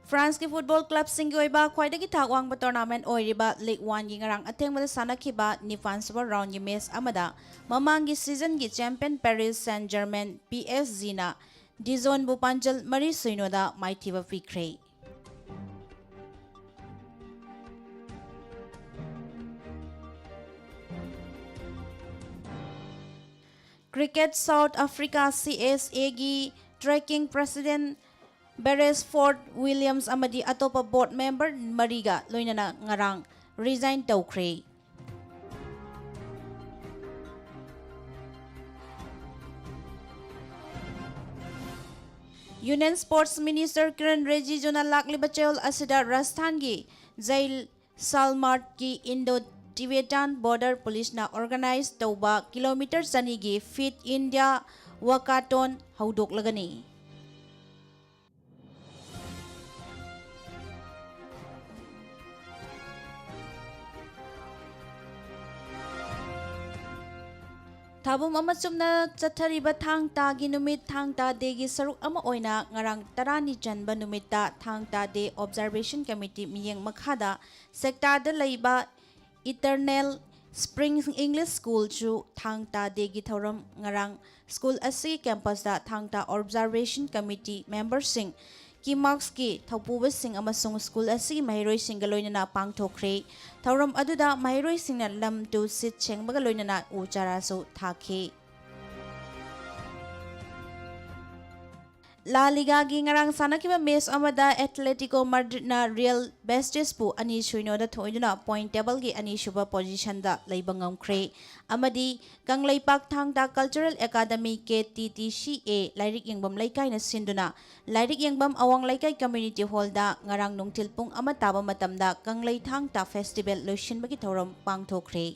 ꯐ꯭ꯔꯥꯟꯁꯀꯤ ꯐꯨꯠꯕꯣꯜ ꯀ꯭ꯂꯕꯁꯤꯡꯒꯤ ꯑꯣꯏꯕ ꯈ꯭ꯋꯥꯏꯗꯒꯤ ꯊꯥꯛ ꯋꯥꯡꯕ ꯇꯣꯔꯅꯥꯃꯦꯟꯠ ꯑꯣꯏꯔꯤꯕ ꯂꯤꯒ 1ꯒꯤ ꯉꯔꯥꯡ ꯑꯊꯦꯡꯕꯗ ꯁꯥꯟꯅꯈꯤꯕ 9ꯁꯨꯕ ꯔꯥꯎꯟꯗꯒꯤ ꯃꯦꯆ ꯑꯃꯗ ꯃꯃꯥꯡꯒꯤ ꯁꯤꯖꯟꯒꯤ ꯆꯦꯝꯄꯤꯌꯟ ꯄꯦꯔꯤꯁ ꯁꯦꯟ-ꯖꯔꯃꯦꯟ PSGꯅ ꯗꯤꯖꯣꯟꯕꯨ ꯄꯥꯟꯖꯜ 4-0ꯗ ꯃꯥꯏꯊꯤꯕ ꯄꯤꯈ꯭ꯔꯦ꯫ ꯀ꯭ꯔꯤꯀꯦꯠ ꯁꯥꯎꯊ ꯑꯐ꯭ꯔꯤꯀꯥ CSAꯒꯤ ꯇ꯭ꯔꯦꯀꯤꯡ ꯄ꯭ꯔꯦꯁꯤꯗꯦꯟꯠ ꯕꯦꯔꯦꯁꯐꯣꯔꯗ ꯋꯤꯂꯤꯌꯝꯁ ꯑꯃꯗꯤ ꯑꯇꯣꯞꯄ ꯕꯣꯔꯗ ꯃꯦꯝꯕꯔ 4ꯒ ꯂꯣꯏꯅꯅ ꯉꯔꯥꯡ ꯔꯤꯖꯥꯏꯟ ꯇꯧꯈ꯭ꯔꯦ꯫ ꯌꯨꯅꯤꯌꯟ ꯁ꯭ꯄꯣꯔꯠꯁ ꯃꯤꯅꯤꯁꯇꯔ ꯀꯤꯔꯟ ꯔꯤꯖꯤꯖꯨꯅ ꯂꯥꯛꯂꯤꯕ ꯆꯌꯣꯜ ꯑꯁꯤꯗ ꯔꯥꯖꯁꯊꯥꯟꯒꯤ ꯖꯩꯁꯥꯜꯃꯥꯔꯒꯤ ꯏꯟꯗꯣ-ꯇꯤꯕꯦꯇꯥꯟ ꯕꯣꯔꯗꯔ ꯄꯨꯂꯤꯁꯅ ꯑꯣꯔꯒꯅꯥꯏꯖ ꯇꯧꯕ ꯀꯤꯂꯣꯃꯤꯇꯔ 200ꯒꯤ ꯐꯤꯠ ꯏꯟꯗꯤꯌꯥ ꯋꯥꯀꯥꯇꯣꯟ ꯍꯧꯗꯣꯛꯂꯒꯅꯤ꯫ Thabum ama chumna chathariba thang ta gi numit thang ta de gi saruk ama oina ngarang tarani janba numita thang ta de observation committee miyeng makhada sector da leiba eternal spring english school chu thang ta de gi thoram ngarang school asi campus da thang ta observation committee members sing ki marks ki thopuba sing amasung school asi mahiroi singaloina na pangthokre thoram aduda mahiroi singna lam tu sit chengbaga loina na uchara so thakhe La Liga gi ngarang sanakiba match amada Atletico Madrid na Real Betis pu ani suino da thoiduna point table gi ani shuba position da leibangam kre amadi kanglaipak thang da cultural academy ke TTCA lairik yengbam laikai na sinduna lairik yengbam awang laikai community hall da ngarang nungtilpung amataba matamda kanglai thang ta festival loishin bagi thoram pangthokre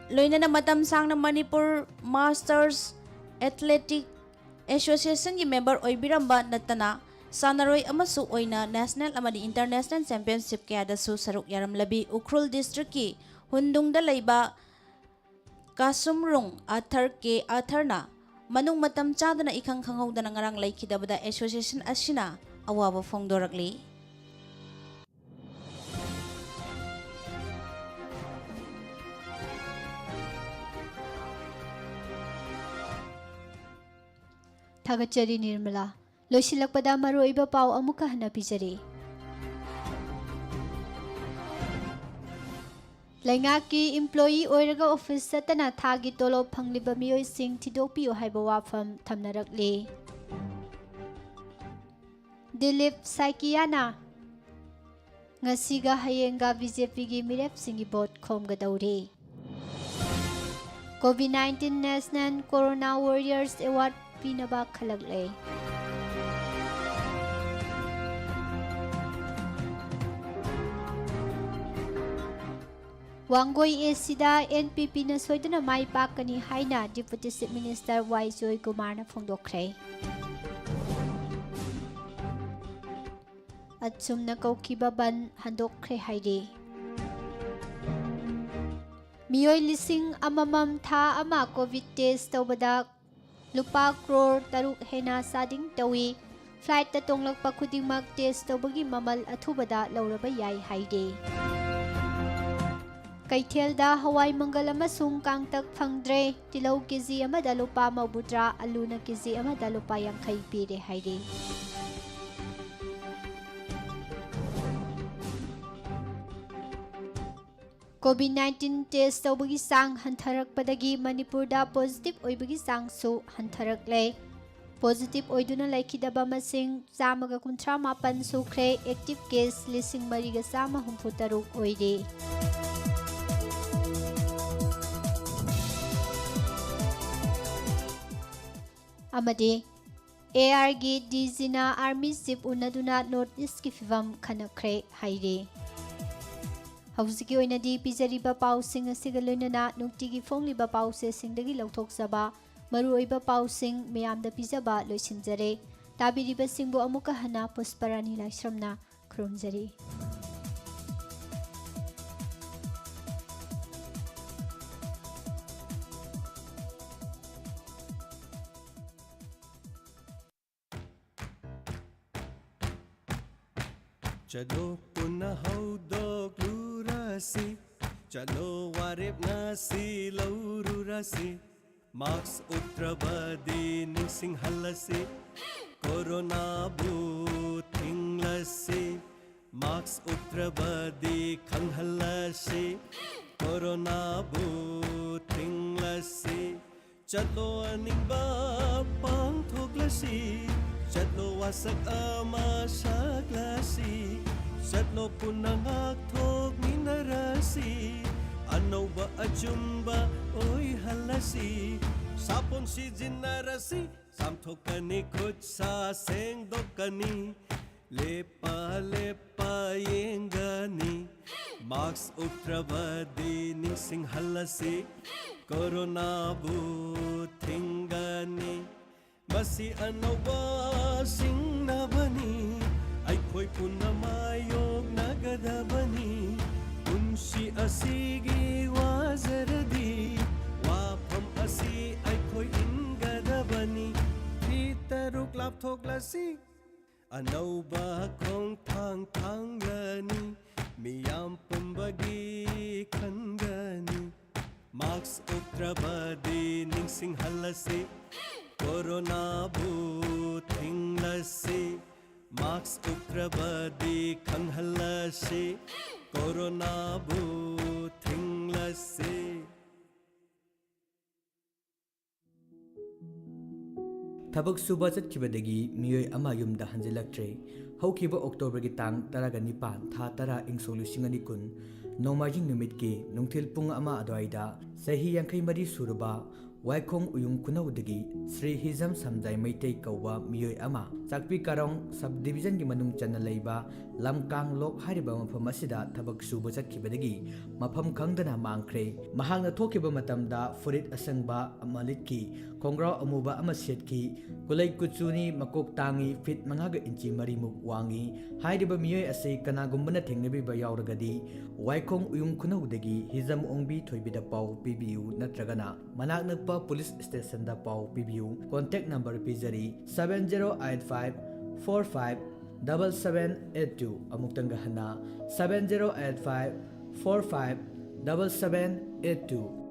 Loina na matam sang na Manipur Masters Athletic Association gi member oibiramba natana sanaroi amasu oina national amadi international championship kaya da su saruk yaram labi Ukhrul district ki Hundung da leiba Kasumrung Athar ke Atharna manung matam chadana ikhang khanghaw da ngarang laikhidabada association asina awaba phongdorakli
Thagachari Nirmala Loisilakpada maruiba pau amuka hana pijari Laingaki employee oiraga office satana thagi tolo phangliba miyoi sing thidopi o haiba wafam thamnarakle Dilip Saikiana ngasiga hayenga BJP gi mirep singi bot khomga daure COVID-19 National Corona Warriors Award Pinaba khalagle Wangoi Esida NPP na soidana mai pakani haina Deputy Chief Minister Y Joy Kumar na phongdokre Achum na kaukiba ban handokre haide Miyoi lising amamam tha ama COVID test tawbada Lupa crore taruk hena sading tawi flight ta tonglakpa khudingmak test tawbagi mamal athubada lauraba yai haide Kaithelda hawai mangal amasung kangtak phangdre tilau kg amada lupa maubutra aluna kg amada lupa yangkhai pire haide COVID-19 test tawbagi sang hantarakpadagi Manipurda positive oibagi sang su hantarakle positive oiduna laikhidaba masing chamaga kunthra mapan sukre active case lising mariga sama humputaruk oide amade AR gi Dizina Army Chief unaduna North East ki fivam khanakre haide Hausi oina di pizariba pausing asiga loinana nungtigi fongliba pause singdagi lauthokjaba maruoiba pausing miyamda pizaba loisinjare tabiriba singbu amuka hana Pusparani Laisramna khurumjari
Chalo punna haudok lurasi Chalo warip nasi laururasi Max utrabadi nising halasi Corona bu tinglasi Max utrabadi khanghalasi Corona bu tinglasi Chalo aning ba pang thoglasi Chalo wasak ama saglasi Chalo punangak thok minarasi Ano ba ajumba oy halasi Sapon si jinarasi Samthokani khutsa sengdokani Lepa lepa yengani Max utrabadi nising halasi Corona bu thingani ꯃꯁꯤ ꯑꯅꯧꯕ ꯁꯤꯡꯅꯕꯅꯤ ꯑꯩꯈꯣꯏ ꯄꯨꯟꯅ ꯃꯥꯌꯣꯛꯅꯒꯗꯕꯅꯤ ꯄꯨꯟꯁꯤ ꯑꯁꯤꯒꯤ ꯋꯥꯖꯔꯗꯤ ꯋꯥꯐꯝ ꯑꯁꯤ ꯑꯩꯈꯣꯏ ꯏꯟꯒꯗꯕꯅꯤ ꯐꯤ ꯇꯔꯨꯛ ꯂꯥꯞꯊꯣꯛꯂꯁꯤ ꯑꯅꯧꯕ ꯈꯣꯡꯊꯥꯡ ꯊꯥꯡꯂꯅꯤ ꯃꯤꯌꯥꯝ ꯄꯨꯝꯕꯒꯤ ꯈꯟꯒꯅꯤ ꯃꯥꯛꯁ ꯎꯞꯇ꯭ꯔꯕꯗꯤ ꯅꯤꯡꯁꯤꯡꯍꯜꯂꯁꯤ ꯀꯣꯔꯣꯅꯥꯕꯨ ꯊꯤꯡꯂꯁꯤ ꯃꯥꯛꯁ ꯎꯞꯇ꯭ꯔꯕꯗꯤ ꯈꯪꯍꯜꯂꯁꯤ ꯀꯣꯔꯣꯅꯥꯕꯨ ꯊꯤꯡꯂꯁꯤ
ꯊꯕꯛ ꯁꯨꯕ ꯆꯠꯈꯤꯕꯗꯒꯤ ꯃꯤꯑꯣꯏ ꯑꯃ ꯌꯨꯝꯗ ꯍꯟꯖꯤꯜꯂꯛꯇ꯭ꯔꯦ ꯍꯧꯈꯤꯕ ꯑꯣꯛꯇꯣꯕꯔꯒꯤ ꯇꯥꯡ 19 ꯊꯥ 10 ꯏꯪ ꯁꯣꯛ 2010 ꯅꯣꯡꯃꯥꯏꯖꯤꯡ ꯅꯨꯃꯤꯠꯀꯤ ꯅꯨꯡꯊꯤꯜ ꯄꯨꯡ 1 ꯑꯗꯨꯋꯥꯏꯗ ꯆꯍꯤ 53 ꯁꯨꯔꯕ ꯋꯥꯏꯈꯣꯡ ꯎꯌꯨꯡ ꯈꯨꯅꯧꯗꯒꯤ ꯁ꯭ꯔꯤ ꯍꯤꯖꯝ ꯁꯝꯖꯥꯏ ꯃꯩꯇꯩ ꯀꯧꯕ ꯃꯤꯑꯣꯏ ꯑꯃ ꯆꯥꯛꯄꯤ ꯀꯥꯔꯣꯡ ꯁꯕ ꯗꯤꯕꯤꯖꯟꯒꯤ ꯃꯅꯨꯡ ꯆꯟꯅ ꯂꯩꯕ ꯂꯝꯀꯥꯡꯂꯣꯛ ꯍꯥꯏꯔꯤꯕ ꯃꯐꯝ ꯑꯁꯤꯗ ꯊꯕꯛ ꯁꯨꯕ ꯆꯠꯈꯤꯕꯗꯒꯤ ꯃꯐꯝ ꯈꯪꯗꯅ ꯃꯥꯡꯈ꯭ꯔꯦ ꯃꯍꯥꯛꯅ ꯊꯣꯛꯈꯤꯕ ꯃꯇꯝꯗ ꯐꯨꯔꯤꯠ ꯑꯁꯪꯕ ꯑꯃ ꯂꯤꯠꯈꯤ ꯈꯣꯡꯒ꯭ꯔꯥꯎ ꯑꯃꯨꯕ ꯑꯃ ꯁꯦꯠꯈꯤ ꯀꯨꯂꯩ ꯀꯨꯆꯨꯅꯤ ꯃꯀꯣꯛ ꯇꯥꯡꯉꯤ ꯐꯤꯠ 5 ꯏꯟꯆꯤ 4 ꯋꯥꯡꯉꯤ ꯍꯥꯏꯔꯤꯕ ꯃꯤꯑꯣꯏ ꯑꯁꯤ ꯀꯅꯥꯒꯨꯝꯕꯅ ꯊꯦꯡꯅꯕꯤꯕ ꯌꯥꯎꯔꯒꯗꯤ ꯋꯥꯏꯈꯣꯡ ꯎꯌꯨꯡ ꯈꯨꯅꯧꯗꯒꯤ ꯍꯤꯖꯝ ꯑꯣꯡꯕꯤ ꯊꯣꯏꯕꯤꯗ ꯄꯥꯎ ꯄꯤꯕꯤꯌꯨ ꯅꯠꯇ꯭ꯔꯒꯅ ꯃꯅꯥꯛ ꯅꯛꯄ ꯄꯨꯂꯤꯁ ꯁ꯭ꯇꯦꯁꯟꯗ ꯄꯥꯎ ꯄꯤꯕꯤꯌꯨ ꯀꯣꯟꯇꯦꯛ ꯅꯝꯕꯔ ꯄꯤꯖꯔꯤ 7085457782 ꯑꯃꯨꯛꯇꯪꯒ ꯍꯟꯅ 7085457782